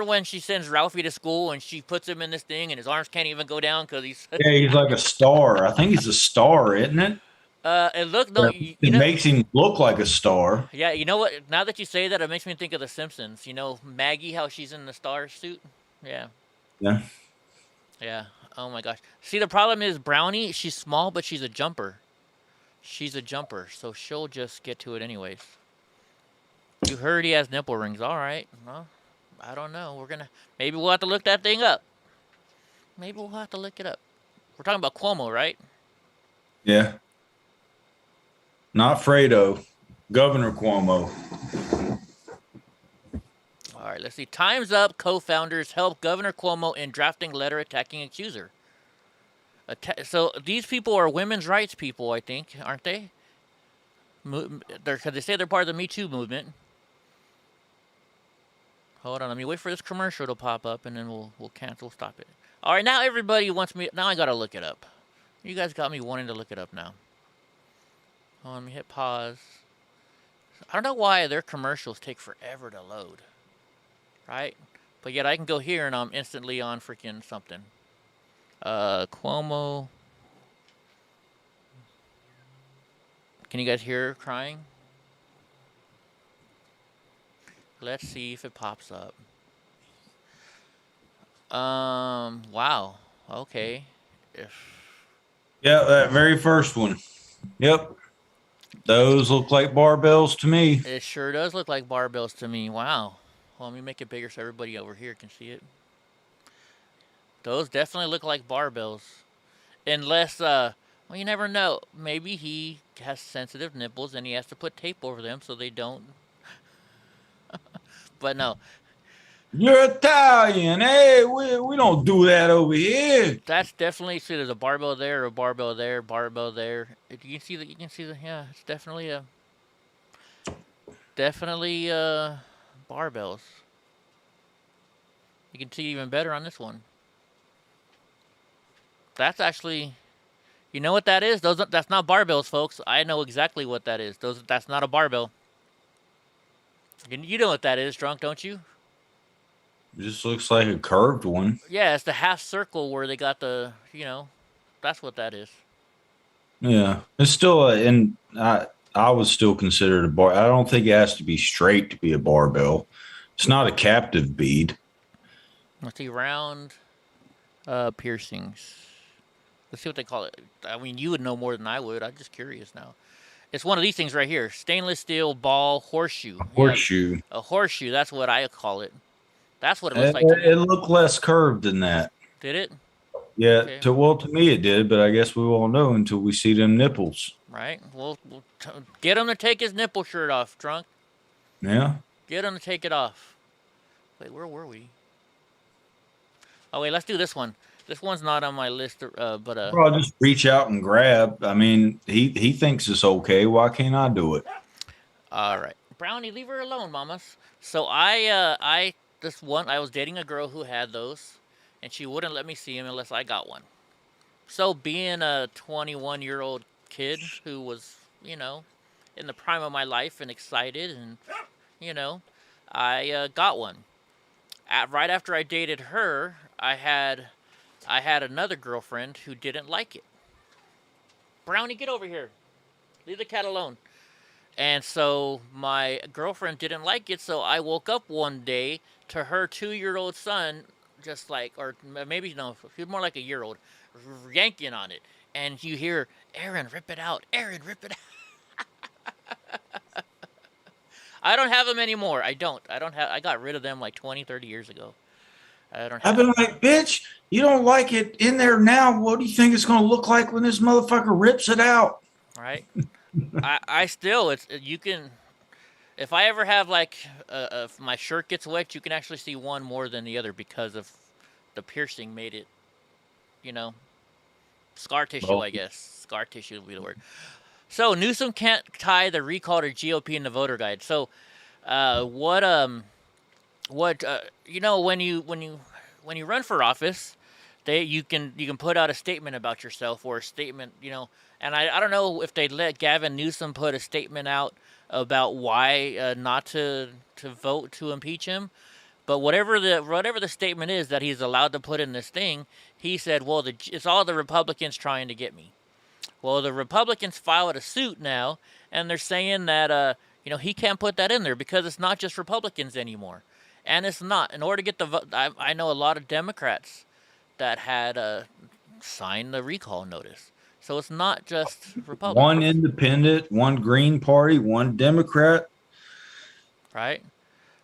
when she sends Ralphie to school and she puts him in this thing and his arms can't even go down because he's he's like a star. I think he's a star, isn't it? It makes him look like a star. Yeah, you know what? Now that you say that, it makes me think of The Simpsons. You know Maggie, how she's in the star suit? Yeah. Yeah. Yeah. Oh my gosh. See, the problem is Brownie, she's small, but she's a jumper. She's a jumper, so she'll just get to it anyways. You heard he has nipple rings. All right. Well, I don't know. Maybe we'll have to look that thing up. Maybe we'll have to look it up. We're talking about Cuomo, right? Yeah. Not Fredo. Governor Cuomo. All right, let's see. Time's Up co-founders help Governor Cuomo in drafting letter attacking accuser. So these people are women's rights people, I think, aren't they? They say they're part of the Me Too movement. Hold on, let me wait for this commercial to pop up, and then we'll stop it. All right, now everybody wants me. Now I gotta look it up. You guys got me wanting to look it up now. Oh, let me hit pause. I don't know why their commercials take forever to load. Right? But yet I can go here and I'm instantly on freaking something. Cuomo. Can you guys hear her crying? Let's see if it pops up. Wow. Okay. Yeah, that very first one. Yep. Those look like barbells to me. It sure does look like barbells to me. Wow. Well, let me make it bigger so everybody over here can see it. Those definitely look like barbells. Unless, well, you never know. Maybe he has sensitive nipples and he has to put tape over them so they don't. But no. You're Italian. Hey, we don't do that over here. That's definitely, see, there's a barbell there, a barbell there, barbell there. You can see the, yeah, it's definitely barbells. You can see even better on this one. That's actually, you know what that is? That's not barbells, folks. I know exactly what that is. That's not a barbell. You know what that is, Drunk, don't you? It just looks like a curved one. Yeah, it's the half circle where they got the, that's what that is. Yeah, it's still and I would still consider it a bar. I don't think it has to be straight to be a barbell. It's not a captive bead. Let's see, round piercings. Let's see what they call it. I mean, you would know more than I would. I'm just curious now. It's one of these things right here. Stainless steel ball horseshoe. Horseshoe. Yeah, a horseshoe. That's what I call it. That's what it looks like to me. It looked less curved than that. Did it? Yeah. Okay. To me it did, but I guess we won't know until we see them nipples. Right. We'll get him to take his nipple shirt off, Drunk. Yeah. Get him to take it off. Wait, where were we? Oh, wait, let's do this one. This one's not on my list, but... I'll just reach out and grab. I mean, he thinks it's okay. Why can't I do it? All right. Brownie, leave her alone, mamas. So I was dating a girl who had those, and she wouldn't let me see him unless I got one. So being a 21-year-old kid who was, in the prime of my life and excited and, I got one. Right after I dated her, I had another girlfriend who didn't like it. Brownie, get over here. Leave the cat alone. And so my girlfriend didn't like it, so I woke up one day to her 2-year-old son, just like, or maybe, no, he was more like a year-old, yanking on it. And you hear, Aaron, rip it out. Aaron, rip it out. I don't have them anymore. I got rid of them like 20, 30 years ago. I've been like, bitch, you don't like it in there now. What do you think it's going to look like when this motherfucker rips it out? Right. I still, you can, if I ever have like, if my shirt gets wet, you can actually see one more than the other because of the piercing made it, scar tissue, I guess. Scar tissue would be the word. So Newsom can't tie the recall to GOP in the voter guide. So, when you run for office, you can put out a statement about yourself or a statement, and I don't know if they let Gavin Newsom put a statement out about why not to vote to impeach him, but whatever the statement is that he's allowed to put in this thing, he said, well, it's all the Republicans trying to get me. Well, the Republicans filed a suit now, and they're saying that he can't put that in there because it's not just Republicans anymore. And it's not. In order to get the vote, I know a lot of Democrats that had signed the recall notice. So it's not just Republicans. One independent, one Green Party, one Democrat. Right?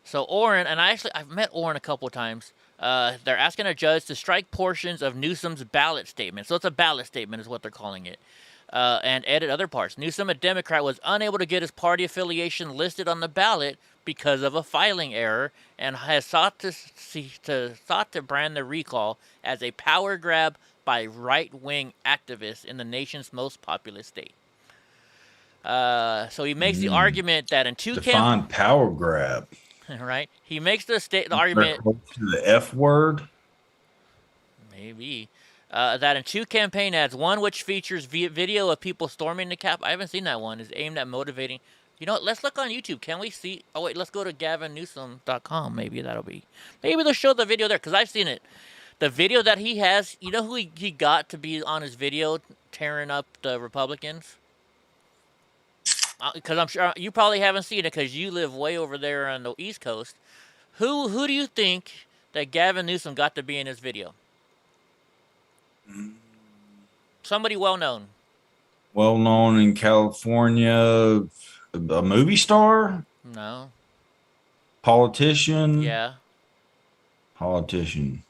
So Orrin, and I've met Orrin a couple of times. They're asking a judge to strike portions of Newsom's ballot statement. So it's a ballot statement is what they're calling it. And edit other parts. Newsom, a Democrat, was unable to get his party affiliation listed on the ballot because of a filing error, and has sought to brand the recall as a power grab by right-wing activists in the nation's most populous state. So he makes the argument that in define power grab. Right? He makes the argument to the F word. Maybe. That in 2 campaign ads, one which features video of people storming the Capitol. I haven't seen that one. Is aimed at motivating. You know what? Let's look on YouTube. Can we see? Oh wait, let's go to GavinNewsom.com. Maybe they'll show the video there because I've seen it. The video that he has. You know who he got to be on his video tearing up the Republicans? Because I'm sure you probably haven't seen it because you live way over there on the East Coast. Who do you think that Gavin Newsom got to be in his video? Somebody well known. Well known in California, a movie star? No. Politician? Yeah. Politician.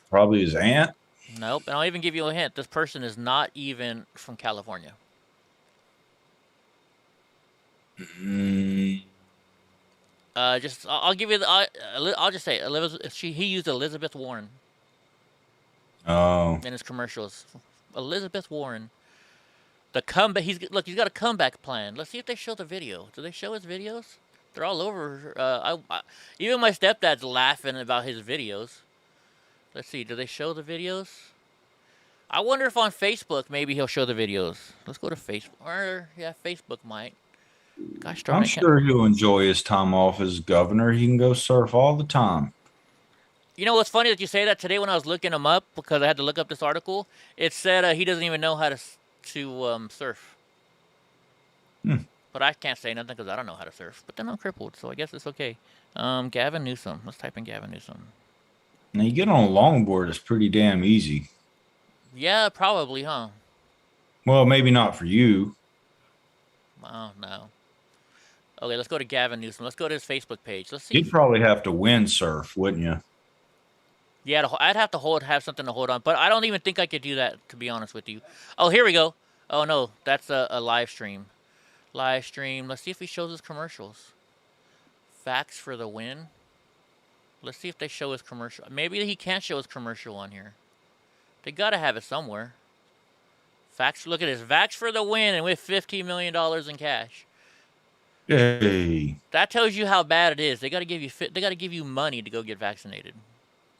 Probably his aunt? Nope. And I'll even give you a hint. This person is not even from California. I'll give you I'll just say he used Elizabeth Warren. Oh. In his commercials. Elizabeth Warren. The comeback. He's got a comeback plan. Let's see if they show the video. Do they show his videos? They're all over. Even my stepdad's laughing about his videos. Let's see. Do they show the videos? I wonder if on Facebook maybe he'll show the videos. Let's go to Facebook. Or yeah, Facebook might. Gosh darn I'm it. sure he'll enjoy his time off as governor. He can go surf all the time. You know what's funny that you say that? Today when I was looking him up, because I had to look up this article, it said he doesn't even know how to surf. But I can't say nothing because I don't know how to surf. But then I'm crippled, so I guess it's okay. Gavin Newsom. Let's type in Gavin Newsom. Now, you get on a longboard, it's pretty damn easy. Yeah, probably, huh? Well, maybe not for you. Oh, no. Okay, let's go to Gavin Newsom. Let's go to his Facebook page. Let's see. You'd probably have to windsurf, wouldn't you? Yeah, I'd have to have something to hold on. But I don't even think I could do that, to be honest with you. Oh, here we go. Oh, no, that's a live stream. Live stream. Let's see if he shows his commercials. Facts for the win. Let's see if they show his commercial. Maybe he can't show his commercial on here. They gotta have it somewhere. Facts. Look at this. Facts for the win, and with $15 million in cash. Yay! That tells you how bad it is. They gotta give you. They gotta give you money to go get vaccinated.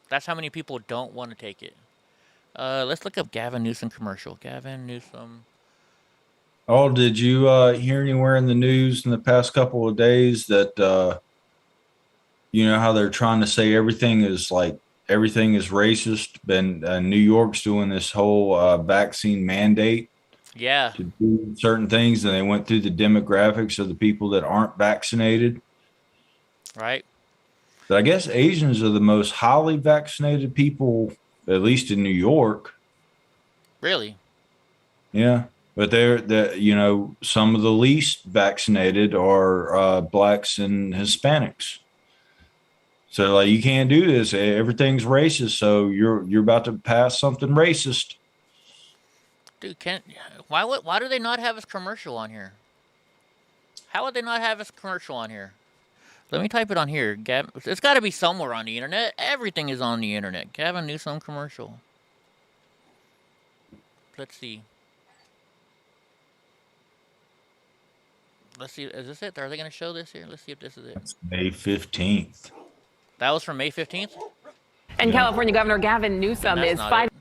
That's how many people don't want to take it. Let's look up Gavin Newsom commercial. Gavin Newsom. Oh, did you hear anywhere in the news in the past couple of days that you know how they're trying to say everything is racist? And New York's doing this whole vaccine mandate. Yeah. To do certain things, and they went through the demographics of the people that aren't vaccinated. Right. But I guess Asians are the most highly vaccinated people, at least in New York. Really? Yeah. But some of the least vaccinated are blacks and Hispanics. So you can't do this. Everything's racist. So you're about to pass something racist. Dude, why do they not have his commercial on here? How would they not have his commercial on here? Let me type it on here. It's got to be somewhere on the internet. Everything is on the internet. Gavin Newsom commercial. Let's see. Let's see. Is this it? Are they going to show this here? Let's see if this is it. It's May 15th. That was from May 15th? And California Governor Gavin Newsom is fighting.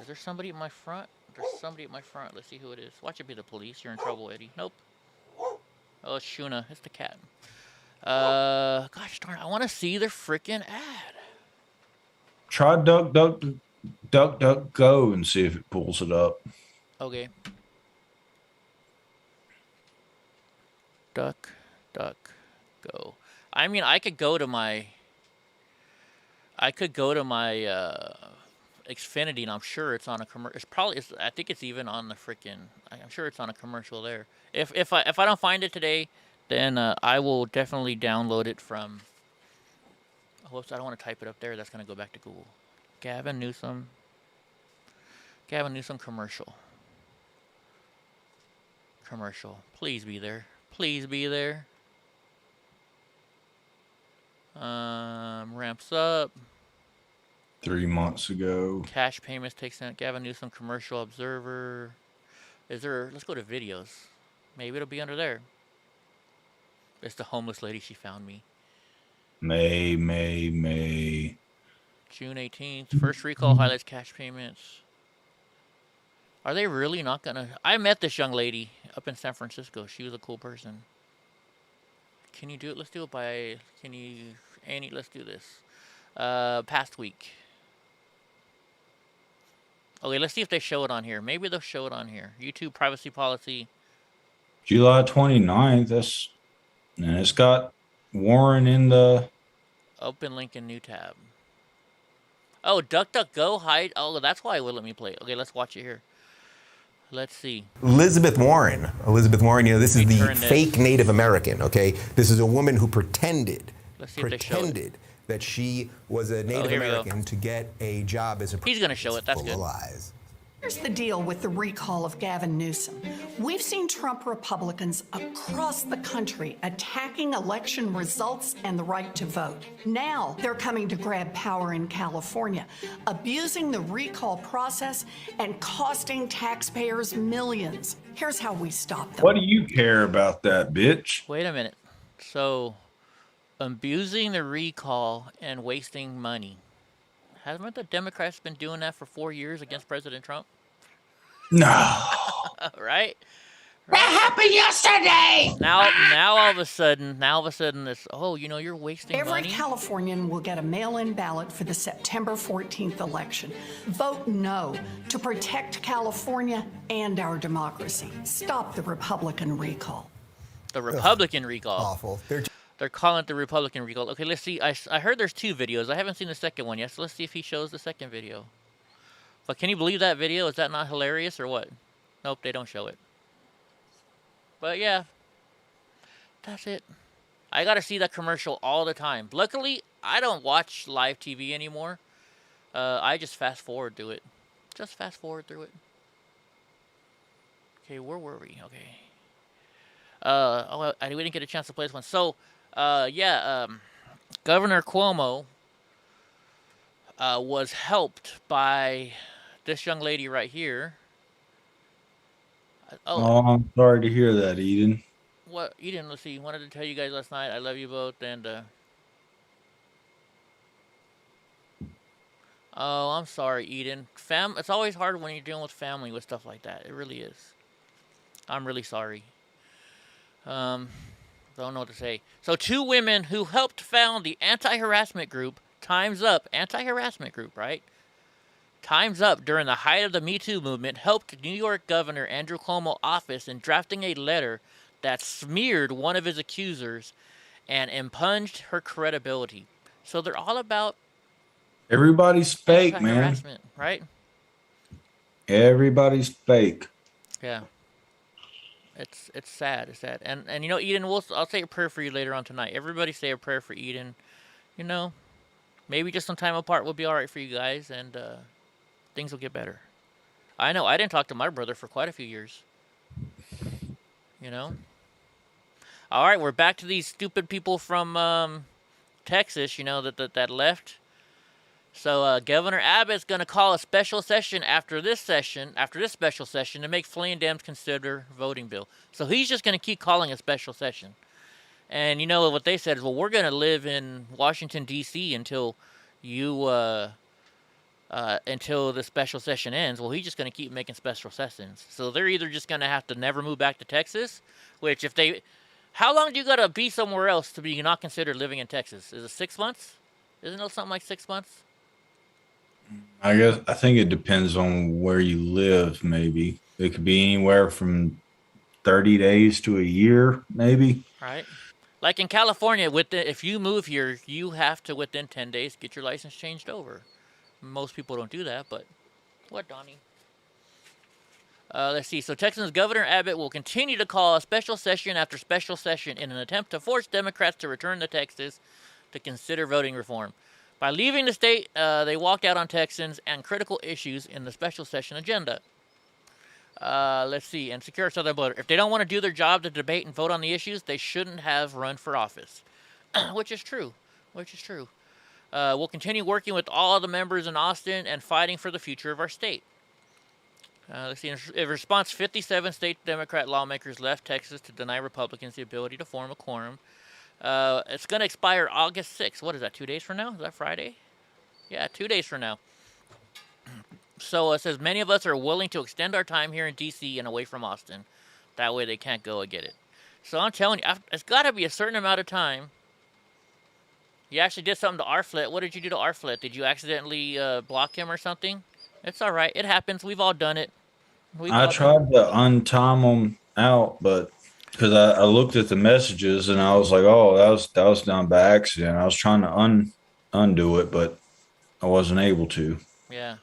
Is there somebody at my front? There's somebody at my front. Let's see who it is. Watch it be the police. You're in trouble, Eddie. Nope. Oh, it's Shuna. It's the cat. Gosh darn it. I want to see their freaking ad. Try duck, go and see if it pulls it up. Okay. Duck, go. I mean, I could go to my Xfinity, and I'm sure it's on a commercial. I think it's even on the freaking. I'm sure it's on a commercial there. If I don't find it today, then I will definitely download it from. Whoops! I don't want to type it up there. That's gonna go back to Google. Gavin Newsom commercial. Please be there. Please be there. Ramps up. 3 months ago. Cash payments takes in. Gavin Newsom commercial observer. Let's go to videos. Maybe it'll be under there. It's the homeless lady. She found me. May. June 18th. First recall highlights cash payments. Are they really not gonna? I met this young lady up in San Francisco. She was a cool person. Can you do it? Let's do it by. Annie? Let's do this. Past week. Okay, let's see if they show it on here. Maybe they'll show it on here. YouTube privacy policy. July 29th. And it's got Warren in the. Open link in new tab. Oh, DuckDuckGo hide. Oh, that's why it would let me play. Okay, let's watch it here. Let's see. Elizabeth Warren, this is the fake Native American, okay? This is a woman who pretended that she was a Native American to get a job as a. He's going to show it. That's good. Here's the deal with the recall of Gavin Newsom. We've seen Trump Republicans across the country attacking election results and the right to vote. Now they're coming to grab power in California, abusing the recall process and costing taxpayers millions. Here's how we stop them. What do you care about that, bitch? Wait a minute. So, abusing the recall and wasting money. Haven't the Democrats been doing that for 4 years against President Trump? No. Right? That happened yesterday. Now all of a sudden, this. Oh, you know, you're wasting Every money. Californian will get a mail-in ballot for the September 14th election. Vote no to protect California and our democracy. Stop the Republican recall. The Republican recall. Awful. They're calling it the Republican recall. Okay, let's see. I heard there's 2 videos. I haven't seen the second one yet, so let's see if he shows the second video. But can you believe that video? Is that not hilarious or what? Nope, they don't show it. But yeah, that's it. I gotta see that commercial all the time. Luckily, I don't watch live TV anymore. I just fast forward through it. Just fast forward through it. Okay, where were we? Okay. We didn't get a chance to play this one. So, Governor Cuomo was helped by this young lady right here. Oh, I'm sorry to hear that, Eden. What, Eden? Let's see. Wanted to tell you guys last night. I love you both, and oh, I'm sorry, Eden. It's always hard when you're dealing with family with stuff like that. It really is. I'm really sorry. Don't know what to say. So 2 women who helped found the anti-harassment group Time's Up, anti-harassment group, right? Time's Up, during the height of the Me Too movement, helped New York Governor Andrew Cuomo's office in drafting a letter that smeared one of his accusers and impugned her credibility. So they're all about everybody's fake, man. Harassment, right? Everybody's fake. Yeah. It's sad. It's sad. And you know, Eden, I'll say a prayer for you later on tonight. Everybody say a prayer for Eden. You know, maybe just some time apart will be all right for you guys, and things will get better. I know I didn't talk to my brother for quite a few years. You know. All right, we're back to these stupid people from Texas. You know that left. So Governor Abbott's going to call a special session after this special session, to make Flynn Dems consider voting bill. So he's just going to keep calling a special session. And you know what they said is, well, we're going to live in Washington, D.C. until until the special session ends. Well, he's just going to keep making special sessions. So they're either just going to have to never move back to Texas, which how long do you got to be somewhere else to be not considered living in Texas? Is it 6 months? Isn't it something like 6 months? I think it depends on where you live, maybe. It could be anywhere from 30 days to a year, maybe. Right. Like in California, if you move here, you have to, within 10 days, get your license changed over. Most people don't do that, but what, Donnie? Let's see. So Texas Governor Abbott will continue to call a special session after special session in an attempt to force Democrats to return to Texas to consider voting reform. By leaving the state, they walked out on Texans and critical issues in the special session agenda. Let's see. And secure our southern border. If they don't want to do their job to debate and vote on the issues, they shouldn't have run for office. Which is true. We'll continue working with all of the members in Austin and fighting for the future of our state. Let's see. In response, 57 state Democrat lawmakers left Texas to deny Republicans the ability to form a quorum. It's going to expire August 6th. What is that, 2 days from now? Is that Friday? Yeah, 2 days from now. So it says, many of us are willing to extend our time here in D.C. and away from Austin. That way they can't go and get it. So I'm telling you, it's got to be a certain amount of time. You actually did something to Arflet. What did you do to Arflet? Did you accidentally block him or something? It's all right. It happens. We've all done it. I tried to untime him out, but because I looked at the messages and I was like, oh, that was done by accident. I was trying to undo it, but I wasn't able to. Yeah.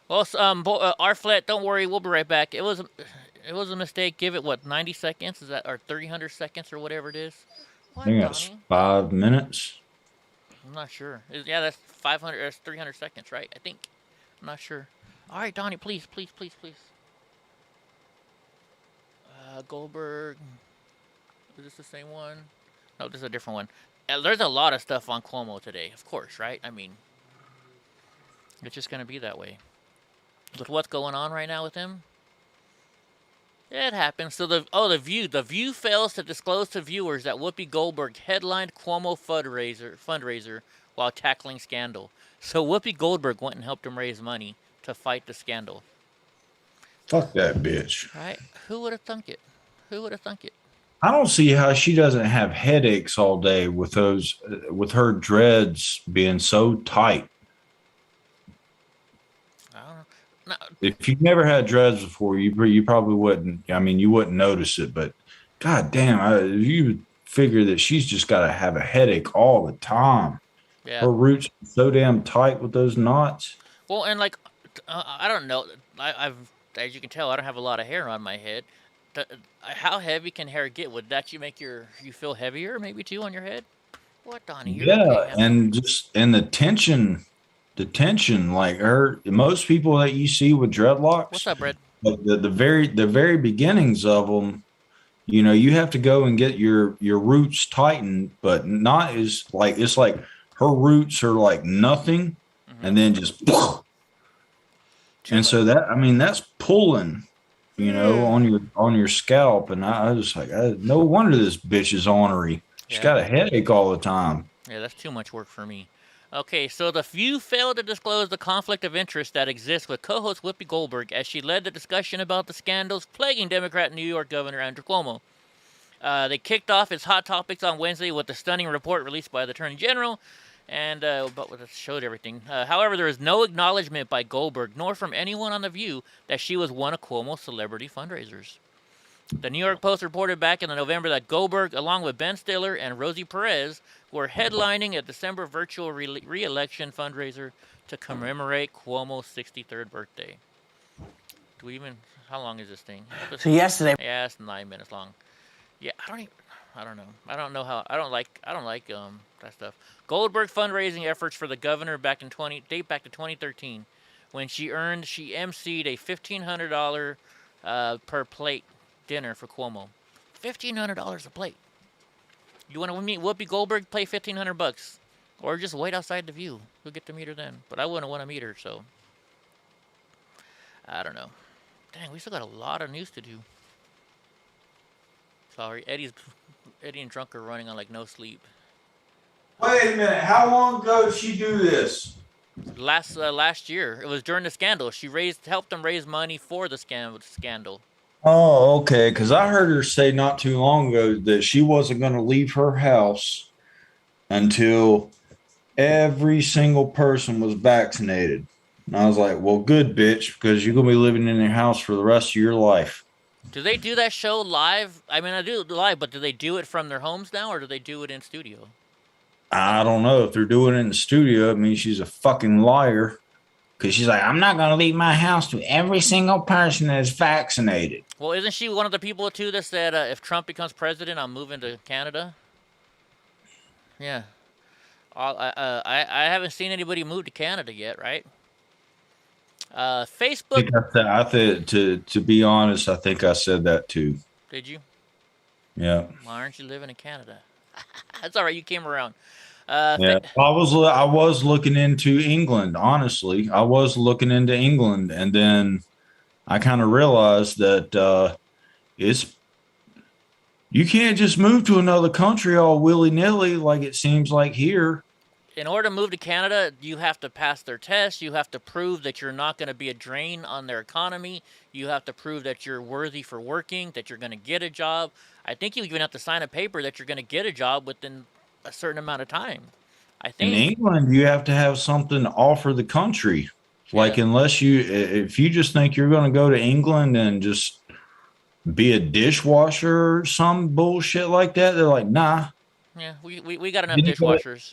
Well, Arflet, don't worry, we'll be right back. It was a mistake. Give it 90 seconds? Is that or 300 seconds or whatever it is? I think that's 5 minutes. I'm not sure. Yeah, that's 500. That's 300 seconds, right? I think. I'm not sure. All right, Donnie, please. Goldberg. Is this the same one? No, this is a different one. There's a lot of stuff on Cuomo today, of course, right? I mean, it's just going to be that way. With what's going on right now with him, it happens. So the View fails to disclose to viewers that Whoopi Goldberg headlined Cuomo fundraiser while tackling scandal. So Whoopi Goldberg went and helped him raise money to fight the scandal. Fuck that bitch. Right? Who would have thunk it? Who would have thunk it? I don't see how she doesn't have headaches all day with with her dreads being so tight. I don't know. No. If you've never had dreads before, you probably wouldn't. I mean, you wouldn't notice it, but God damn, you would figure that she's just got to have a headache all the time. Yeah. Her roots are so damn tight with those knots. Well, and like, I don't know. I've, as you can tell, I don't have a lot of hair on my head. How heavy can hair get? Would that make you feel heavier, maybe too, on your head? What, Donnie? And the tension, like most people that you see with dreadlocks. What's up, Brad? The very beginnings of them, you have to go and get your roots tightened, but not as like it's like her roots are like nothing, and then just, and so that's pulling. On your scalp, and I was like, no wonder this bitch is ornery. She's got a headache all the time. Yeah, that's too much work for me. Okay, so The View failed to disclose the conflict of interest that exists with co-host Whoopi Goldberg as she led the discussion about the scandals plaguing Democrat New York Governor Andrew Cuomo. They kicked off its hot topics on Wednesday with a stunning report released by the Attorney General, and but it showed everything. However, there is no acknowledgement by Goldberg, nor from anyone on The View, that she was one of Cuomo's celebrity fundraisers. The New York Post reported back in November that Goldberg, along with Ben Stiller and Rosie Perez, were headlining a December virtual re-election fundraiser to commemorate Cuomo's 63rd birthday. How long is this thing? So yesterday. Yeah, it's 9 minutes long. Yeah, I don't know. I don't like that stuff. Goldberg fundraising efforts for the governor date back to 2013, when she emceed a $1,500 per plate dinner for Cuomo. $1,500 a plate. You want to meet Whoopi Goldberg? Pay $1,500, or just wait outside The View. We'll get to meet her then. But I wouldn't want to meet her, so I don't know. Dang, we still got a lot of news to do. Sorry, Eddie and Drunk are running on like no sleep. Wait a minute. How long ago did she do this? Last year. It was during the scandal. She helped them raise money for the scandal. Oh, okay. Because I heard her say not too long ago that she wasn't going to leave her house until every single person was vaccinated. And I was like, well, good, bitch, because you're going to be living in your house for the rest of your life. Do they do that show live? I mean, I do it live, but do they do it from their homes now, or do they do it in studio? I don't know. If they're doing it in the studio, it means she's a fucking liar. Because she's like, I'm not going to leave my house to every single person that is vaccinated. Well, isn't she one of the people, too, that said, if Trump becomes president, I'm moving to Canada? Yeah. I haven't seen anybody move to Canada yet, right? Facebook. I think to be honest, I think I said that too. Did you? Yeah. Why aren't you living in Canada? That's all right. You came around. Yeah, I was looking into England. Honestly, I was looking into England, and then I kind of realized that you can't just move to another country all willy nilly like it seems like here. In order to move to Canada, you have to pass their tests. You have to prove that you're not going to be a drain on their economy. You have to prove that you're worthy for working, that you're going to get a job. I think you even have to sign a paper that you're going to get a job within a certain amount of time. I think in England, you have to have something to offer the country. Like, if you just think you're going to go to England and just be a dishwasher or some bullshit like that, they're like, nah. Yeah, we got enough dishwashers.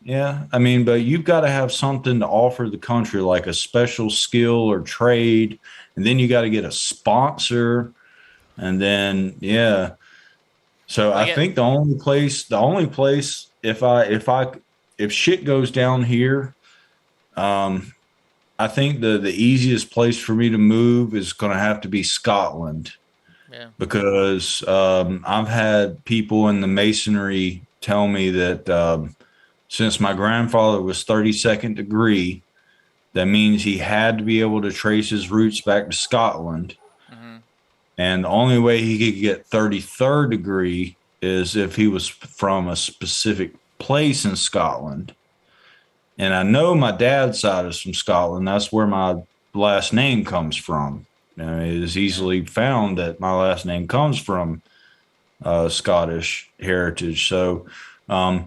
Yeah, I mean, but you've got to have something to offer the country, like a special skill or trade, and then you got to get a sponsor, and then So I think the only place, if shit goes down here, I think the easiest place for me to move is going to have to be Scotland, because I've had people in the masonry tell me that. Since my grandfather was 32nd degree, that means he had to be able to trace his roots back to Scotland. Mm-hmm. And the only way he could get 33rd degree is if he was from a specific place in Scotland. And I know my dad's side is from Scotland. That's where my last name comes from. It is easily found that my last name comes from Scottish heritage. So I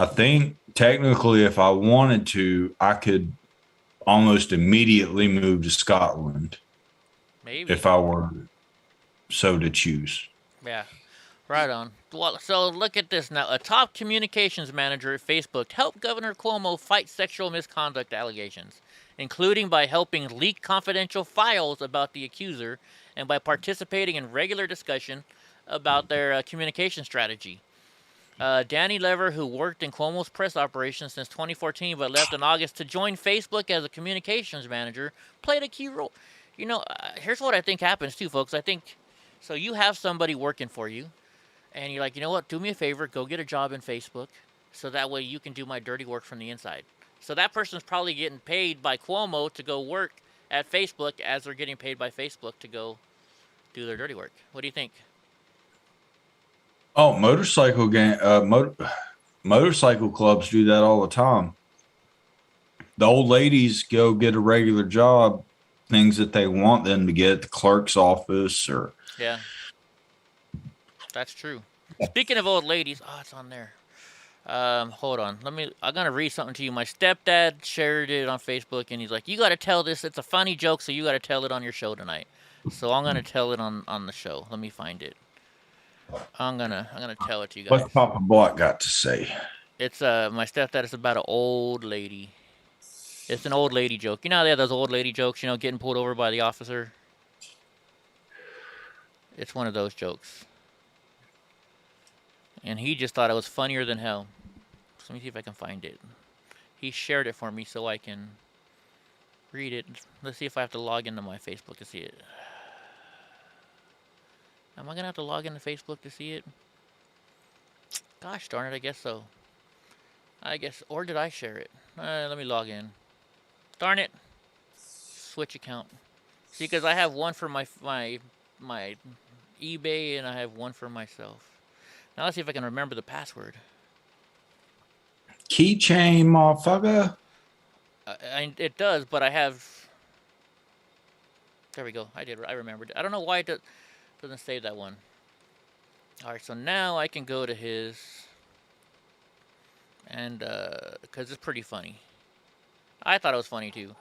think technically, if I wanted to, I could almost immediately move to Scotland. Maybe. If I were so to choose. Yeah. Right on. Well, so look at this now. A top communications manager at Facebook helped Governor Cuomo fight sexual misconduct allegations, including by helping leak confidential files about the accuser and by participating in regular discussion about their communication strategy. Danny Lever, who worked in Cuomo's press operations since 2014 but left in August to join Facebook as a communications manager, played a key role. You know, here's what I think happens too, folks. I think, so you have somebody working for you, and you're like, you know what, do me a favor, go get a job in Facebook, so that way you can do my dirty work from the inside. So that person's probably getting paid by Cuomo to go work at Facebook as they're getting paid by Facebook to go do their dirty work. What do you think? Oh, motorcycle clubs do that all the time. The old ladies go get a regular job, things that they want them to get at the clerk's office or. Yeah. That's true. Speaking of old ladies, it's on there. Hold on. I'm going to read something to you. My stepdad shared it on Facebook, and he's like, you got to tell this. It's a funny joke, so you got to tell it on your show tonight. So I'm going to tell it on the show. Let me find it. I'm gonna tell it to you guys. What's Papa Block got to say? It's my stepdad. It's about an old lady. It's an old lady joke. You know how they have those old lady jokes, getting pulled over by the officer? It's one of those jokes. And he just thought it was funnier than hell. So let me see if I can find it. He shared it for me so I can read it. Let's see if I have to log into my Facebook to see it. Am I going to have to log into Facebook to see it? Gosh darn it, I guess so. Or did I share it? Let me log in. Darn it. Switch account. See, because I have one for my eBay and I have one for myself. Now let's see if I can remember the password. Keychain, motherfucker. It does, but I have... There we go. I remembered it. I don't know why it doesn't save that one. Alright, so now I can go to his... And, because it's pretty funny. I thought it was funny, too.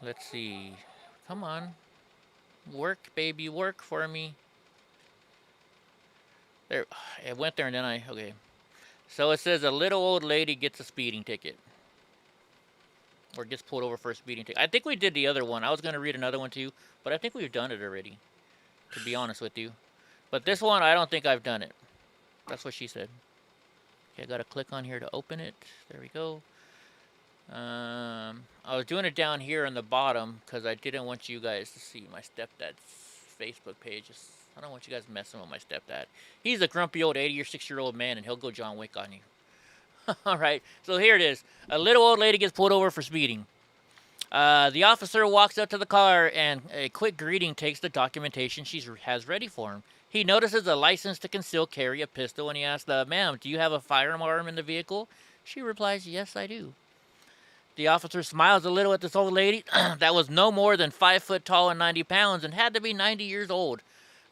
Let's see. Come on. Work, baby, work for me. There, it went there and then okay. So it says a little old lady gets a speeding ticket. Or gets pulled over for a speeding ticket. I think we did the other one. I was going to read another one too, but I think we've done it already, to be honest with you. But this one, I don't think I've done it. That's what she said. Okay, I got to click on here to open it. There we go. I was doing it down here in the bottom because I didn't want you guys to see my stepdad's Facebook page. I don't want you guys messing with my stepdad. He's a grumpy old 80 or 6-year-old man, and he'll go John Wick on you. All right, so here it is. A little old lady gets pulled over for speeding. The officer walks up to the car, and a quick greeting takes the documentation she has ready for him. He notices a license to conceal carry, a pistol, and he asks, ma'am, do you have a firearm in the vehicle? She replies, yes, I do. The officer smiles a little at this old lady that was no more than 5 foot tall and 90 pounds and had to be 90 years old.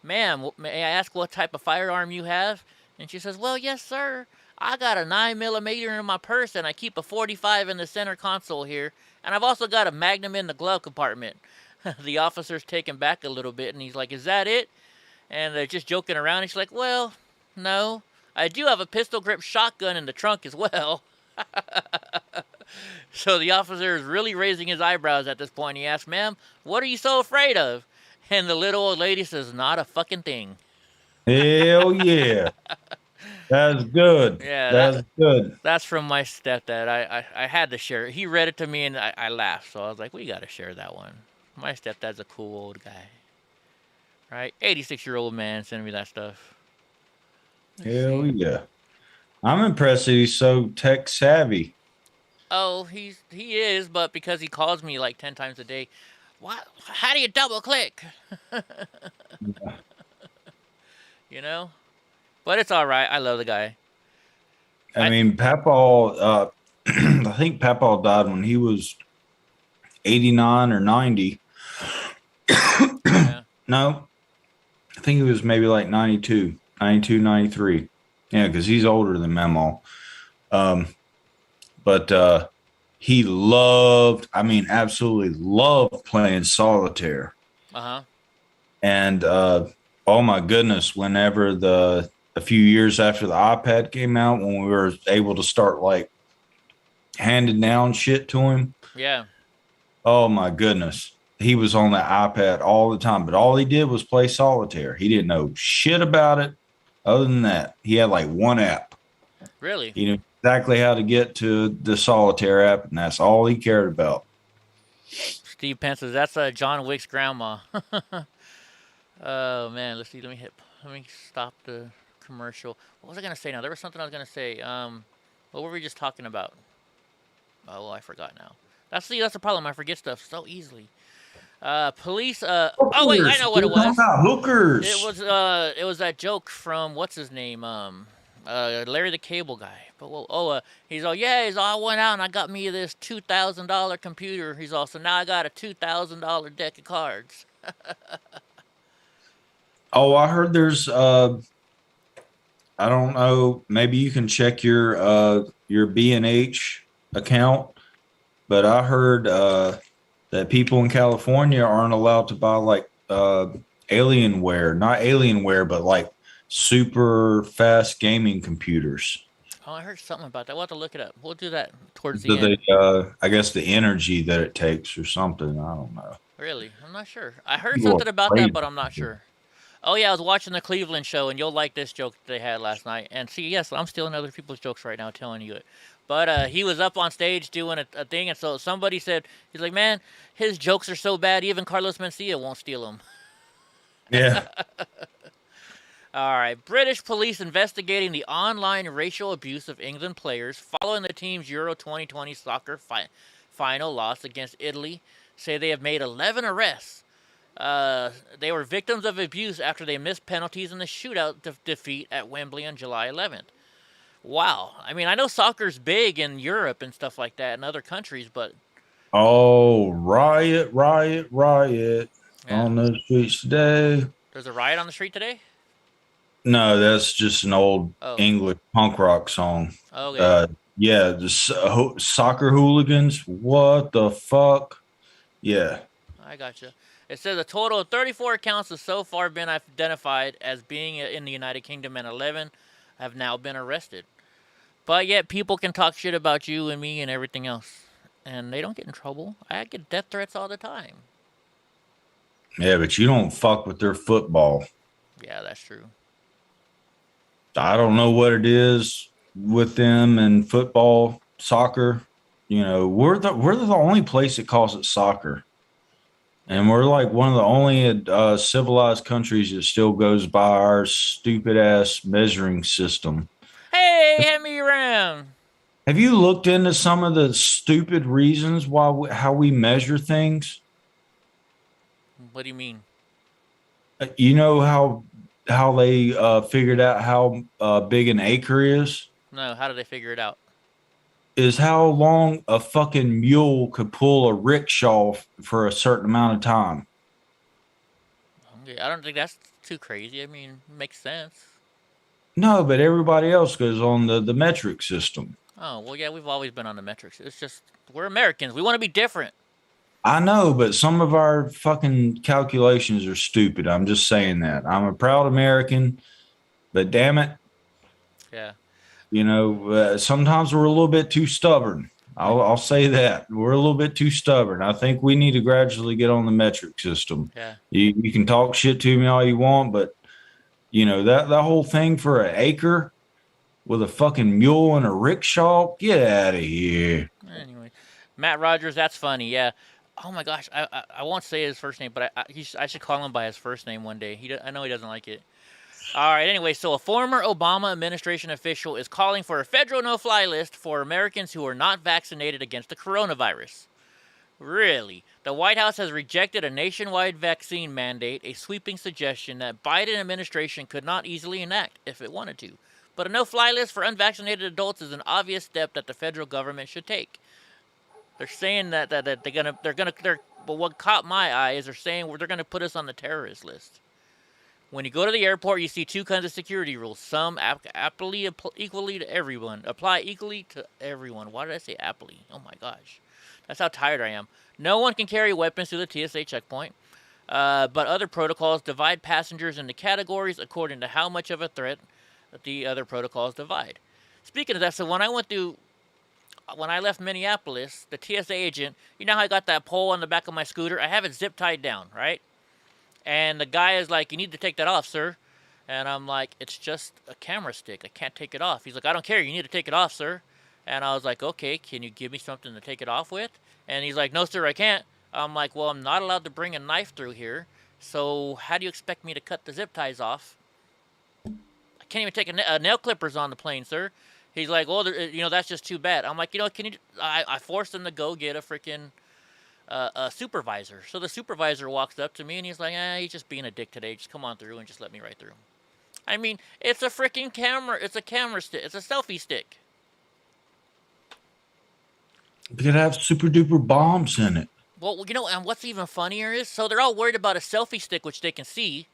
Ma'am, may I ask what type of firearm you have? And she says, well, yes, sir. I got a 9mm in my purse, and I keep a .45 in the center console here. And I've also got a Magnum in the glove compartment. The officer's taken back a little bit, and he's like, is that it? And they're just joking around. And she's like, well, no. I do have a pistol grip shotgun in the trunk as well. So the officer is really raising his eyebrows at this point. He asks, ma'am, what are you so afraid of? And the little old lady says, not a fucking thing. Hell yeah. That's good. Yeah, that's good. That's from my stepdad. I had to share it. He read it to me, and I laughed. So I was like, we got to share that one. My stepdad's a cool old guy. Right? 86-year-old man sending me that stuff. Hell yeah. I'm impressed that he's so tech savvy. Oh, he is, but because he calls me like 10 times a day, what? How do you double click? You know? But it's all right. I love the guy. I mean, Papaw, I think Papaw died when he was 89 or 90. No, I think he was maybe like 92, 93. Yeah, because he's older than Memo. But he loved, I mean, absolutely loved playing solitaire. Uh-huh. And oh my goodness, whenever a few years after the iPad came out, when we were able to start like handing down shit to him. Yeah. Oh my goodness. He was on that iPad all the time, but all he did was play solitaire. He didn't know shit about it. Other than that, he had like one app. Really? He knew exactly how to get to the solitaire app, and that's all he cared about. Steve Pence says that's John Wick's grandma. Oh man, let's see. Let me stop the commercial. What was I gonna say now? There was something I was gonna say. What were we just talking about? Oh, well, I forgot now. That's the problem. I forget stuff so easily. Police. Oh wait, I know what it was. Hookers. It was that joke from what's his name? Larry the Cable Guy. But he's all, yeah. He's all, I went out and I got me this $2,000 computer. He's all, so now I got a $2,000 deck of cards. Oh, I heard there's I don't know, maybe you can check your B&H account, but I heard that people in California aren't allowed to buy like Alienware, not Alienware, but like super fast gaming computers. Oh, I heard something about that. We'll have to look it up. We'll do that towards the end. I guess the energy that it takes or something. I don't know. Really? I'm not sure. I heard something about that, but I'm not sure. Oh, yeah, I was watching the Cleveland show, and you'll like this joke they had last night. And see, yes, I'm stealing other people's jokes right now, telling you it. But he was up on stage doing a thing, and so somebody said, he's like, man, his jokes are so bad, even Carlos Mencia won't steal them. Yeah. All right. British police investigating the online racial abuse of England players following the team's Euro 2020 soccer final loss against Italy say they have made 11 arrests. They were victims of abuse after they missed penalties in the shootout defeat at Wembley on July 11th. Wow. I mean, I know soccer's big in Europe and stuff like that in other countries, but... Oh, riot on the streets today. There's a riot on the street today? No, that's just an old English punk rock song. Okay. Yeah, the soccer hooligans. What the fuck? Yeah. I gotcha. It says a total of 34 accounts have so far been identified as being in the United Kingdom, and 11 have now been arrested. But yet people can talk shit about you and me and everything else, and they don't get in trouble. I get death threats all the time. Yeah, but you don't fuck with their football. Yeah, that's true. I don't know what it is with them and football, soccer. You know, we're the only place that calls it soccer. And we're like one of the only civilized countries that still goes by our stupid ass measuring system. Hey, hand me around. Have you looked into some of the stupid reasons how we measure things? What do you mean? You know how they figured out how big an acre is? No, how did they figure it out? Is how long a fucking mule could pull a rickshaw for a certain amount of time. Okay, I don't think that's too crazy. I mean, it makes sense. No, but everybody else goes on the metric system. Oh, well, yeah, we've always been on the metrics. It's just, we're Americans. We want to be different. I know, but some of our fucking calculations are stupid. I'm just saying that. I'm a proud American, but damn it. Yeah. You know, sometimes we're a little bit too stubborn. I'll say that. We're a little bit too stubborn. I think we need to gradually get on the metric system. Yeah. You can talk shit to me all you want, but, you know, that whole thing for an acre with a fucking mule and a rickshaw, get out of here. Anyway, Matt Rogers, that's funny. Yeah. Oh, my gosh. I won't say his first name, but I should call him by his first name one day. I know he doesn't like it. All right, anyway, so a former Obama administration official is calling for a federal no-fly list for Americans who are not vaccinated against the coronavirus. Really? The White House has rejected a nationwide vaccine mandate, a sweeping suggestion that Biden administration could not easily enact if it wanted to. But a no-fly list for unvaccinated adults is an obvious step that the federal government should take. They're saying that they're what caught my eye is they're saying they're going to put us on the terrorist list. When you go to the airport, you see two kinds of security rules. Some apply equally to everyone. Apply equally to everyone. Why did I say apply? Oh my gosh. That's how tired I am. No one can carry weapons through the TSA checkpoint. But other protocols divide passengers into categories according to how much of a threat the other protocols divide. Speaking of that, so when I left Minneapolis, the TSA agent, you know how I got that pole on the back of my scooter? I have it zip tied down, right? And the guy is like, you need to take that off, sir. And I'm like, it's just a camera stick. I can't take it off. He's like, I don't care. You need to take it off, sir. And I was like, okay, can you give me something to take it off with? And he's like, no, sir, I can't. I'm like, well, I'm not allowed to bring a knife through here. So how do you expect me to cut the zip ties off? I can't even take nail clippers on the plane, sir. He's like, well, that's just too bad. I'm like, can you? I forced him to go get a freaking a supervisor. So the supervisor walks up to me and he's like, he's just being a dick today. Just come on through and just let me right through. I mean, it's a freaking camera. It's a camera stick. It's a selfie stick. It could have super duper bombs in it. Well, and what's even funnier is, so they're all worried about a selfie stick, which they can see.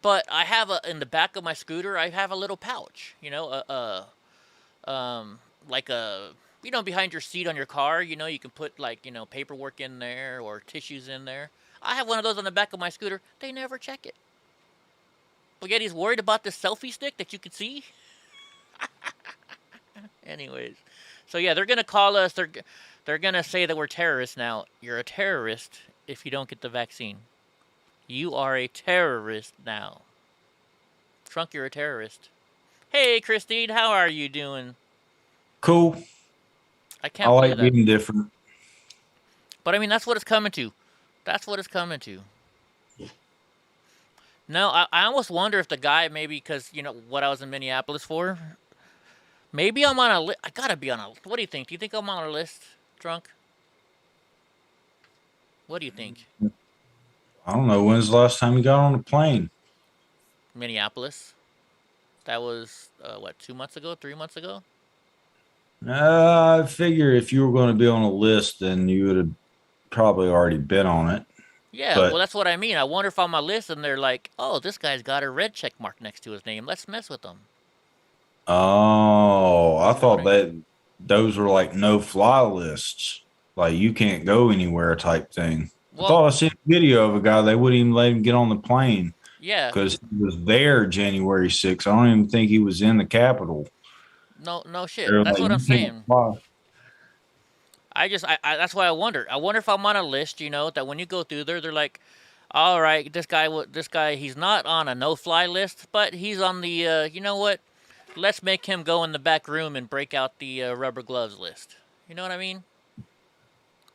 But I have in the back of my scooter, I have a little pouch, like a, behind your seat on your car, you can put paperwork in there or tissues in there. I have one of those on the back of my scooter. They never check it. But yet he's worried about this selfie stick that you can see. Anyways, so yeah, they're gonna call us. They're gonna say that we're terrorists now. You're a terrorist if you don't get the vaccine. You are a terrorist now. Trunk, you're a terrorist. Hey, Christine, how are you doing? Cool. I can't I believe like that. being different. But I mean, that's what it's coming to. That's what it's coming to. No, I almost wonder if the guy, maybe because, what I was in Minneapolis for, maybe I'm on a list. I gotta be on a, what do you think? Do you think I'm on a list, Trunk? What do you think? I don't know. When's the last time you got on a plane? Minneapolis. That was, 2 months ago, 3 months ago? I figure if you were going to be on a list, then you would have probably already been on it. Yeah, well, that's what I mean. I wonder if I'm on a list and they're like, oh, this guy's got a red check mark next to his name. Let's mess with him. Oh, I thought that those were like no-fly lists. Like you can't go anywhere type thing. Well, I thought I seen a video of a guy, they wouldn't even let him get on the plane. Yeah. Because he was there January 6th. I don't even think he was in the Capitol. No shit. That's like, what I'm saying. Fly. I that's why I wonder. I wonder if I'm on a list, that when you go through there, they're like, all right, this guy, he's not on a no-fly list, but he's on the, you know what? Let's make him go in the back room and break out the rubber gloves list. You know what I mean?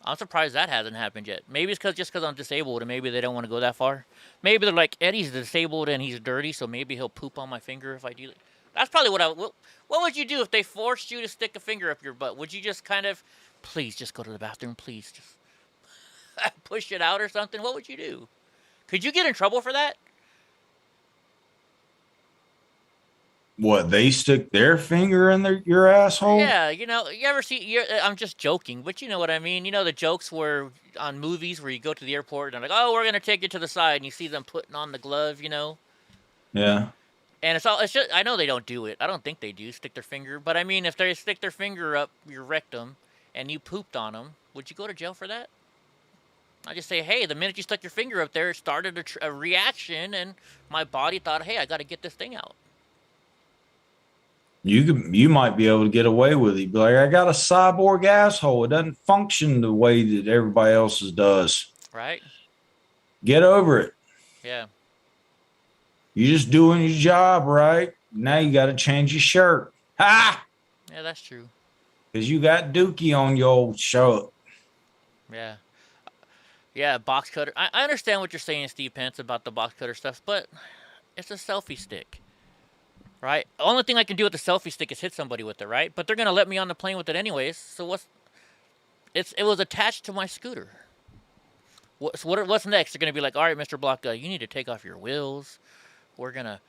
I'm surprised that hasn't happened yet. Maybe it's just because I'm disabled and maybe they don't want to go that far. Maybe they're like, Eddie's disabled and he's dirty, so maybe he'll poop on my finger if I do that. That's probably what would you do if they forced you to stick a finger up your butt? Would you just kind of, please just go to the bathroom, please just push it out or something? What would you do? Could you get in trouble for that? What, they stick their finger in your asshole? Yeah, you ever see, I'm just joking, but you know what I mean. The jokes where on movies where you go to the airport and they're like, oh, we're going to take you to the side, and you see them putting on the glove, Yeah. And it's just, I know they don't do it. I don't think they do stick their finger. But I mean, if they stick their finger up your rectum and you pooped on them, would you go to jail for that? I just say, hey, the minute you stuck your finger up there, it started a reaction, and my body thought, hey, I got to get this thing out. You might be able to get away with it. Be like, I got a cyborg asshole. It doesn't function the way that everybody else's does. Right. Get over it. Yeah. You're just doing your job, right? Now you got to change your shirt. Ha! Yeah, that's true. Because you got Dookie on your old shirt. Yeah. Yeah, box cutter. I understand what you're saying, Steve Pence, about the box cutter stuff, but it's a selfie stick. Right? The only thing I can do with the selfie stick is hit somebody with it, right? But they're going to let me on the plane with it anyways. So it was attached to my scooter. What's next? They're going to be like, all right, Mr. Block, you need to take off your wheels. We're gonna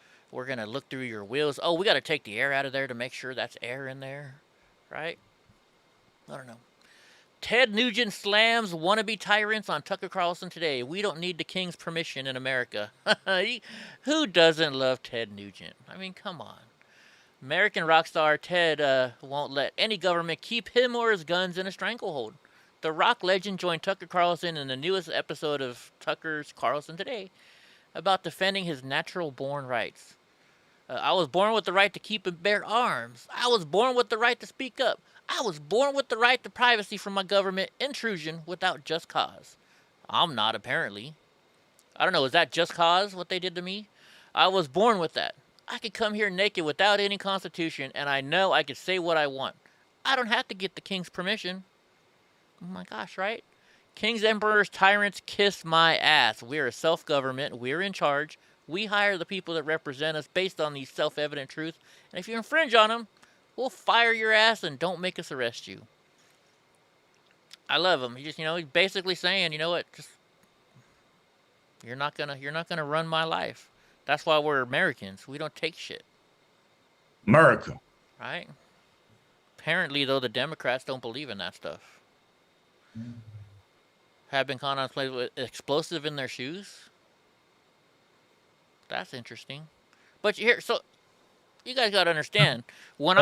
look through your wheels. Oh, we got to take the air out of there to make sure that's air in there, right? I don't know. Ted Nugent slams wannabe tyrants on Tucker Carlson today. We don't need the king's permission in America. Who doesn't love Ted Nugent? I mean, come on. American rock star Ted won't let any government keep him or his guns in a stranglehold. The rock legend joined Tucker Carlson in the newest episode of Tucker's Carlson Today about defending his natural-born rights. I was born with the right to keep and bear arms. I was born with the right to speak up. I was born with the right to privacy from my government intrusion without just cause. I'm not, apparently. I don't know, is that just cause, what they did to me? I was born with that. I could come here naked without any constitution, and I know I could say what I want. I don't have to get the king's permission. Oh my gosh, right? Kings, emperors, tyrants, kiss my ass. We're a self-government. We're in charge. We hire the people that represent us based on these self-evident truths. And if you infringe on them, we'll fire your ass and don't make us arrest you. I love him. He just, he's basically saying, you know what, just you're not gonna run my life. That's why we're Americans. We don't take shit. America. Right? Apparently, though, the Democrats don't believe in that stuff. Have been caught on play with explosive in their shoes. That's interesting. But so you guys got to understand when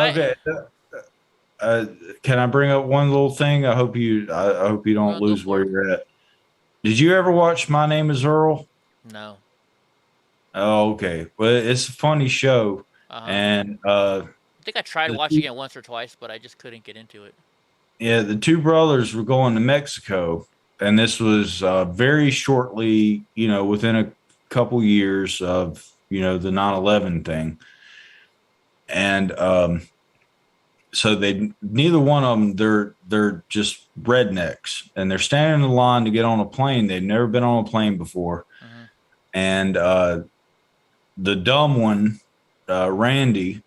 can I bring up one little thing? I hope you don't lose where you're at. Did you ever watch My Name Is Earl? No. Oh, okay. Well, it's a funny show, and I think I tried watching it once or twice, but I just couldn't get into it. Yeah, the two brothers were going to Mexico, and this was very shortly, within a couple years of, the 9/11 thing. And so neither one of them, they're just rednecks, and they're standing in line to get on a plane. They've never been on a plane before. And the dumb one, Randy,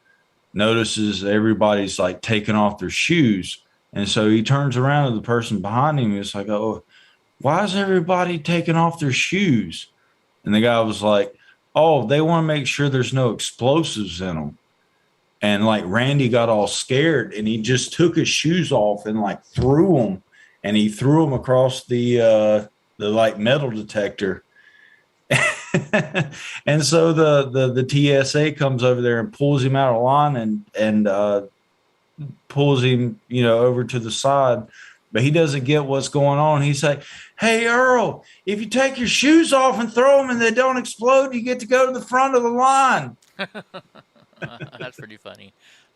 notices everybody's like taking off their shoes. And so he turns around to the person behind him. It's like, oh, why is everybody taking off their shoes? And the guy was like, oh, they want to make sure there's no explosives in them. And like Randy got all scared, and he just took his shoes off and like threw them, and he threw them across the like metal detector. And so the TSA comes over there and pulls him out of line and pulls him, over to the side, but he doesn't get what's going on. He's like, hey, Earl, if you take your shoes off and throw them and they don't explode, you get to go to the front of the line. That's pretty funny.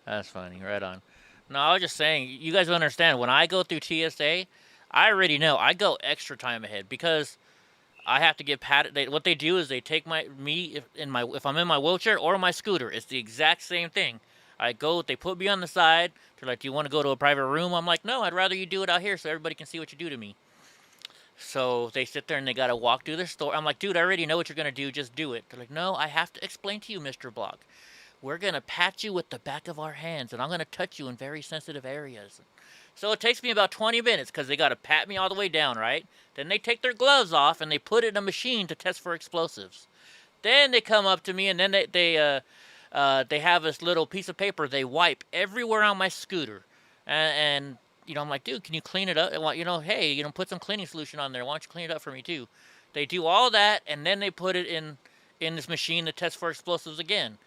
That's funny. Right on. No, I was just saying, you guys don't understand. When I go through TSA, I already know. I go extra time ahead because I have to get patted. What they do is they take if I'm in my wheelchair or my scooter. It's the exact same thing. I go, they put me on the side. They're like, do you want to go to a private room? I'm like, no, I'd rather you do it out here so everybody can see what you do to me. So they sit there and they got to walk through their store. I'm like, dude, I already know what you're going to do. Just do it. They're like, no, I have to explain to you, Mr. Block. We're going to pat you with the back of our hands, and I'm going to touch you in very sensitive areas. So it takes me about 20 minutes because they got to pat me all the way down, right? Then they take their gloves off and they put it in a machine to test for explosives. Then they come up to me and then they have this little piece of paper they wipe everywhere on my scooter. And I'm like, dude, can you clean it up? And, hey, put some cleaning solution on there. Why don't you clean it up for me too? They do all that, and then they put it in this machine to test for explosives again.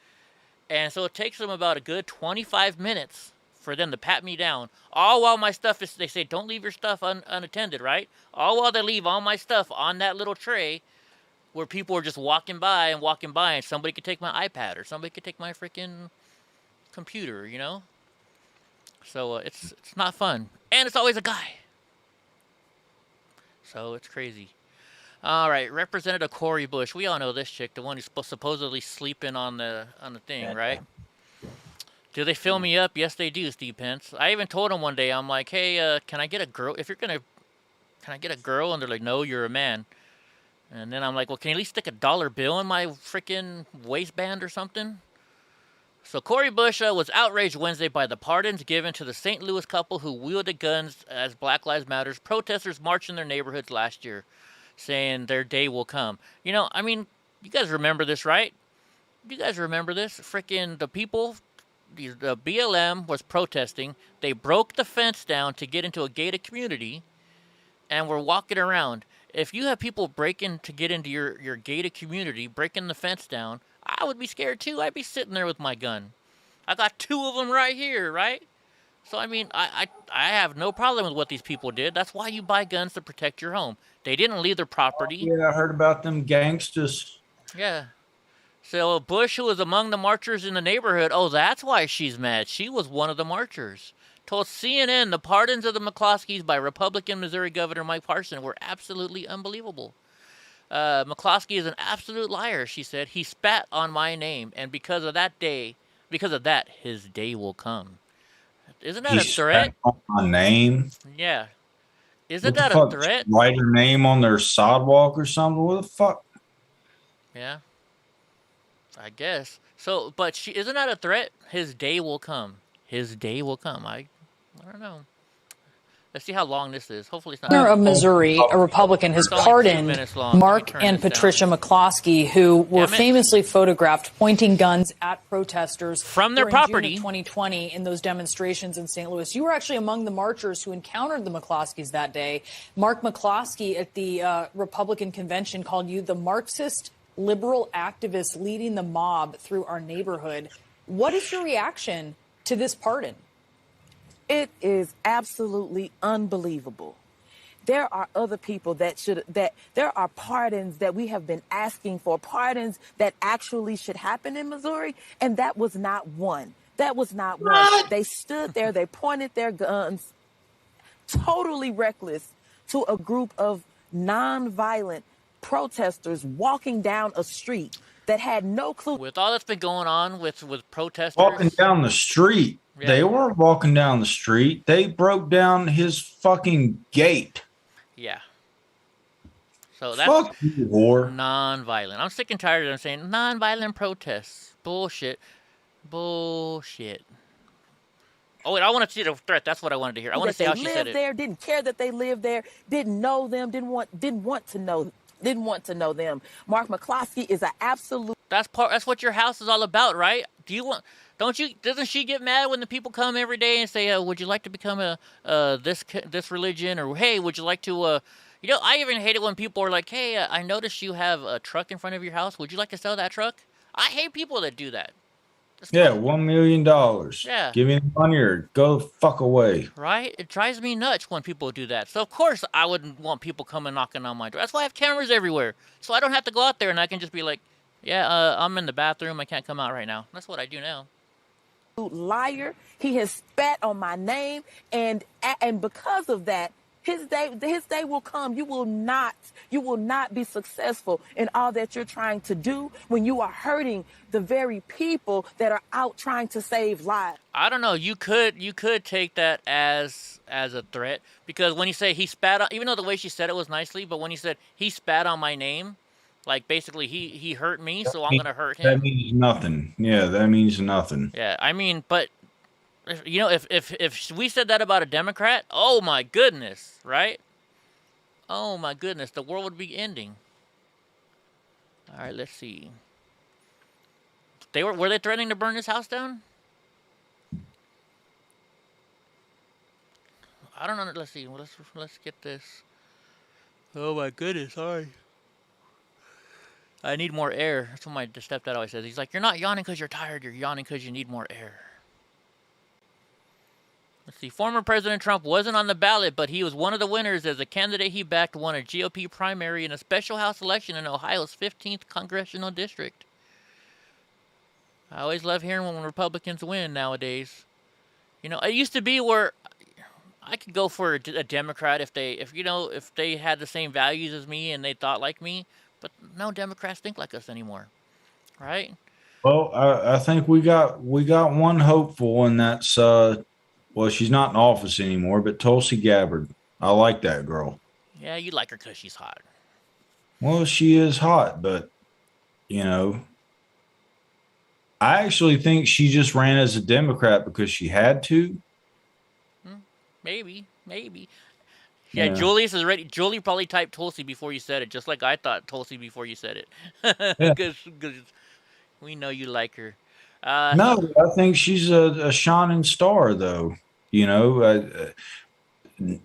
And so it takes them about a good 25 minutes for them to pat me down. All while my stuff they say, don't leave your stuff unattended, right? All while they leave all my stuff on that little tray where people are just walking by, and somebody could take my iPad or somebody could take my freaking computer, So it's not fun. And it's always a guy. So it's crazy. All right, Representative Cori Bush. We all know this chick, the one who's supposedly sleeping on the thing, right? Do they fill me up? Yes, they do, Steve Pence. I even told him one day, I'm like, hey, can I get a girl? Can I get a girl? And they're like, no, you're a man. And then I'm like, well, can you at least stick a $1 bill in my freaking waistband or something? So Cori Bush was outraged Wednesday by the pardons given to the St. Louis couple who wielded guns as Black Lives Matter protesters marched in their neighborhoods last year, saying their day will come. You guys remember this, right? You guys remember this? Freaking the people the BLM was protesting. They broke the fence down to get into a gated community, and were walking around. If you have people breaking to get into your gated community, breaking the fence down, I would be scared too. I'd be sitting there with my gun. I got 2 of them right here, right? So, I mean, I have no problem with what these people did. That's why you buy guns to protect your home. They didn't leave their property. Yeah, I heard about them gangsters. Yeah. So Bush, who was among the marchers in the neighborhood, oh, that's why she's mad. She was one of the marchers. Told CNN the pardons of the McCloskeys by Republican Missouri Governor Mike Parson were absolutely unbelievable. McCloskey is an absolute liar, she said. He spat on my name, and because of that, his day will come. Isn't that a threat? On my name? Yeah. Isn't that a threat? Write her name on their sidewalk or something? What the fuck? Yeah. I guess. So, but isn't that a threat? His day will come. His day will come. I don't know. Let's see how long this is. Hopefully it's not. Governor of Missouri, a Republican, has pardoned Mark and Patricia McCloskey, who were famously photographed pointing guns at protesters from their during property June of 2020 in those demonstrations in St. Louis. You were actually among the marchers who encountered the McCloskeys that day. Mark McCloskey at the Republican convention called you the Marxist liberal activist leading the mob through our neighborhood. What is your reaction to this pardon? It is absolutely unbelievable. There are other people that there are pardons that we have been asking for, pardons that actually should happen in Missouri, and that was not one. That was not one. They stood there, they pointed their guns, totally reckless, to a group of nonviolent protesters walking down a street that had no clue. With all that's been going on with protesters. Walking down the street. Yeah. They weren't walking down the street. They broke down his fucking gate. Yeah. So that's non-violent. I'm sick and tired of them saying non-violent protests. Bullshit. Bullshit. Oh, wait, I want to see the threat. That's what I wanted to hear. I want to see how she said it. There, didn't care that they lived there, didn't know them, didn't want to know them. Mark McCloskey is an absolute. That's what your house is all about, right? Doesn't she get mad when the people come every day and say, would you like to become this religion? Or, hey, would you like to, I even hate it when people are like, hey, I noticed you have a truck in front of your house. Would you like to sell that truck? I hate people that do that. Yeah, $1 million. Yeah. Give me the money or go the fuck away. Right? It drives me nuts when people do that. So, of course, I wouldn't want people coming knocking on my door. That's why I have cameras everywhere. So I don't have to go out there and I can just be like, yeah, I'm in the bathroom. I can't come out right now. That's what I do now. Liar. He has spat on my name. And because of that, his day will come. You will not be successful in all that you're trying to do when you are hurting the very people that are out trying to save lives. I don't know. You could take that as a threat, because when you say he spat on, even though the way she said it was nicely, but when you said he spat on my name, like basically he hurt me, so I'm gonna hurt him. That means nothing. Yeah, that means nothing. Yeah, I mean, but if we said that about a Democrat, oh my goodness, right? Oh my goodness, the world would be ending. All right, let's see. Were they threatening to burn his house down? I don't know. Let's see. Let's get this. Oh my goodness, sorry. I need more air. That's what my stepdad always says. He's like, you're not yawning because you're tired. You're yawning because you need more air. Let's see. Former President Trump wasn't on the ballot, but he was one of the winners as a candidate he backed won a GOP primary in a special House election in Ohio's 15th congressional district. I always love hearing when Republicans win nowadays. It used to be where I could go for a Democrat if they had the same values as me and they thought like me. But no Democrats think like us anymore, right? Well, I think we got one hopeful, and that's she's not in office anymore, but Tulsi Gabbard. I like that girl. Yeah, you like her because she's hot. Well, she is hot, but I actually think she just ran as a Democrat because she had to. Maybe. Yeah, Julius is ready. Julie probably typed Tulsi before you said it, just like I thought Tulsi before you said it. Because we know you like her. No, I think she's a shining star, though. You know,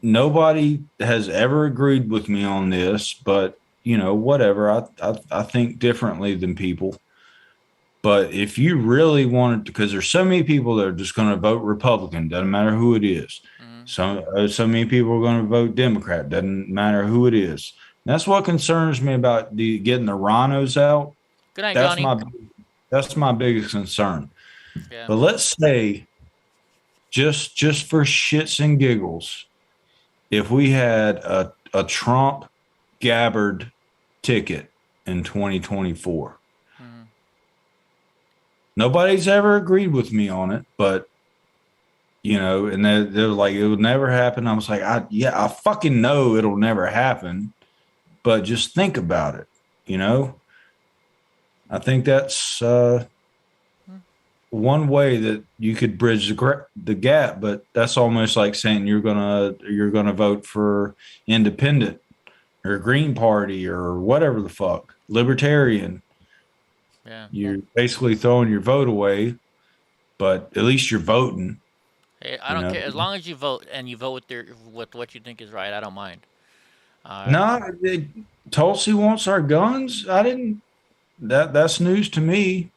nobody has ever agreed with me on this, but you know, whatever. I think differently than people. But if you really wanted to, because there's so many people that are just going to vote Republican, doesn't matter who it is. So many people are going to vote Democrat, doesn't matter who it is. And that's what concerns me about getting the rhinos out. Good night, That's Johnny. that's my biggest concern. Yeah. But let's say, just for shits and giggles, if we had a Trump Gabbard ticket in 2024. Nobody's ever agreed with me on it, but you know, and they're like, it would never happen. I was like, I fucking know it'll never happen, but just think about it. You know, I think that's one way that you could bridge the gap, but that's almost like saying you're gonna vote for independent or Green Party or whatever the fuck, libertarian. Yeah. You're basically throwing your vote away, but at least you're voting. Hey, I don't care as long as you vote and you vote with what you think is right. I don't mind. No, Tulsi wants our guns. I didn't. That's news to me.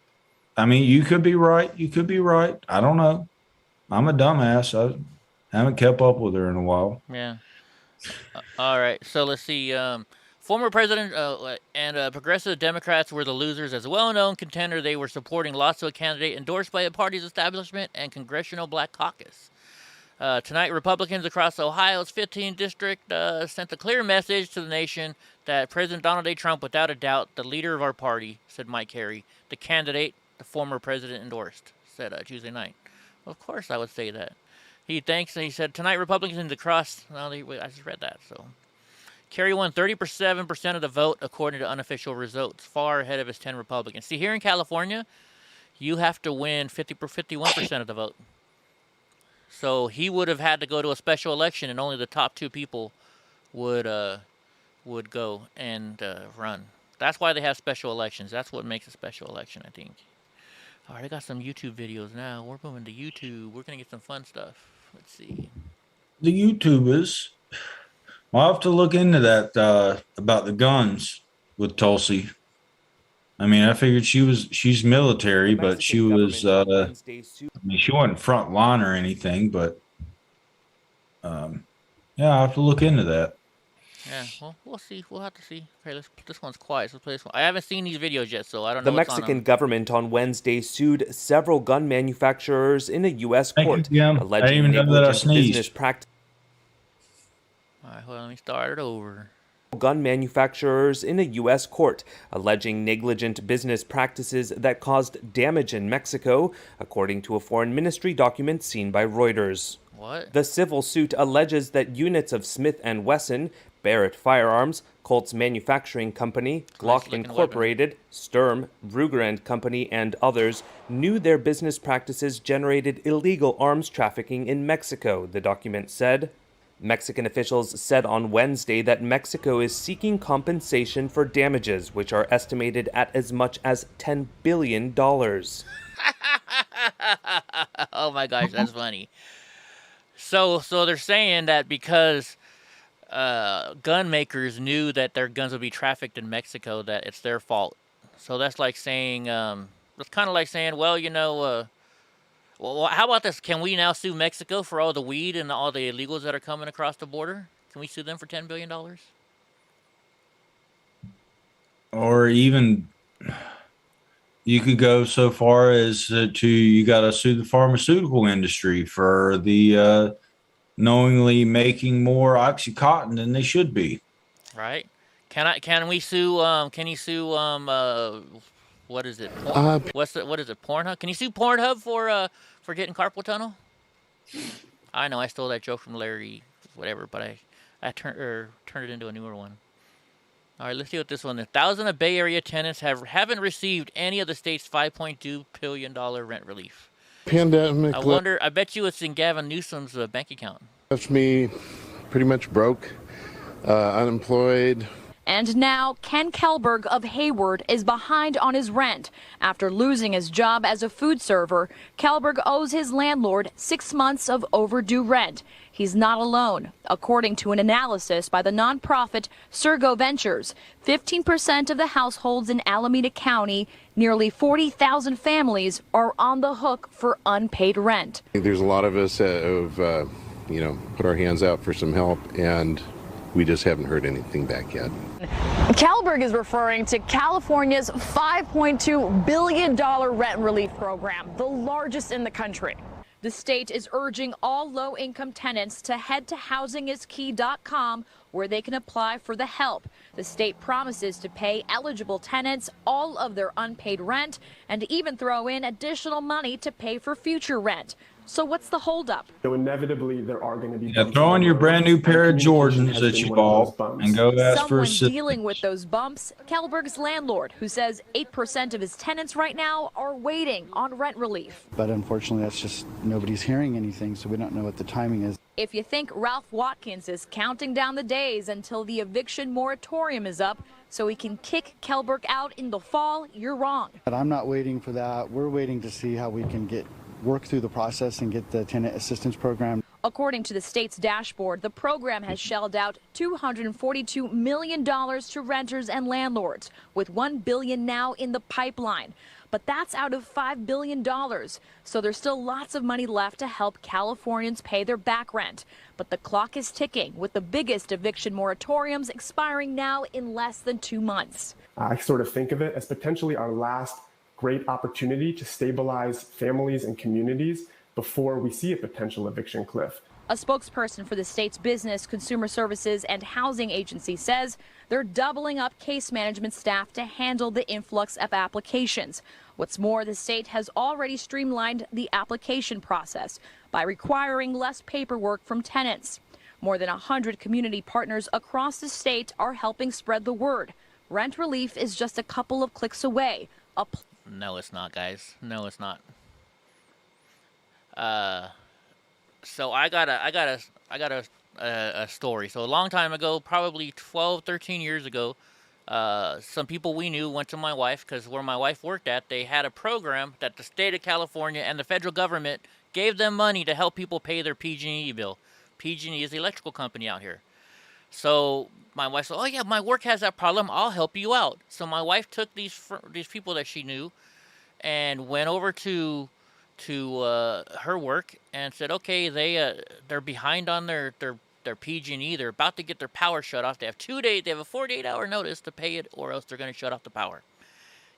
I mean, you could be right. You could be right. I don't know. I'm a dumbass. I haven't kept up with her in a while. Yeah. All right. So let's see. Former president and progressive Democrats were the losers. As a well-known contender, they were supporting loss to a candidate endorsed by the party's establishment and Congressional Black Caucus. Tonight, Republicans across Ohio's 15th district sent a clear message to the nation that President Donald J. Trump, without a doubt, the leader of our party, said Mike Carey, the candidate the former president endorsed, said Tuesday night. Well, of course I would say that. He thanks, and he said, tonight, Republicans across, well, I just read that, so. Kerry won 37% of the vote, according to unofficial results, far ahead of his 10 Republicans. See, here in California, you have to win 51% of the vote. So he would have had to go to a special election, and only the top two people would go and run. That's why they have special elections. That's what makes a special election, I think. All right, I got some YouTube videos now. We're moving to YouTube. We're going to get some fun stuff. Let's see. The YouTubers. I'll have to look into that about the guns with Tulsi. I mean, I figured she's military, but she was, I mean, she wasn't front line or anything, but yeah, I'll have to look into that. Yeah, well, we'll see. We'll have to see. Okay, this one's quiet. So let's play this one. I haven't seen these videos yet, so I don't know. The Mexican government on Wednesday sued several gun manufacturers in a U.S. court, alleging negligent business practices. All right, well, let me start it over. Gun manufacturers in a U.S. court, alleging negligent business practices that caused damage in Mexico, according to a foreign ministry document seen by Reuters. What? The civil suit alleges that units of Smith & Wesson, Barrett Firearms, Colt's Manufacturing Company, Glock Incorporated, Sturm, Ruger & Company, and others knew their business practices generated illegal arms trafficking in Mexico, the document said. Mexican officials said on Wednesday that Mexico is seeking compensation for damages, which are estimated at as much as $10 billion. Oh my gosh, that's funny. So they're saying that because gun makers knew that their guns would be trafficked in Mexico, that it's their fault. So that's like saying, it's kind of like saying, well, you know, well, how about this? Can we now sue Mexico for all the weed and all the illegals that are coming across the border? Can we sue them for $10 billion? Or even you could go so far as you got to sue the pharmaceutical industry for the knowingly making more Oxycontin than they should be. Right? Can we sue? Can you sue? What is it? What is it? Pornhub? Can you sue Pornhub for getting carpal tunnel? I know I stole that joke from Larry, whatever, but I turned it into a newer one. All right, let's see what this one is. Thousands of Bay Area tenants haven't received any of the state's $5.2 billion rent relief. Pandemic. I bet you it's in Gavin Newsom's bank account. Left me pretty much broke, unemployed. And now Ken Kellberg of Hayward is behind on his rent. After losing his job as a food server, Kellberg owes his landlord 6 months of overdue rent. He's not alone. According to an analysis by the nonprofit Sergo Ventures, 15% of the households in Alameda County, nearly 40,000 families, are on the hook for unpaid rent. I think there's a lot of us who've, put our hands out for some help, and we just haven't heard anything back yet. Kellberg is referring to California's $5.2 billion rent relief program, the largest in the country. The state is urging all low-income tenants to head to housingiskey.com where they can apply for the help. The state promises to pay eligible tenants all of their unpaid rent and even throw in additional money to pay for future rent. So what's the holdup? So inevitably there are going to be throw on your brand new pair of Jordans that you bought and go ask for assistance. Dealing with those bumps, Kellberg's landlord, who says 8% of his tenants right now are waiting on rent relief. But unfortunately, that's just nobody's hearing anything, so we don't know what the timing is. If you think Ralph Watkins is counting down the days until the eviction moratorium is up so he can kick Kellberg out in the fall, you're wrong. But I'm not waiting for that. We're waiting to see how we can work through the process and get the tenant assistance program. According to the state's dashboard, the program has shelled out $242 million to renters and landlords, with $1 billion now in the pipeline. But that's out of $5 billion. So there's still lots of money left to help Californians pay their back rent. But the clock is ticking, with the biggest eviction moratoriums expiring now in less than 2 months. I sort of think of it as potentially our last great opportunity to stabilize families and communities before we see a potential eviction cliff. A spokesperson for the state's Business, Consumer Services, and Housing Agency says they're doubling up case management staff to handle the influx of applications. What's more, the state has already streamlined the application process by requiring less paperwork from tenants. More than 100 community partners across the state are helping spread the word. Rent relief is just a couple of clicks away. No, it's not, guys. No, it's not. So I got a story. So a long time ago, probably 12, 13 years ago, some people we knew went to my wife, because where my wife worked at, they had a program that the state of California and the federal government gave them money to help people pay their PG&E bill. PG&E is the electrical company out here. So my wife said, "Oh yeah, my work has that problem. I'll help you out." So my wife took these people that she knew and went over to her work and said, "Okay, they're behind on their PG&E. They're about to get their power shut off. They have 2 days. They have a 48-hour notice to pay it, or else they're going to shut off the power.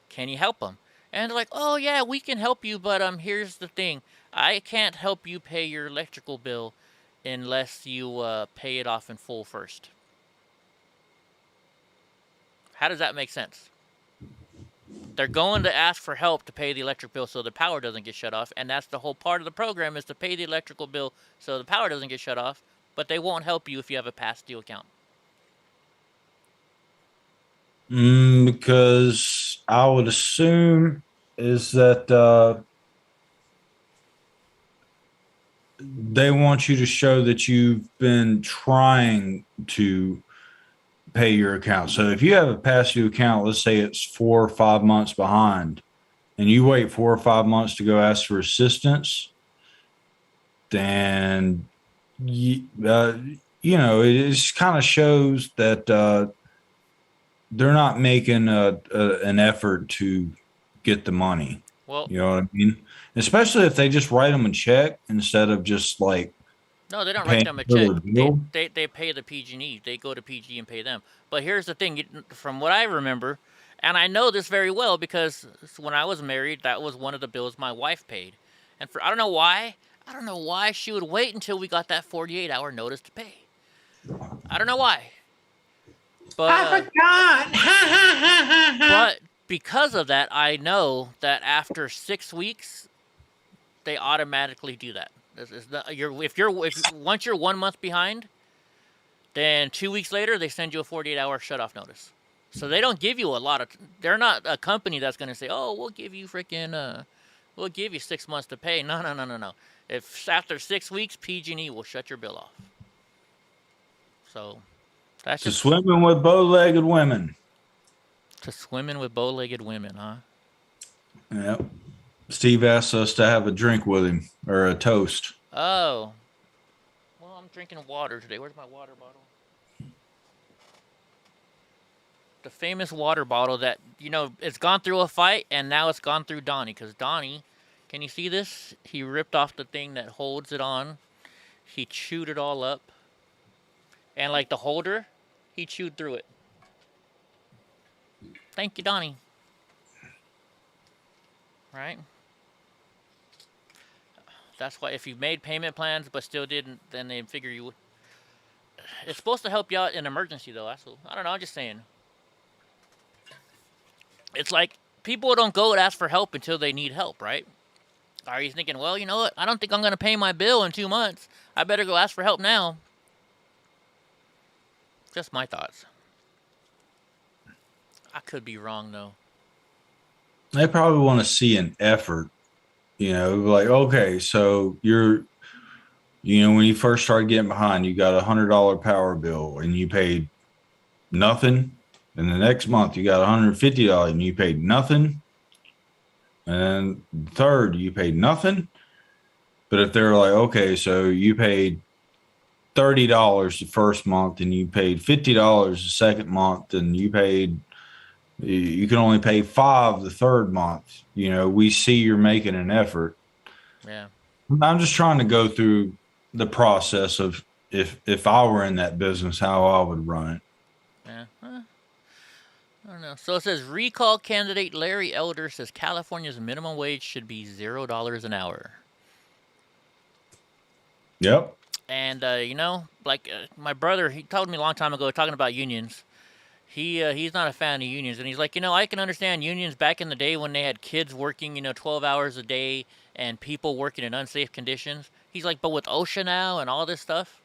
Can you help them?" And they're like, "Oh yeah, we can help you, but here's the thing. I can't help you pay your electrical bill unless you pay it off in full first." How does that make sense? They're going to ask for help to pay the electric bill so the power doesn't get shut off, and that's the whole part of the program, is to pay the electrical bill so the power doesn't get shut off, but they won't help you if you have a past due account. Because I would assume is that they want you to show that you've been trying to pay your account. So if you have a past due account, let's say it's 4 or 5 months behind, and you wait 4 or 5 months to go ask for assistance, then it just kind of shows that they're not making an effort to get the money. Well, you know what I mean? Especially if they just write them a check instead of just like. No, they don't write them a check. They pay the PG&E. They go to PG and pay them. But here's the thing. From what I remember, and I know this very well because when I was married, that was one of the bills my wife paid. And I don't know why she would wait until we got that 48-hour notice to pay. I don't know why. But I forgot. But because of that, I know that after 6 weeks, they automatically do that. Once you're 1 month behind, then 2 weeks later they send you a 48-hour shutoff notice. So they don't give you a lot of. They're not a company that's going to say, "Oh, we'll give you 6 months to pay." No. If after 6 weeks, PG&E will shut your bill off. So That's To just swimming with bow-legged women. to swimming with bow-legged women, huh? Yep. Steve asked us to have a drink with him or a toast. Oh. Well, I'm drinking water today. Where's my water bottle? The famous water bottle that, you know, it's gone through a fight and now it's gone through Donnie. Because Donnie, can you see this? He ripped off the thing that holds it on. He chewed it all up. And like the holder, he chewed through it. Thank you, Donnie. Right? That's why if you made payment plans but still didn't, then they figure you would. It's supposed to help you out in emergency, though. That's, I don't know. I'm just saying. It's like people don't go and ask for help until they need help, right? Are you thinking, well, you know what? I don't think I'm going to pay my bill in 2 months. I better go ask for help now. Just my thoughts. I could be wrong, though. They probably want to see an effort. You know, like, okay, so when you first started getting behind, you got $100 power bill and you paid nothing. And the next month you got $150 and you paid nothing. And third, you paid nothing. But if they're like, okay, so you paid $30 the first month and you paid $50 the second month and you can only pay $5 the third month. You know, we see you're making an effort. Yeah. I'm just trying to go through the process of if I were in that business, how I would run it. Yeah. I don't know. So it says recall candidate Larry Elder says California's minimum wage should be $0 an hour. Yep. And you know, like my brother, he told me a long time ago talking about unions. He's not a fan of unions, and he's like, you know, I can understand unions back in the day when they had kids working, 12 hours a day and people working in unsafe conditions. He's like, but with OSHA now and all this stuff,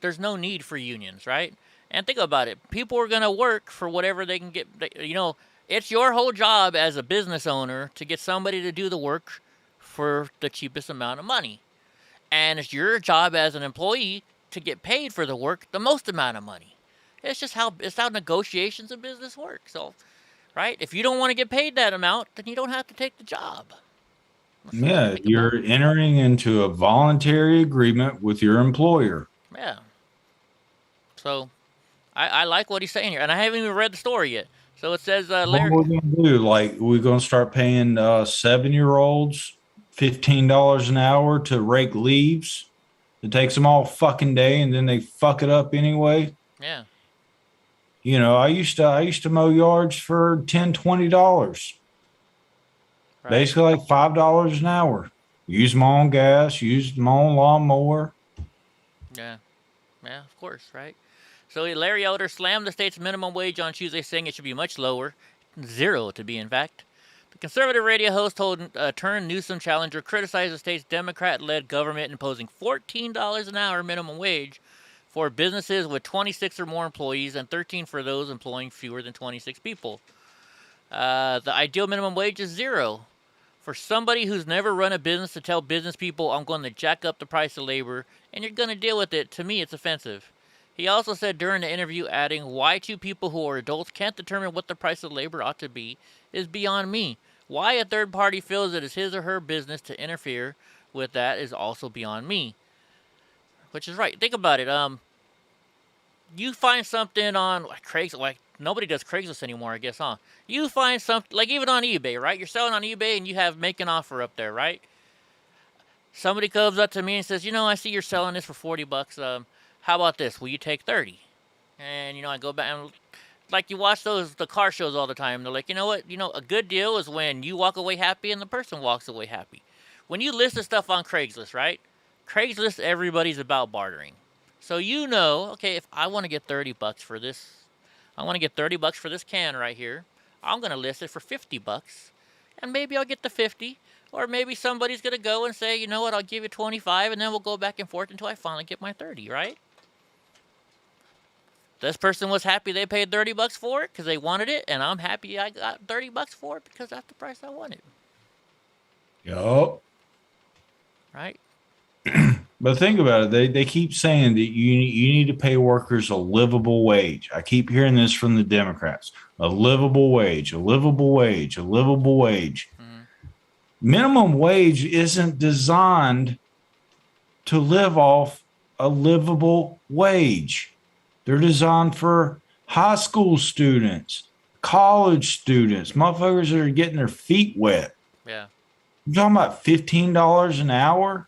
there's no need for unions, right? And think about it. People are going to work for whatever they can get. It's your whole job as a business owner to get somebody to do the work for the cheapest amount of money. And it's your job as an employee to get paid for the work the most amount of money. It's just how negotiations in business work. So, right? If you don't want to get paid that amount, then you don't have to take the job. Yeah, you're entering into a voluntary agreement with your employer. Yeah. So, I like what he's saying here, and I haven't even read the story yet. So it says, Larry. What are we gonna do? Like, we're gonna start paying 7-year-olds $15 an hour to rake leaves? It takes them all fucking day, and then they fuck it up anyway. Yeah. You know, I used to mow yards for $10, $20. Right. Basically like $5 an hour. Use my own gas, use my own lawnmower. Yeah. Yeah, of course, right? So Larry Elder slammed the state's minimum wage on Tuesday, saying it should be much lower. 0 to be, in fact. The conservative radio host told turned Newsom challenger criticized the state's Democrat-led government imposing $14 an hour minimum wage for businesses with 26 or more employees and 13 for those employing fewer than 26 people. The ideal minimum wage is 0. For somebody who's never run a business to tell business people, I'm going to jack up the price of labor and you're going to deal with it, to me, it's offensive. He also said during the interview, adding, why two people who are adults can't determine what the price of labor ought to be is beyond me. Why a third party feels it is his or her business to interfere with that is also beyond me. Which is right. Think about it. You find something on Craigslist, like nobody does Craigslist anymore, I guess, huh? You find something, like even on eBay, right? You're selling on eBay and you have make an offer up there, right? Somebody comes up to me and says, I see you're selling this for $40. How about this? Will you take 30? And, I go back and, like you watch the car shows all the time. They're like, you know what? A good deal is when you walk away happy and the person walks away happy. When you list the stuff on Craigslist, right? Craigslist, everybody's about bartering. So okay, if I want to get $30 for this, I want to get $30 for this can right here. I'm going to list it for $50. And maybe I'll get the 50. Or maybe somebody's going to go and say, you know what, I'll give you 25, and then we'll go back and forth until I finally get my 30, right? This person was happy they paid $30 for it because they wanted it, and I'm happy I got $30 for it because that's the price I wanted. Yup. Right? But think about it. They keep saying that you need to pay workers a livable wage. I keep hearing this from the Democrats. A livable wage, a livable wage, a livable wage. Minimum wage isn't designed to live off a livable wage. They're designed for high school students, college students, motherfuckers that are getting their feet wet. Yeah. You're talking about $15 an hour?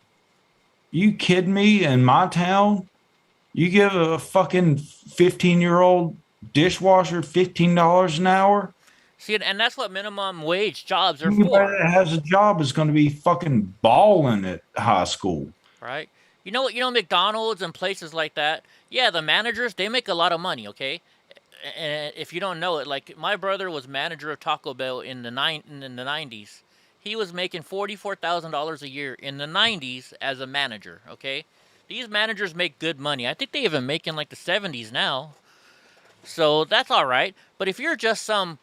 You kidding me? In my town, you give a fucking 15-year-old dishwasher $15 an hour? See, and that's what minimum wage jobs are Anybody for. that has a job is going to be fucking balling at high school. Right? You know what? McDonald's and places like that. Yeah, the managers, they make a lot of money. Okay, and if you don't know it, like my brother was manager of Taco Bell in the 90s. He was making $44,000 a year in the 90s as a manager. Okay, these managers make good money. I think they even make in like the 70s now. So that's all right. But if you're just some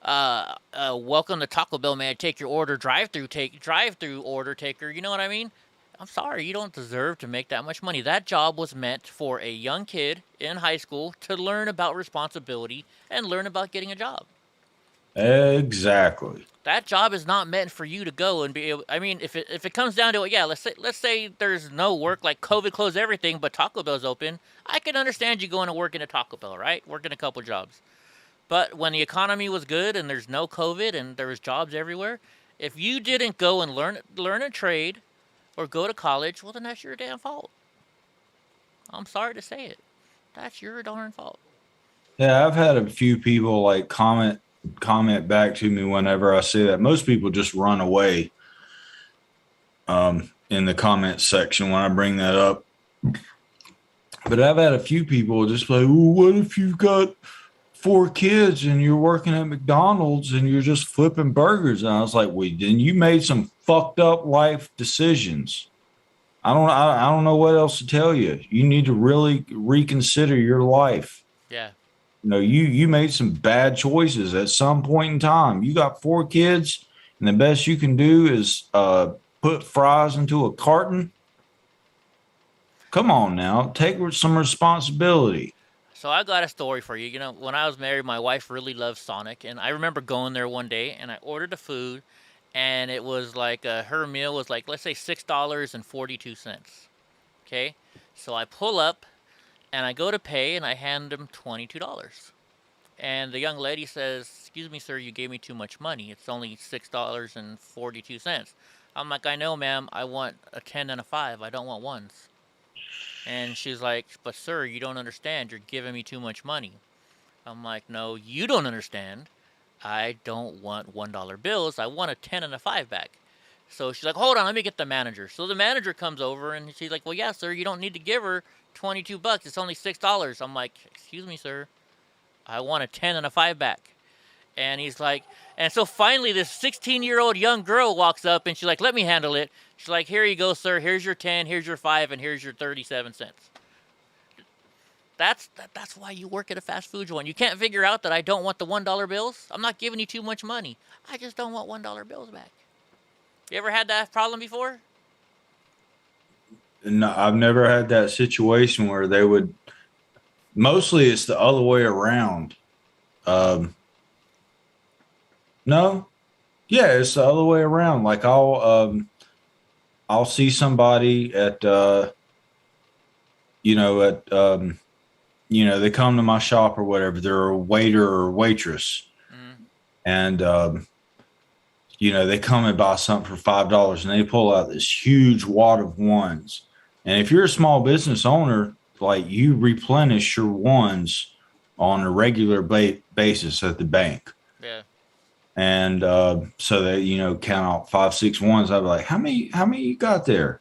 welcome to Taco Bell, man, take your order, drive-through order taker, you know what I mean? I'm sorry, you don't deserve to make that much money. That job was meant for a young kid in high school to learn about responsibility and learn about getting a job. Exactly. That job is not meant for you to go and be able. I mean, if it comes down to it, yeah, let's say there's no work, like COVID closed everything, but Taco Bell's open. I can understand you going to work in a Taco Bell, right? Working a couple jobs. But when the economy was good and there's no COVID and there was jobs everywhere, if you didn't go and learn a trade or go to college, well, then that's your damn fault. I'm sorry to say it. That's your darn fault. Yeah, I've had a few people like comment back to me whenever I say that. Most people just run away in the comment section when I bring that up. But I've had a few people just like, well, what if you've got 4 kids and you're working at McDonald's and you're just flipping burgers? And I was like, well, then you made some fucked up life decisions. I don't know what else to tell you. You need to really reconsider your life. Yeah. You know, you made some bad choices at some point in time. You got 4 kids, and the best you can do is put fries into a carton. Come on now, take some responsibility. So I got a story for you. You know, when I was married, my wife really loved Sonic, and I remember going there one day, and I ordered the food, and it was like her meal was like, let's say $6.42. Okay, so I pull up, and I go to pay, and I hand them $22. And the young lady says, excuse me, sir, you gave me too much money. It's only $6.42. I'm like, I know, ma'am. I want a 10 and a 5. I don't want ones. And she's like, but sir, you don't understand. You're giving me too much money. I'm like, no, you don't understand. I don't want $1 bills. I want a 10 and a 5 back. So she's like, hold on, let me get the manager. So the manager comes over, and she's like, well, yeah, sir, you don't need to give her $22. It's only $6. I'm like, excuse me, sir. I want a 10 and a 5 back. And he's like, and so finally this 16-year-old young girl walks up, and she's like, let me handle it. She's like, here you go, sir. Here's your 10, here's your 5, and here's your 37 cents. That's why you work at a fast food joint. You can't figure out that I don't want the $1 bills. I'm not giving you too much money. I just don't want $1 bills back. You ever had that problem before? No, I've never had that situation where they would. Mostly it's the other way around. No. Yeah, it's the other way around. Like I'll see somebody at they come to my shop or whatever. They're a waiter or waitress. And they come and buy something for $5, and they pull out this huge wad of ones. And if you're a small business owner, like you replenish your ones on a regular basis at the bank. Yeah. And so they, count out 5, 6 ones. I'd be like, how many you got there?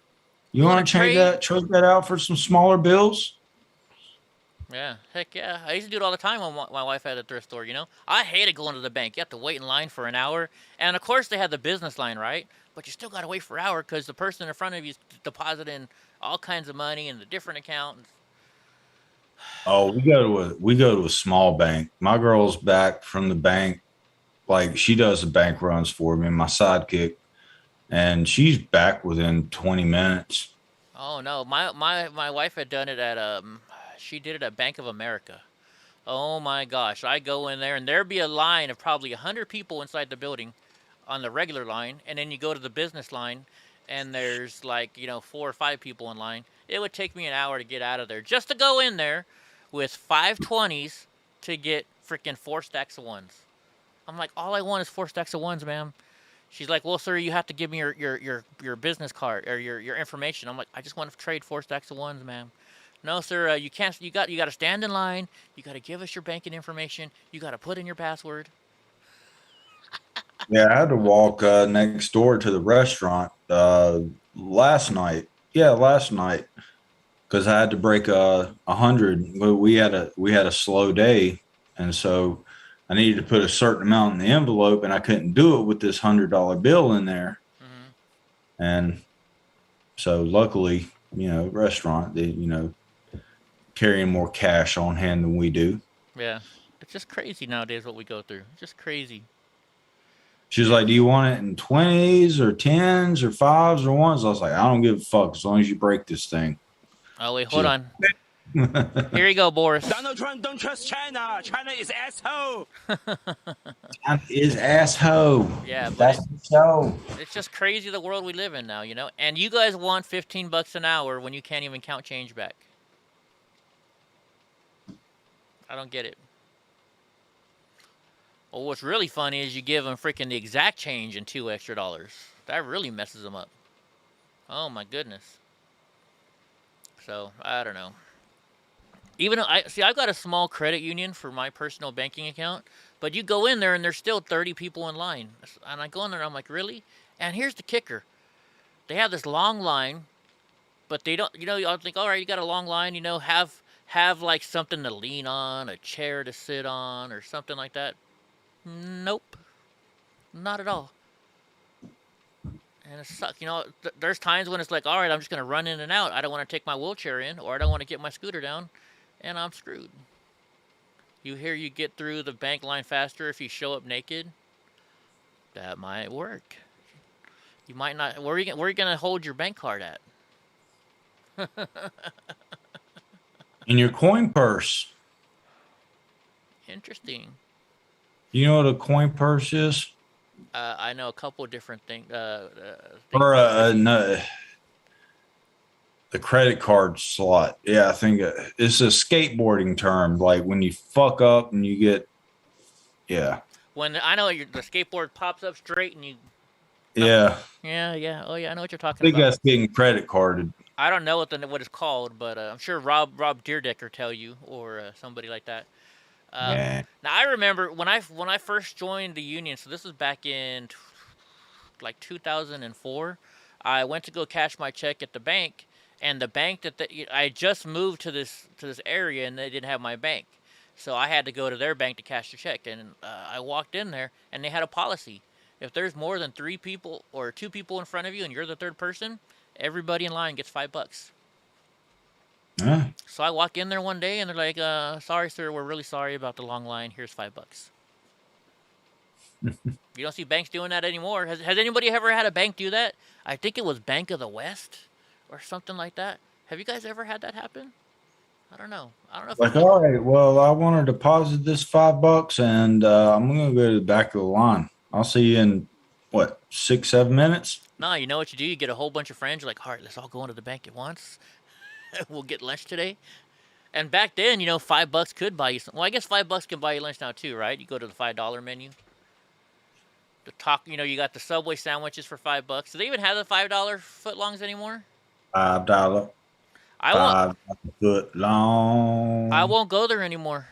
You want to trade that out for some smaller bills? Yeah, heck yeah. I used to do it all the time when my wife had a thrift store, I hated going to the bank. You have to wait in line for an hour. And, of course, they had the business line, right? But you still got to wait for an hour because the person in front of you is depositing all kinds of money in the different accounts. Oh, we go to a small bank. My girl's back from the bank. Like, she does the bank runs for me, my sidekick. And she's back within 20 minutes. Oh no, my wife had done it at she did it at Bank of America. Oh my gosh, I go in there and there'd be a line of probably 100 people inside the building on the regular line, and then you go to the business line and there's like, 4 or 5 people in line. It would take me an hour to get out of there just to go in there with 520s to get freaking 4 stacks of ones. I'm like, all I want is 4 stacks of ones, ma'am. She's like, well, sir, you have to give me your business card or your information. I'm like, I just want to trade 4 stacks of ones, ma'am. No, sir, you can't. You got to stand in line. You got to give us your banking information. You got to put in your password. Yeah, I had to walk next door to the restaurant last night. Yeah, last night, because I had to break 100. We had a slow day, and so I needed to put a certain amount in the envelope, and I couldn't do it with this $100 bill in there. And so, luckily, restaurant, they carrying more cash on hand than we do. Yeah, it's just crazy nowadays what we go through. Just crazy. She's like, do you want it in 20s or 10s or 5s or 1s? I was like, I don't give a fuck as long as you break this thing. Oh, wait, hold on. Here you go, Boris. Donald Trump don't trust China. China is asshole. China is asshole. Yeah, but that's the show. It's just crazy the world we live in now, And you guys want $15 an hour when you can't even count change back. I don't get it. Well, what's really funny is you give them freaking the exact change and $2 extra. That really messes them up. Oh my goodness. So I don't know. Even though I've got a small credit union for my personal banking account, but you go in there and there's still 30 people in line, and I go in there and I'm like, really? And here's the kicker: they have this long line, but they don't. I'll think, all right, you got a long line. Have like something to lean on, a chair to sit on, or something like that. Nope, not at all. And it sucks. There's times when it's like, all right, I'm just going to run in and out. I don't want to take my wheelchair in, or I don't want to get my scooter down, and I'm screwed. You get through the bank line faster if you show up naked. That might work. You might not. Where are you going to hold your bank card at? In your coin purse. Interesting. You know what a coin purse is? I know a couple of different things. Or no, the credit card slot. Yeah, I think it's a skateboarding term. Like when you fuck up and you get, yeah. When I know the skateboard pops up straight and you. Yeah. Yeah. Oh yeah, I know what you're talking I think about. that's getting credit carded. I don't know what it's called, but I'm sure Rob Deerdecker tell you, or somebody like that. Now I remember when I first joined the union. So this was back in like 2004. I went to go cash my check at the bank, and the bank I just moved to this area, and they didn't have my bank, so I had to go to their bank to cash the check. And I walked in there, and they had a policy: if there's more than 3 people or 2 people in front of you, and you're the third person, everybody in line gets $5. So I walk in there one day and they're like, sorry, sir, we're really sorry about the long line. Here's $5. You don't see banks doing that anymore. Has anybody ever had a bank do that? I think it was Bank of the West or something like that. Have you guys ever had that happen? I don't know. If like, all right, well, I want to deposit this $5 and I'm going to go to the back of the line. I'll see you in, 6-7 minutes? No, you know what you do? You get a whole bunch of friends. You're like, all right, let's all go into the bank at once. We'll get lunch today. And back then, $5 could buy you some. Well, I guess $5 can buy you lunch now too, right? You go to the $5 menu. You got the Subway sandwiches for $5. Do they even have the $5 footlongs anymore? $5. $5 footlong. I won't go there anymore.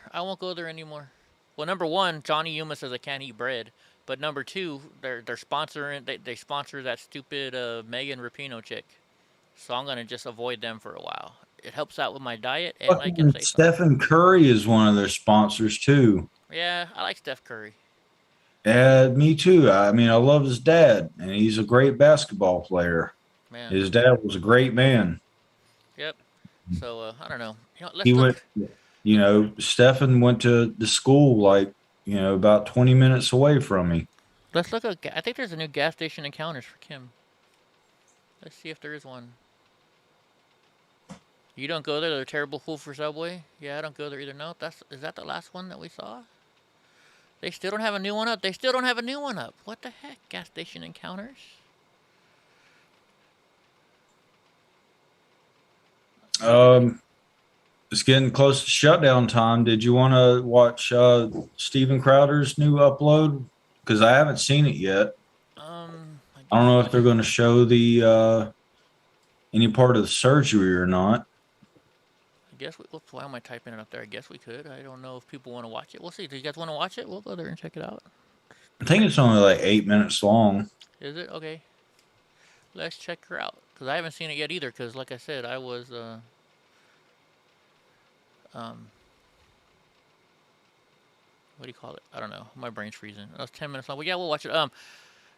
Well, number one, Johnny Yuma says I can't eat bread. But number two, they're sponsoring. They sponsor that stupid Megan Rapinoe chick. So I'm gonna just avoid them for a while. It helps out with my diet, and I can say Stephen Curry is one of their sponsors too. Yeah, I like Steph Curry. Yeah, me too. I mean, I love his dad, and he's a great basketball player. Man. His dad was a great man. Yep. So I don't know. Stephen went to the school about 20 minutes away from me. Let's look at. I think there's a new gas station encounters for Kim. Let's see if there is one. You don't go there? They're terrible food for Subway? Yeah, I don't go there either. No, is that the last one that we saw? They still don't have a new one up. They still don't have a new one up. What the heck? Gas station encounters? It's getting close to shutdown time. Did you want to watch Steven Crowder's new upload? Because I haven't seen it yet. I don't know if they're going to show the any part of the surgery or not. I guess why am I typing it up there? I guess we could. I don't know if people want to watch it. We'll see. Do you guys want to watch it? We'll go there and check it out. I think it's only like 8 minutes long. Is it? Okay. Let's check her out. Because I haven't seen it yet either. Because like I said, I was... what do you call it? I don't know. My brain's freezing. That was 10 minutes long. But yeah, we'll watch it.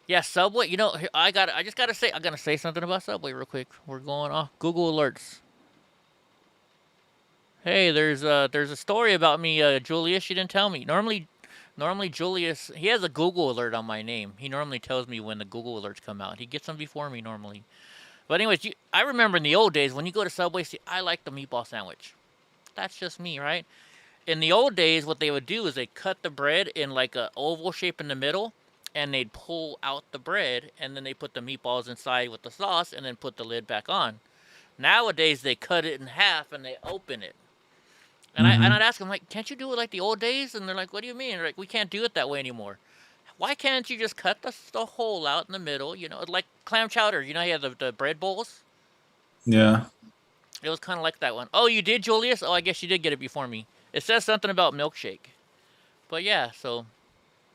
Yeah, Subway. You know, I just gotta say, I'm gonna say something about Subway real quick. We're going off Google Alerts. Hey, there's a story about me, Julius. She didn't tell me. Normally Julius, he has a Google alert on my name. He normally tells me when the Google alerts come out. He gets them before me normally. But anyways, I remember in the old days when you go to Subway, see, I like the meatball sandwich. That's just me, right? In the old days, what they would do is they cut the bread in like a oval shape in the middle, and they'd pull out the bread, and then they put the meatballs inside with the sauce, and then put the lid back on. Nowadays, they cut it in half, and they open it. And I'd ask them, like, can't you do it like the old days? And they're like, what do you mean? They're like, we can't do it that way anymore. Why can't you just cut the hole out in the middle? You know, like clam chowder. You know, you have the bread bowls? Yeah. It was kind of like that one. Oh, you did, Julius? Oh, I guess you did get it before me. It says something about milkshake. But yeah, so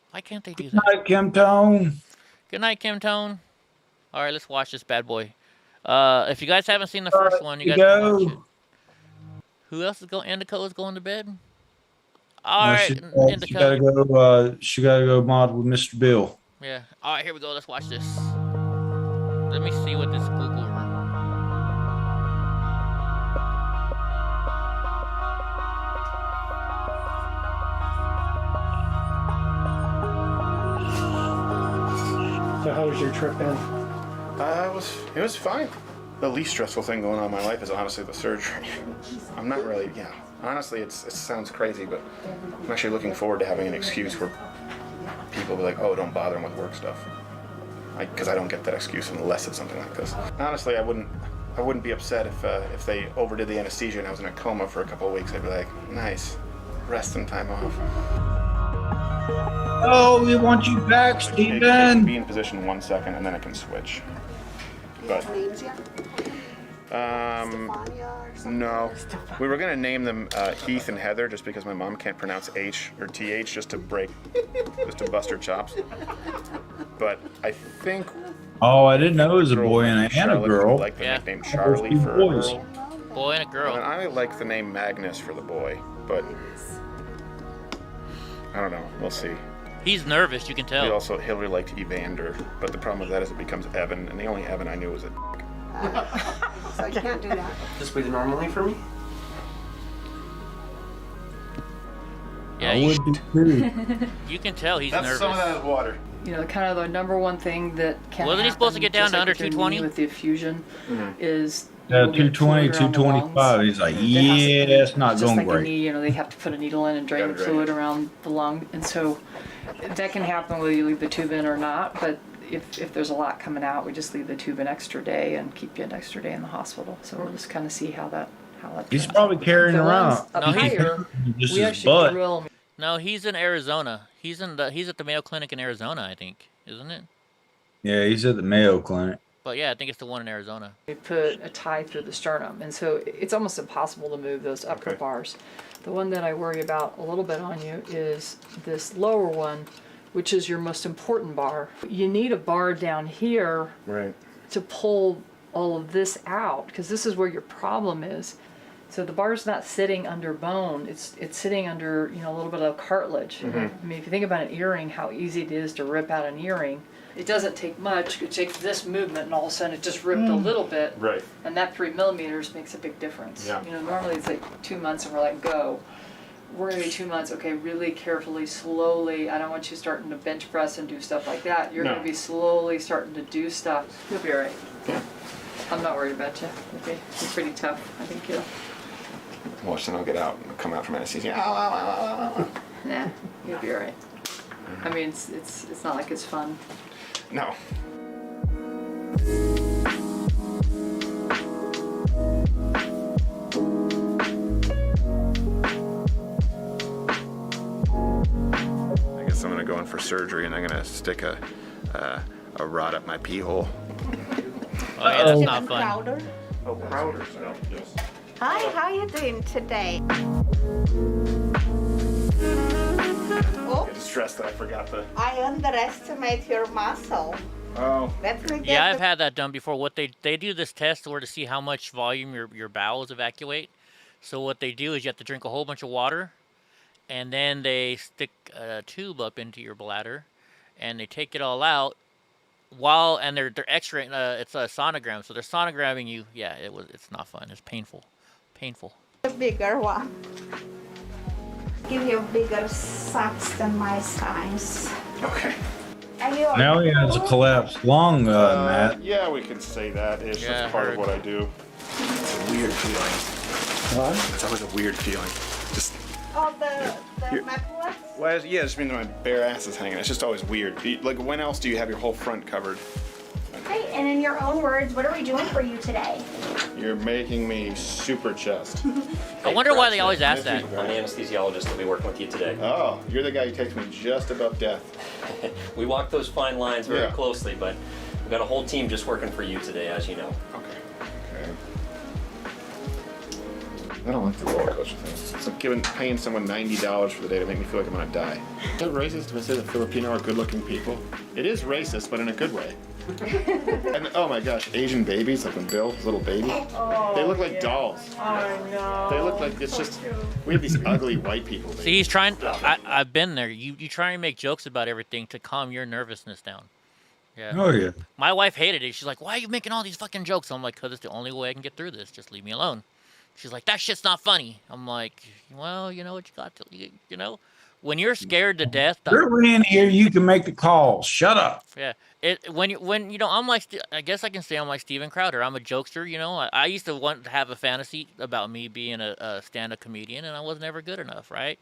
why can't they do that? Good night, Kim Tone. Good night, Kim Tone. All right, let's watch this bad boy. If you guys haven't seen the first one, you guys can watch it. Who else is going? Indico is going to bed. All right, Indico. She gotta go mod with Mr. Bill. Yeah. All right, here we go. Let's watch this. Let me see what this Google. So how was your trip, Ben? It was fine. The least stressful thing going on in my life is honestly the surgery. I'm not really, honestly, it sounds crazy, but I'm actually looking forward to having an excuse where people be like, oh, don't bother them with work stuff. Because I don't get that excuse unless it's something like this. Honestly, I wouldn't be upset if they overdid the anesthesia and I was in a coma for a couple of weeks. I'd be like, nice, rest and time off. Oh, we want you back, Steven. It can be in position 1 second and then it can switch. But no, we were gonna name them Heath and Heather just because my mom can't pronounce H or TH just to bust her chops. But I think. Oh, I didn't know it was a boy and a girl. Like the nickname Charlie for a girl. Boy and a girl. And I like the name Magnus for the boy, but I don't know. We'll see. He's nervous, you can tell. Hillary liked Evander, but the problem with that is it becomes Evan, and the only Evan I knew was a So you can't do that. Just breathe normally for me? Yeah, you can tell he's nervous. That's some of that water. You know, kind of the number one thing that can Wasn't he supposed to get down to under 220? With the effusion is... Yeah, 220, 225. He's like, yeah, it's not going like great. Knee, you know, they have to put a needle in and drain the fluid around the lung. And so that can happen whether you leave the tube in or not. But if there's a lot coming out, we just leave the tube an extra day and keep you an extra day in the hospital. So we'll just kind of see how that He's probably carrying around. No, he's in Arizona. He's at the Mayo Clinic in Arizona, I think, isn't it? Yeah, he's at the Mayo Clinic. But yeah, I think it's the one in Arizona. We put a tie through the sternum, and so it's almost impossible to move those upper bars. The one that I worry about a little bit on you is this lower one, which is your most important bar. You need a bar down here to pull all of this out, because this is where your problem is. So the bar's not sitting under bone, it's sitting under, you know, a little bit of cartilage. I mean, if you think about an earring, how easy it is to rip out an earring. It doesn't take much. It takes this movement and all of a sudden it just ripped a little bit. Right. And that 3 millimeters makes a big difference. Yeah. You know, normally it's like 2 months and we're like, go. We're gonna be 2 months, okay, really carefully, slowly. I don't want you starting to bench press and do stuff like that. You're gonna be slowly starting to do stuff. You'll be all right. Yeah. I'm not worried about you. Okay, you're pretty tough. I think you'll. Watch, then I'll get out and come out from anesthesia. Ow, ow, ow, ow, ow, ow. Nah, you'll be alright. I mean, it's not like it's fun. No. I guess I'm gonna go in for surgery and I'm gonna stick a rod up my pee hole. Oh yeah, that's not fun. Crowder. Oh, Crowder. Yes. Hi, how are you doing today? Oh, I'm stressed that I forgot the. I underestimate your muscle. Oh. Let me get Yeah, I've had that done before. What they do this test to see how much volume your bowels evacuate. So what they do is you have to drink a whole bunch of water, and then they stick a tube up into your bladder, and they take it all out. And they're X-raying. It's a sonogram, so they're sonogramming you. Yeah, it's not fun. It's painful, painful. a bigger one. Give you bigger socks than my size. Okay. Now he has a collapsed lung, Matt. Yeah, we can say that. It's Yeah, just part of what I do. It's a weird feeling. What? It's always a weird feeling. Just. Oh, the necklace? Well, yeah, it just means my bare ass is hanging. It's just always weird. Like, when else do you have your whole front covered? Okay, and in your own words, what are we doing for you today? You're making me super chest. I wonder why they always ask that. I'm the anesthesiologist that'll be working with you today. Oh, you're the guy who takes me just above death. We walk those fine lines very closely, but we've got a whole team just working for you today, as you know. Okay. I don't like the roller coaster thing. It's like paying someone $90 for the day to make me feel like I'm gonna die. Is that racist to say that Filipino are good-looking people? It is racist, but in a good way. And oh my gosh, Asian babies, like when Bill was a little baby, they look like dolls. Oh no. They look like it's just we have these ugly white people. See, he's trying. I've been there. You try and make jokes about everything to calm your nervousness down. Yeah. Oh yeah. My wife hated it. She's like, "Why are you making all these fucking jokes?" I'm like, "Cause it's the only way I can get through this. Just leave me alone." She's like, "That shit's not funny." I'm like, "Well, you know what you got to, you know, when you're scared to death." You're in here. You can make the calls. Shut up. Yeah. When you know, I'm like, I guess I can say I'm like Steven Crowder. I'm a jokester, you know. I used to want to have a fantasy about me being a stand-up comedian, and I was never good enough, right?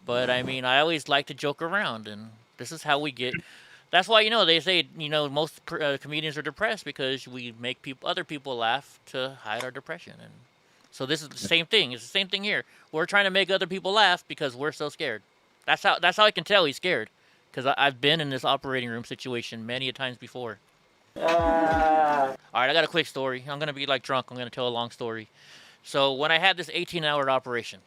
But I mean, I always like to joke around, and this is how we get. That's why, you know, they say, you know, most comedians are depressed because we make other people laugh to hide our depression, and so this is the same thing. It's the same thing here. We're trying to make other people laugh because we're so scared. That's how I can tell he's scared. Because I've been in this operating room situation many a times before. All right, I got a quick story. I'm going to be like drunk. I'm going to tell a long story. So when I had this 18-hour operation,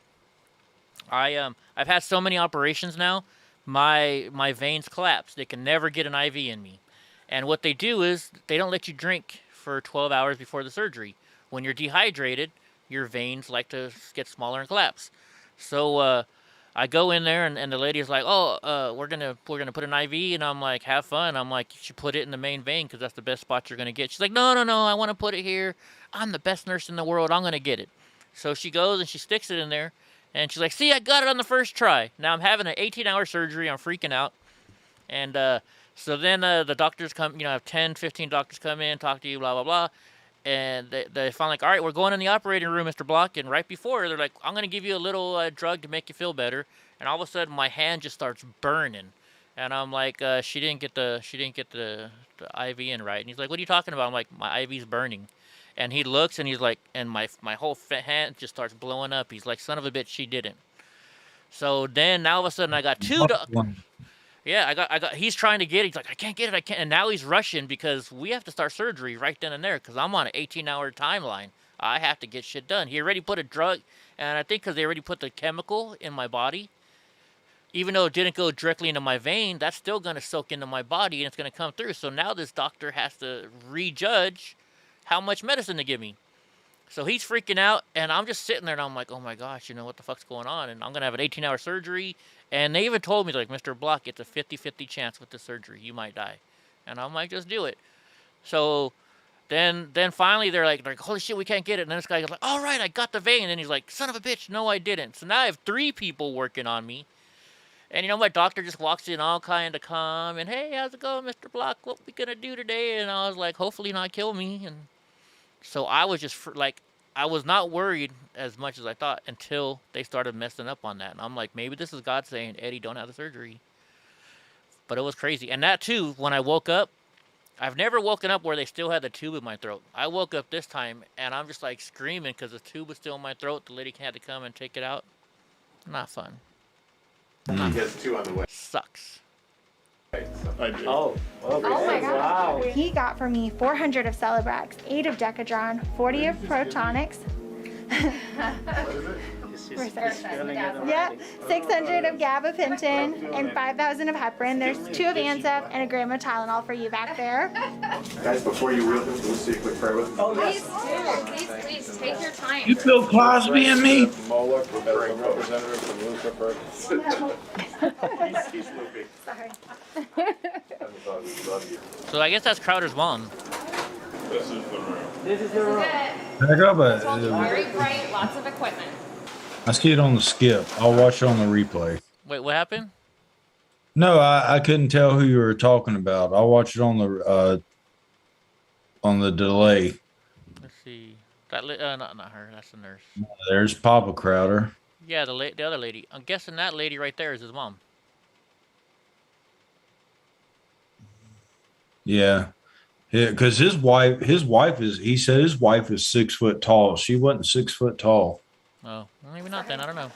I've had so many operations now, my veins collapse. They can never get an IV in me. And what they do is they don't let you drink for 12 hours before the surgery. When you're dehydrated, your veins like to get smaller and collapse. So I go in there and the lady's like, "Oh, we're gonna put an IV," and I'm like, "Have fun." I'm like, "You should put it in the main vein because that's the best spot you're gonna get." She's like, "No, I want to put it here. I'm the best nurse in the world. I'm gonna get it." So she goes and she sticks it in there, and she's like, "See, I got it on the first try." Now I'm having an 18-hour surgery. I'm freaking out, and so then the doctors come. You know, I have 10, 15 doctors come in, talk to you, blah blah blah. And they finally like, "All right, we're going in the operating room, Mr. Block." And right before, they're like, "I'm going to give you a little drug to make you feel better." And all of a sudden, my hand just starts burning. And I'm like, she didn't get the IV in right. And he's like, "What are you talking about?" I'm like, "My IV's burning." And he looks and he's like, and my whole hand just starts blowing up. He's like, "Son of a bitch, she didn't." So then now all of a sudden, I got two doctors. Yeah, I got. He's trying to get it. He's like, "I can't get it. I can't." And now he's rushing because we have to start surgery right then and there because I'm on an 18-hour timeline. I have to get shit done. He already put a drug, and I think because they already put the chemical in my body, even though it didn't go directly into my vein, that's still going to soak into my body and it's going to come through. So now this doctor has to rejudge how much medicine to give me. So he's freaking out, and I'm just sitting there, and I'm like, "Oh my gosh, you know, what the fuck's going on?" And I'm going to have an 18-hour surgery. And they even told me, like, "Mr. Block, it's a 50-50 chance with the surgery. You might die." And I'm like, "Just do it." So then finally they're like, "Holy shit, we can't get it." And then this guy goes like, "All right, I got the vein." And then he's like, "Son of a bitch, no, I didn't." So now I have 3 people working on me. And, you know, my doctor just walks in all kind of calm. And, "Hey, how's it going, Mr. Block? What we going to do today?" And I was like, "Hopefully not kill me." And So I was just like, I was not worried as much as I thought until they started messing up on that. And I'm like, maybe this is God saying, Eddie, don't have the surgery. But it was crazy. And that too, when I woke up, I've never woken up where they still had the tube in my throat. I woke up this time and I'm just like screaming because the tube was still in my throat. The lady had to come and take it out. Not fun. He has 2 on the way. Sucks. I do. Oh my gosh. Wow. He got for me 400 of Celebrex, 8 of Decadron, 40 of Protonics. Yeah, 600 of gabapentin and 5,000 of heparin. There's 2 of Ansep and a gram of Tylenol for you back there. Guys, before you wheel him, can we say a quick prayer with him? Please, take your time. You Bill Cosby and me? Moloch, representative from Lucifer. He's looping. Sorry. So I guess that's Crowder's mom. This is the room. This is the room. Back up, Very bright, lots of equipment. I see it on the skip. I'll watch it on the replay. Wait, what happened? No, I couldn't tell who you were talking about. I'll watch it on the delay. Let's see. That not her. That's the nurse. There's Papa Crowder. Yeah, the other lady. I'm guessing that lady right there is his mom. Yeah, because his wife is. He said his wife is 6 foot tall. She wasn't 6 foot tall. Oh, maybe not then. I don't know.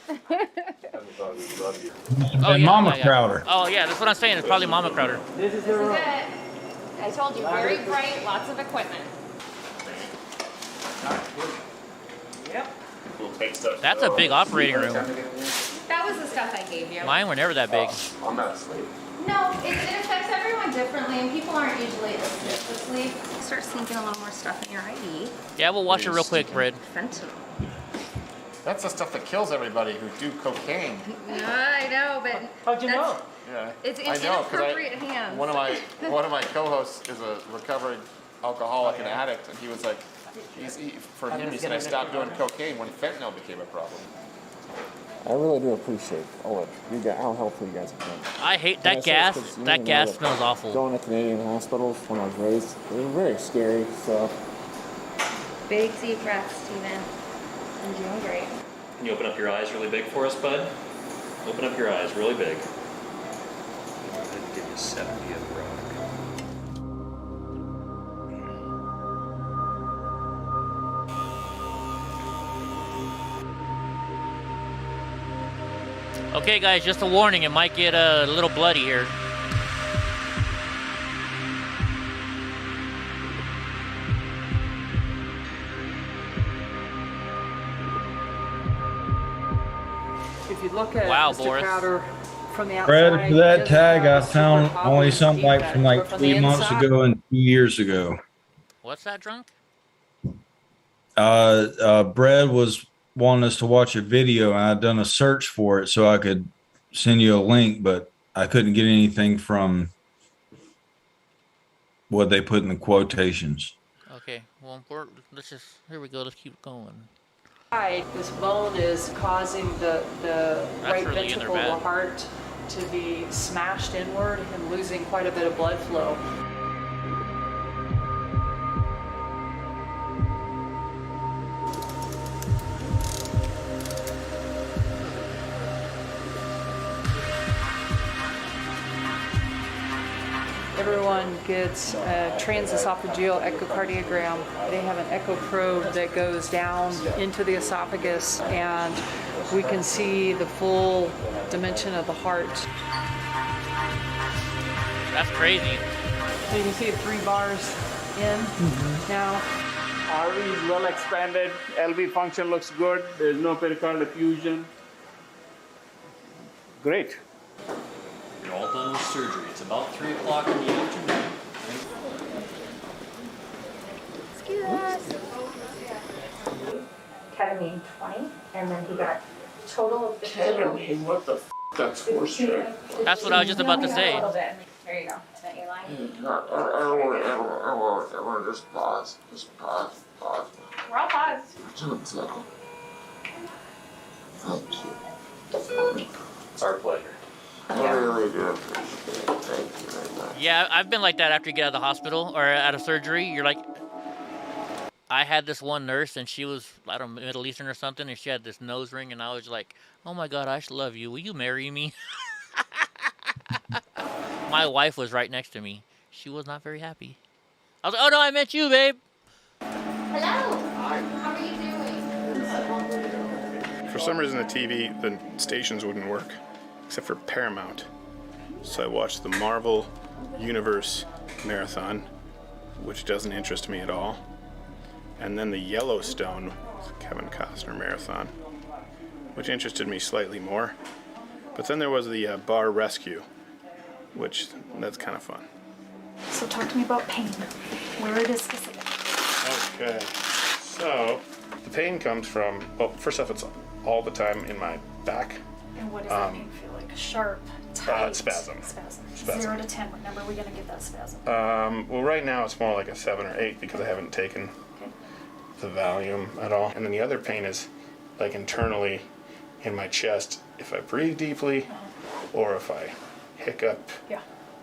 And Mama Crowder. Oh yeah, that's what I'm saying. It's probably Mama Crowder. This is it. I told you, very bright, lots of equipment. Yep. That's a big operating room. That was the stuff I gave you. Mine were never that big. I'm not asleep. No, it affects everyone differently, and people aren't usually asleep. Start sneaking a little more stuff in your ID. Yeah, we'll watch it real quick, Brad. Fentanyl. That's the stuff that kills everybody who do cocaine. I know, but how'd you know? Yeah, It's I know, 'cause inappropriate hands. One of my co-hosts is a recovered alcoholic and addict, and he was like, for him, he said, I stopped doing cocaine when fentanyl became a problem. I really do appreciate all of you guys, how helpful you guys have been. I hate that gas. That gas smells awful. Going to Canadian hospitals when I was raised, they were very scary, so. Big deep breaths, Steven. I'm doing great. Can you open up your eyes really big for us, bud? Open up your eyes really big. I'd give you 70 of rock. Okay, guys, just a warning. It might get a little bloody here. If you look at Wow, Mr. Boris. Crowder from the outside, Brad, for that he tag, I doesn't found have only super something like obvious from like defect, but 3 months inside- ago and 2 years ago. What's that, drunk? Brad was wanting us to watch a video, and I'd done a search for it so I could send you a link, but I couldn't get anything from what they put in the quotations. Okay, well, let's just, here we go. Let's keep going. This bone is causing the right really in their ventricle of the bed. heart to be smashed inward and losing quite a bit of blood flow. Everyone gets a transesophageal echocardiogram. They have an echo probe that goes down into the esophagus, and we can see the full dimension of the heart. That's crazy. So you can see it 3 bars in now. RV is well expanded. LV function looks good. There's no pericardial effusion. Great. You're all done with surgery. It's about 3 o'clock in the afternoon. Excuse us. Ketamine 20, and then he got total of Ketamine? What the f? That's horseshit. That's what I was just about to say. A little bit. There you go. Is that your line? I want to just pause. Just pause. We're all paused. Thank you. It's our pleasure. I really do appreciate it. Thank you very much. Yeah, I've been like that after you get out of the hospital or out of surgery. You're like, I had this one nurse, and she was, I don't know, Middle Eastern or something, and she had this nose ring, and I was like, oh my God, I love you. Will you marry me? My wife was right next to me. She was not very happy. I was like, oh no, I meant you, babe. Hello. How are you doing? For some reason, the TV, the stations wouldn't work, except for Paramount. So I watched the Marvel Universe Marathon, which doesn't interest me at all. And then the Yellowstone Kevin Costner Marathon, which interested me slightly more. But then there was the Bar Rescue, which that's kind of fun. So talk to me about pain. Where it is specific. Okay, so the pain comes from, well, first off, it's all the time in my back. And what does that pain feel like? Sharp, tight? Spasm. Spasm. Spasm. 0 to 10, what number are we going to give that spasm? Well, right now it's more like a 7 or 8 because I haven't taken the Valium at all. And then the other pain is like internally in my chest if I breathe deeply or if I hiccup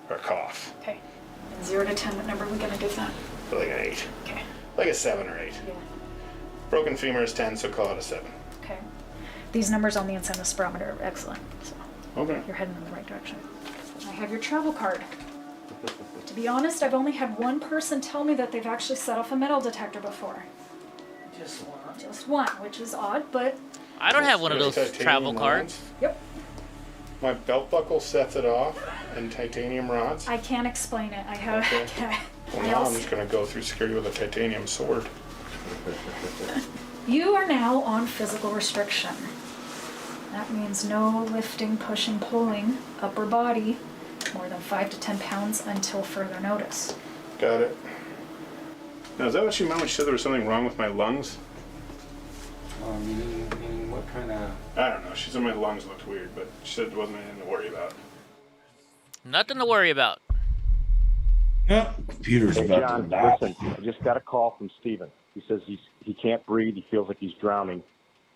or cough. Okay. And 0 to 10, what number are we going to give that? Like an 8. Okay. Like a 7 or 8. Yeah. Broken femur is 10, so call it a 7. Okay. These numbers on the incentive spirometer are excellent. So Okay. you're heading in the right direction. I have your travel card. To be honest, I've only had one person tell me that they've actually set off a metal detector before. Just one. Just one, which is odd, but... I don't have one of those Titanium travel rods. cards. Yep. My belt buckle sets it off, and titanium rods. I can't explain it. I have... Okay. Well, now I'm just going to go through security with a titanium sword. You are now on physical restriction. That means no lifting, pushing, pulling, upper body, more than 5 to 10 pounds until further notice. Got it. Now, is that what she meant when she said there was something wrong with my lungs? Meaning what kind of... I don't know. She said my lungs looked weird, but she said it wasn't anything to worry about. Nothing to worry about. Yeah, computer's Hey, about John, to die. listen, I just got a call from Steven. He says he can't breathe, he feels like he's drowning,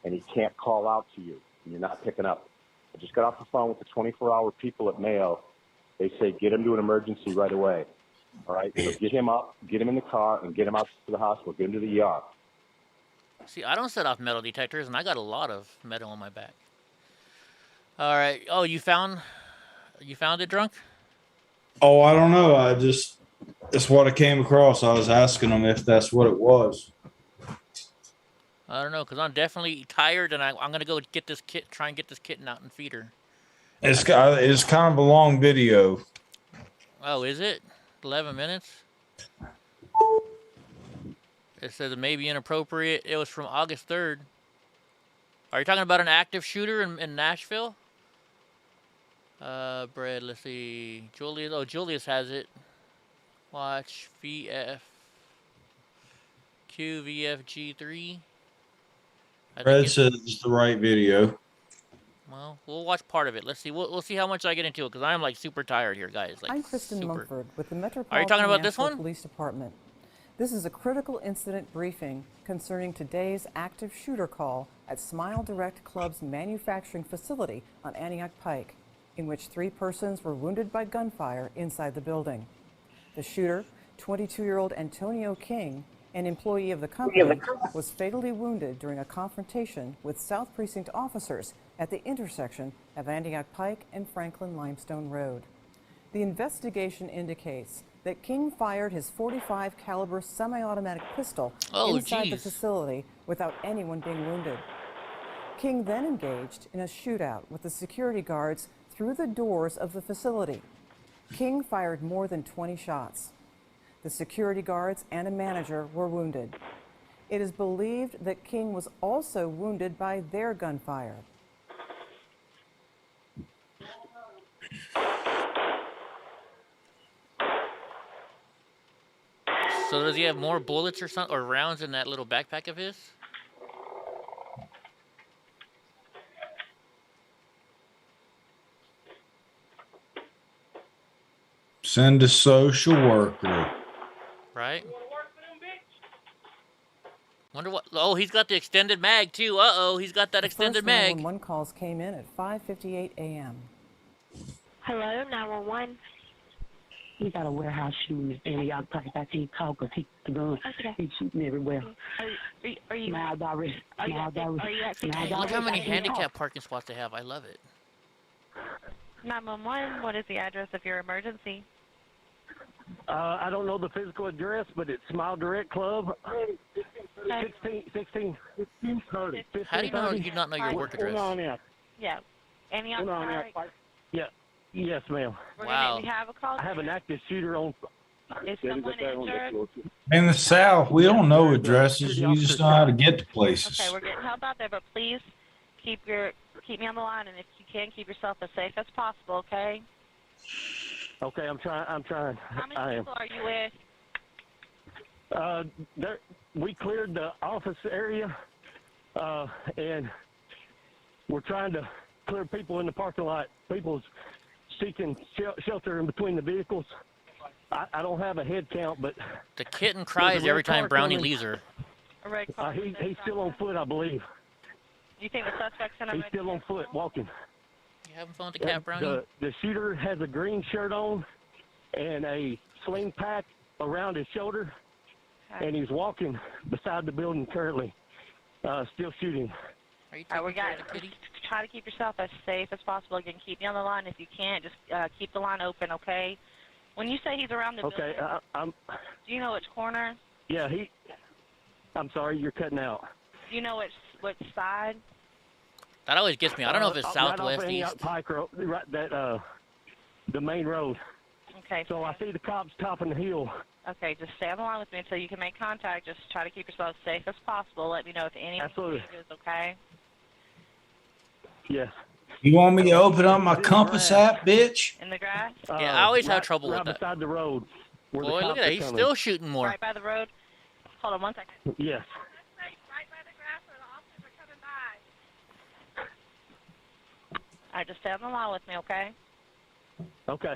and he can't call out to you, and you're not picking up. I just got off the phone with the 24-hour people at Mayo. They say get him to an emergency right away. All right, so get him up, get him in the car, and get him out to the hospital. Get him to the ER. See, I don't set off metal detectors, and I got a lot of metal on my back. All right. Oh, you found it, drunk? Oh, I don't know. It's what I came across. I was asking them if that's what it was. I don't know, because I'm definitely tired, and I'm going to go get this try and get this kitten out and feed her. It's kind of a long video. Oh, is it? 11 minutes? It says it may be inappropriate. It was from August 3rd. Are you talking about an active shooter in Nashville? Brad, let's see. Julius. Oh, Julius has it. Watch VF. QVFG3. Brad says it's the right video. Well, we'll watch part of it. Let's see. We'll see how much I get into it, because I'm like super tired here, guys. Like, I'm Kristen super. Mumford with the Metropolitan Are you talking about this Nashville one? Police Department. This is a critical incident briefing concerning today's active shooter call at Smile Direct Club's manufacturing facility on Antioch Pike, in which 3 persons were wounded by gunfire inside the building. The shooter, 22-year-old Antonio King, an employee of the company, was fatally wounded during a confrontation with South Precinct officers at the intersection of Antioch Pike and Franklin Limestone Road. The investigation indicates that King fired his .45 caliber semi-automatic pistol inside the facility without anyone being wounded. King then engaged in a shootout with the security guards through the doors of the facility. King fired more than 20 shots. The security guards and a manager were wounded. It is believed that King was also wounded by their gunfire. So does he have more bullets or something, or rounds in that little backpack of his? Send a social worker. Right? Wonder what... Oh, he's got the extended mag, too. Uh-oh, he's got that extended mag. 911 calls came in at 5:58 a.m. Hello, 911. He got a warehouse shooting in Antioch Pike. I can't talk because the gun, he's shooting everywhere. Are you Miles already. Hey, look how many handicap parking spots they have. I love it. 911? What is the address of your emergency? I don't know the physical address, but it's Smile Direct Club. 1630. How do you know you not know your work address? Yeah. Antioch Pike? Yeah. Yes, ma'am. Wow. We have a call. I have an active shooter on. Is someone injured? In the South, we don't know addresses. We just know how to get to places. Okay, we're getting help out there, but please keep me on the line, and if you can, keep yourself as safe as possible. Okay. Okay, I'm trying. How many people are you with? We cleared the office area, and we're trying to clear people in the parking lot. People's seeking shelter in between the vehicles. I don't have a head count, but the kitten cries every time Brownie leaves her. He's still on foot, I believe. Do you think the suspect's in a He's still on foot, walking. You having fun with the cat, Brownie? The shooter has a green shirt on and a sling pack around his shoulder, and he's walking beside the building currently, still shooting. All right, we got try to keep yourself as safe as possible. Again, keep me on the line. If you can't, just keep the line open, okay? When you say he's around the building, do you know which corner? Yeah, I'm sorry, you're cutting out. Do you know which side? That always gets me. I don't know if it's southwest, right east. Pike Road, the main road. Okay. So I see the cops topping the hill. Okay, just stay on the line with me until you can make contact. Just try to keep yourself as safe as possible. Let me know if anything changes, okay? Yes. You want me to open up my Compass app, bitch? In the grass? Yeah, I always have trouble with right that. beside the road. Boy, look at that. He's still shooting more. Right by the road? Hold on one second. Yes. All right, just stay on the line with me, okay? Okay.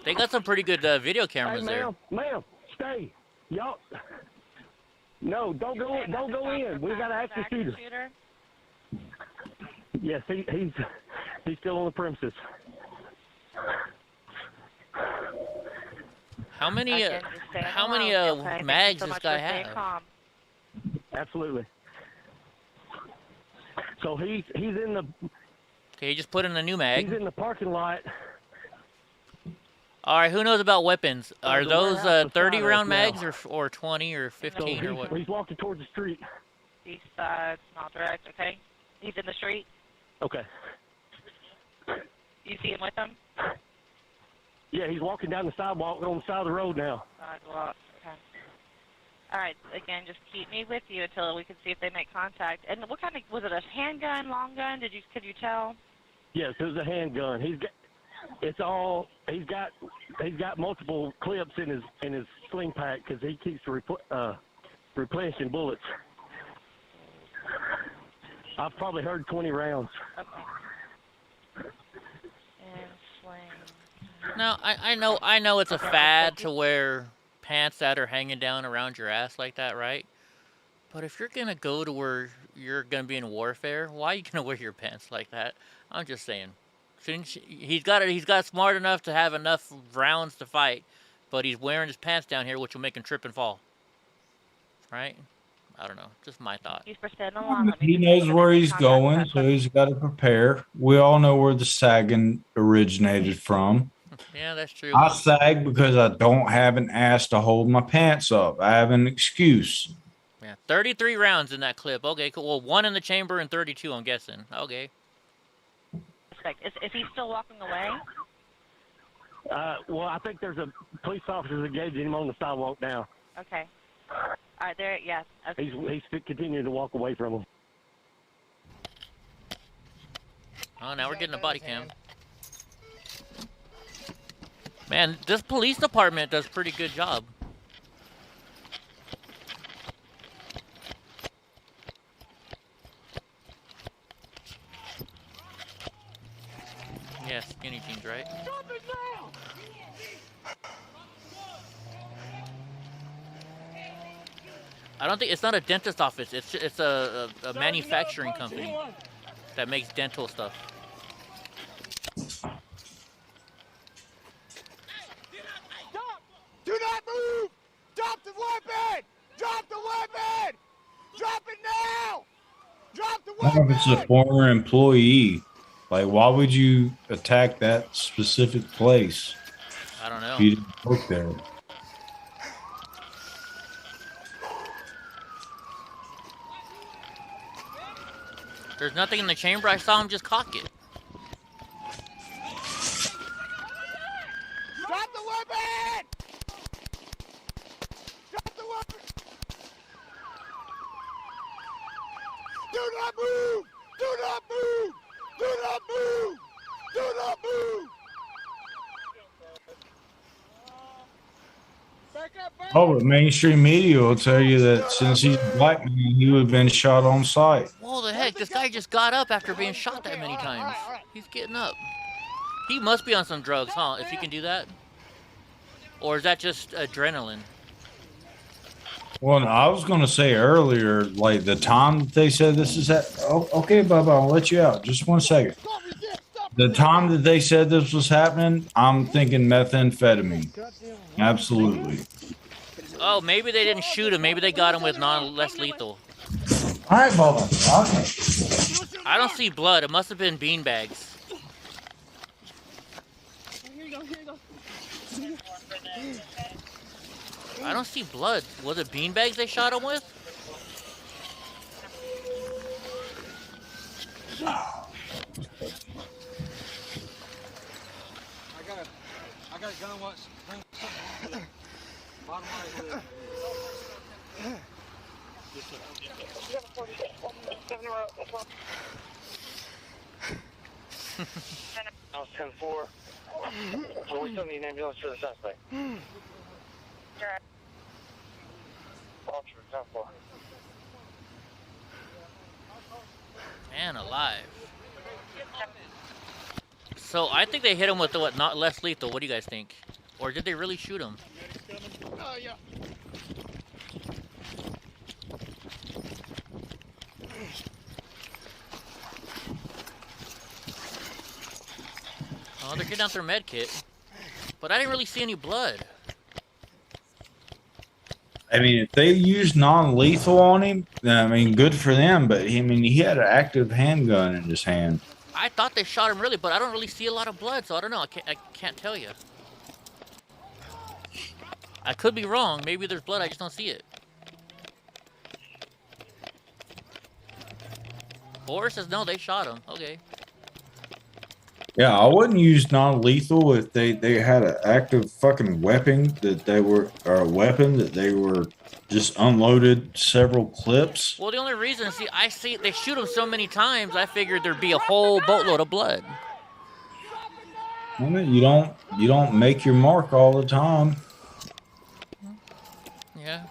They got some pretty good video cameras there. Ma'am, stay. Y'all. No, don't go in. We got an active shooter. Yes, he's still on the premises. How many mags this guy have? Absolutely. So he's in the. Okay, he just put in a new mag. He's in the parking lot. All right, who knows about weapons? Are those 30-round now. mags or 20 or 15 or what? He's walking towards the street. East side, Small Direct, okay? He's in the street. Okay. You see him with him? Yeah, he's walking down the sidewalk on the side of the road now. Sidewalk, okay. All right, again, just keep me with you until we can see if they make contact. And what kind of, was it a handgun, long gun? Could you tell? Yes, it was a handgun. He's got multiple clips in his sling pack because he keeps replenishing bullets. I've probably heard 20 rounds. Okay. And sling. No, I know it's a fad to wear pants that are hanging down around your ass like that, right? But if you're gonna go to where you're gonna be in warfare, why are you gonna wear your pants like that? I'm just saying. He's got smart enough to have enough rounds to fight, but he's wearing his pants down here, which will make him trip and fall. Right? I don't know. Just my thought. He knows where he's going, so he's got to prepare. We all know where the sagging originated from. Yeah, that's true. I sag because I don't have an ass to hold my pants up. I have an excuse. Yeah, 33 rounds in that clip. Okay, cool. Well, 1 in the chamber and 32, I'm guessing. Okay. Is he still walking away? Well, I think there's a police officer engaging him on the sidewalk now. Okay. All right, there, yes. Okay. He's continuing to walk away from him. Oh, now we're getting a body cam. Man, this police department does a pretty good job. Yeah, skinny jeans, right? I don't think it's not a dentist office. It's a manufacturing company that makes dental stuff. know if it's a former employee. Like, why would you attack that specific place? I don't know. If you didn't work there. There's nothing in the chamber. I saw him just cock it. Drop the weapon! Drop the weapon! Do not move! Do not move! Do not move! Do not move! Oh, but mainstream media will tell you that since he's a black man, he would have been shot on sight. Whoa, the heck? This guy just got up after being shot that many times. He's getting up. He must be on some drugs, huh? If he can do that. Or is that just adrenaline? Well, I was going to say earlier, like the time that they said this is at. Oh, okay, Bubba, I'll let you out. Just 1 second. The time that they said this was happening, I'm thinking methamphetamine. Absolutely. Oh, maybe they didn't shoot him. Maybe they got him with less lethal. All right, Bubba. Okay. I don't see blood. It must have been beanbags. I don't see blood. Was it beanbags they shot him with? I got a gun once. Bottom right. I was 10-4. So we still need an ambulance for the suspect. Officer, 10-4. Man alive. So I think they hit him with the what? Not less lethal. What do you guys think? Or did they really shoot him? Oh, yeah. Oh, they're getting out their med kit. But I didn't really see any blood. I mean, if they used non-lethal on him, then, I mean, good for them. But I mean, he had an active handgun in his hand. I thought they shot him really, but I don't really see a lot of blood, so I don't know. I can't tell you. I could be wrong. Maybe there's blood. I just don't see it. Boris says no. They shot him. Okay. Yeah, I wouldn't use non-lethal if they had an active fucking weapon that they were, or a weapon that they were just unloaded several clips. Well, the only reason, I see they shoot him so many times. I figured there'd be a whole boatload of blood. I mean, you don't make your mark all the time. Yeah.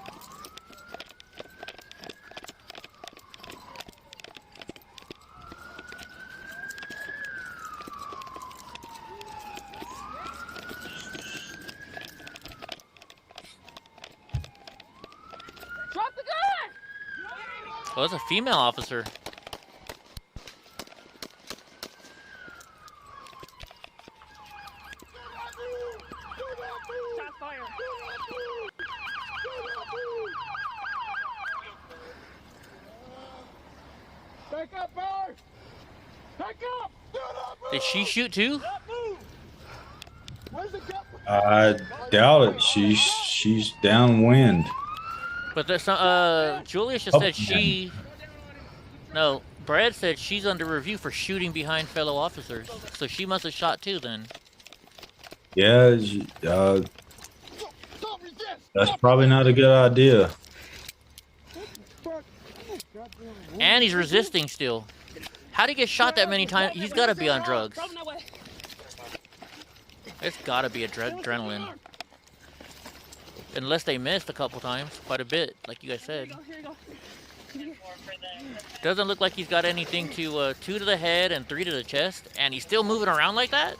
Drop the gun! Oh, it's a female officer. Back up, Bowers! Back up! Did she shoot too? Where's the gun? I doubt it. She's downwind. But there's Julius just said she. No, Brad said she's under review for shooting behind fellow officers. So she must have shot too then. Yeah, that's probably not a good idea. And he's resisting still. How'd he get shot that many times? He's got to be on drugs. It's got to be adrenaline. Unless they missed a couple times, quite a bit, like you guys said. Doesn't look like he's got anything to 2 to the head and 3 to the chest, and he's still moving around like that?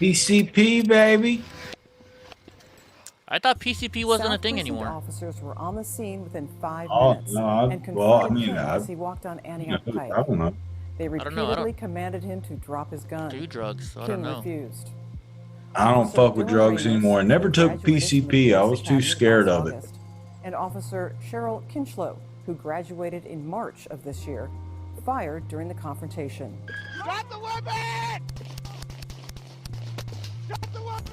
PCP, baby. I thought PCP wasn't a thing anymore. Officers were on the scene within 5 Oh, minutes no, and confronted him as he walked on Antioch Pike. I don't know. They I repeatedly don't commanded him to drop his gun. do drugs, so I King don't know. refused. I don't fuck with drugs anymore. I never took PCP. I was too scared of it. And Officer Cheryl Kinchlow who graduated in March of this year, fired during the confrontation. Drop the weapon! Drop the weapon!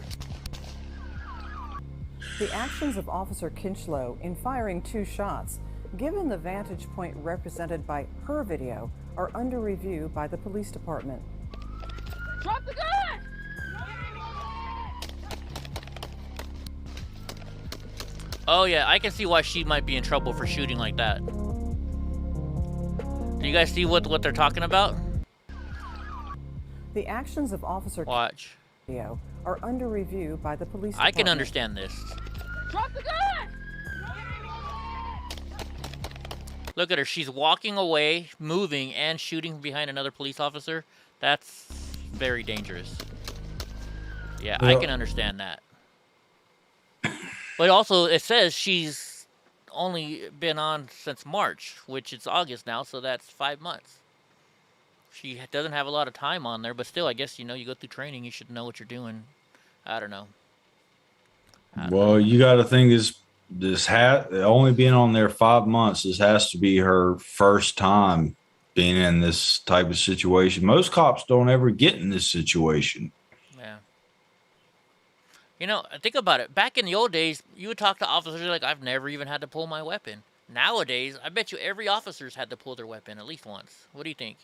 The actions of Officer Kinchlow in firing 2 shots, given the vantage point represented by her video, are under review by the police department. Drop the gun! Oh yeah, I can see why she might be in trouble for shooting like that. Do you guys see what they're talking about? The actions of Officer Watch. Video are under review by the police I department. can understand this. Drop the gun! Look at her. She's walking away, moving, and shooting behind another police officer. That's very dangerous. Yeah, I can understand that. But also, it says she's only been on since March, which it's August now, so that's 5 months. She doesn't have a lot of time on there, but still, I guess, you know, you go through training, you should know what you're doing. I don't know. Well, you got to think this hat only being on there 5 months. This has to be her first time being in this type of situation. Most cops don't ever get in this situation. Yeah. You know, think about it. Back in the old days, you would talk to officers like, I've never even had to pull my weapon. Nowadays, I bet you every officer's had to pull their weapon at least once. What do you think?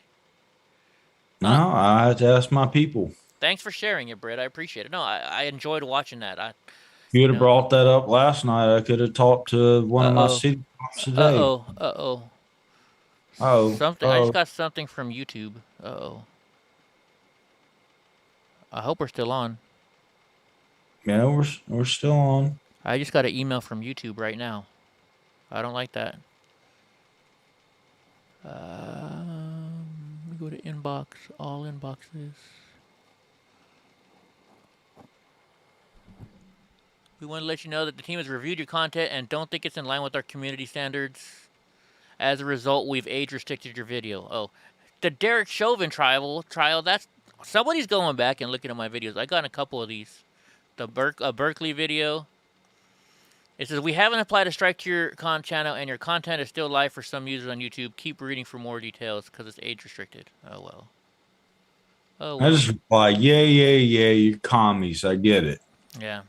No, I have to ask my people. Thanks for sharing it, Britt. I appreciate it. No, I enjoyed watching that. If you would have brought that up last night, I could have talked to one of my city cops today. Something. I just got something from YouTube. I hope we're still on. Yeah, we're still on. I just got an email from YouTube right now. I don't like that. We go to inbox, all inboxes. We want to let you know that the team has reviewed your content and don't think it's in line with our community standards. As a result, we've age restricted your video. Oh, the Derek Chauvin trial. That's somebody's going back and looking at my videos. I got a couple of these. The Berkeley video. It says, we haven't applied a strike to your channel and your content is still live for some users on YouTube. Keep reading for more details because it's age restricted. Oh, well. Oh, well. I just reply, yeah, you commies. I get it. Yeah.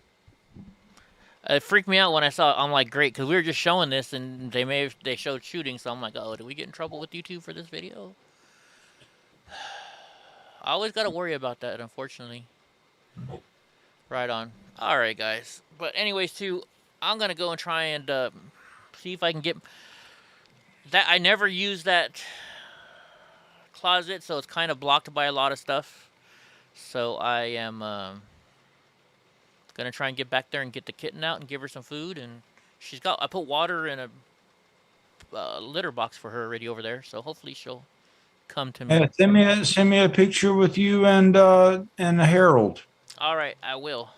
It freaked me out when I saw it. I'm like, great, because we were just showing this and they showed shooting. So I'm like, oh, did we get in trouble with YouTube for this video? I always got to worry about that, unfortunately. Right on. All right, guys. But anyways, too, I'm going to go and try and see if I can get that. I never use that closet, so it's kind of blocked by a lot of stuff. So I am going to try and get back there and get the kitten out and give her some food. And I put water in a litter box for her already over there. So hopefully she'll come to me. Yeah, send me a picture with you and Harold. All right, I will.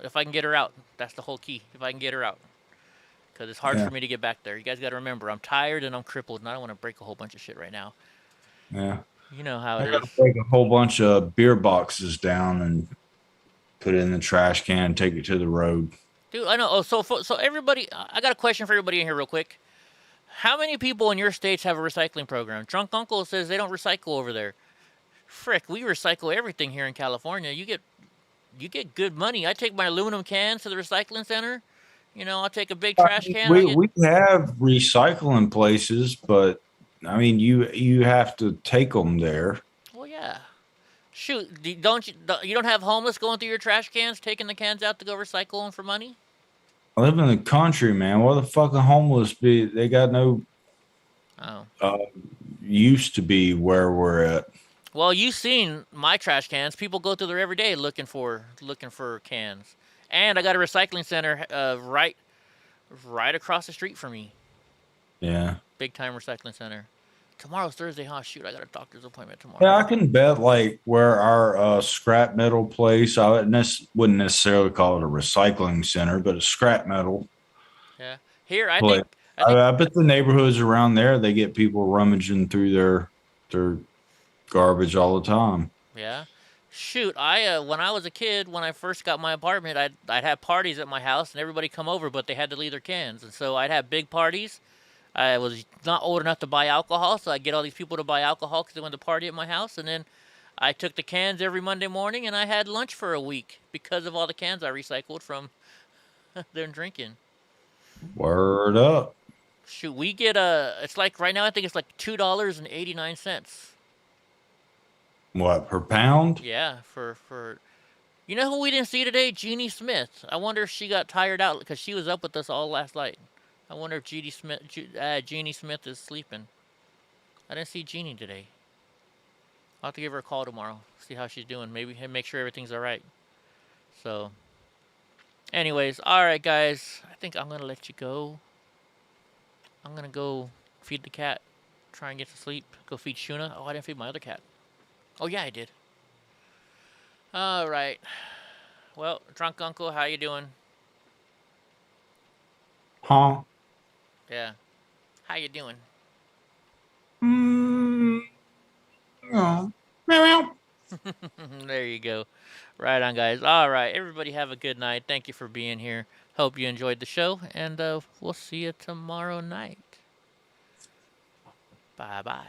If I can get her out. That's the whole key. If I can get her out. Because it's hard for me to get back there. You guys got to remember, I'm tired and I'm crippled, and I don't want to break a whole bunch of shit right now. Yeah. You know how it I gotta is. take a whole bunch of beer boxes down and put it in the trash can and take it to the road. Dude, I know. Oh, so everybody, I got a question for everybody in here real quick. How many people in your states have a recycling program? Drunk Uncle says they don't recycle over there. Frick, we recycle everything here in California. You get good money. I take my aluminum cans to the recycling center. You know, I'll take a big trash can. We have recycling places, but I mean, you have to take them there. Well, yeah. Shoot, you don't have homeless going through your trash cans, taking the cans out to go recycle them for money? I live in the country, man. What the fucking homeless be? They got no. Used to be where we're at. Well, you've seen my trash cans. People go through there every day looking for cans. And I got a recycling center right across the street from me. Yeah. Big time recycling center. Tomorrow's Thursday, huh? Shoot, I got a doctor's appointment tomorrow. Yeah, I can bet like where our scrap metal place, I wouldn't necessarily call it a recycling center, but a scrap metal. Yeah. Here, I bet the neighborhoods around there, they get people rummaging through their garbage all the time. Yeah. Shoot, when I was a kid, when I first got my apartment, I'd have parties at my house and everybody come over, but they had to leave their cans. And so I'd have big parties. I was not old enough to buy alcohol, so I get all these people to buy alcohol because they wanted to party at my house. And then I took the cans every Monday morning, and I had lunch for a week because of all the cans I recycled from them drinking. Word up. Shoot, we get it's like right now I think it's like $2.89. What, per pound? Yeah, for you know who we didn't see today? Jeannie Smith. I wonder if she got tired out because she was up with us all last night. I wonder if Jeannie Smith is sleeping. I didn't see Jeannie today. I'll have to give her a call tomorrow, see how she's doing. Maybe make sure everything's all right. So, anyways, all right, guys. I think I'm gonna let you go. I'm gonna go feed the cat, try and get to sleep. Go feed Shuna. Oh, I didn't feed my other cat. Oh yeah, I did. All right. Well, drunk uncle, how you doing? Huh? Yeah. How you doing? There you go. Right on, guys. All right. Everybody have a good night. Thank you for being here. Hope you enjoyed the show, and we'll see you tomorrow night. Bye-bye.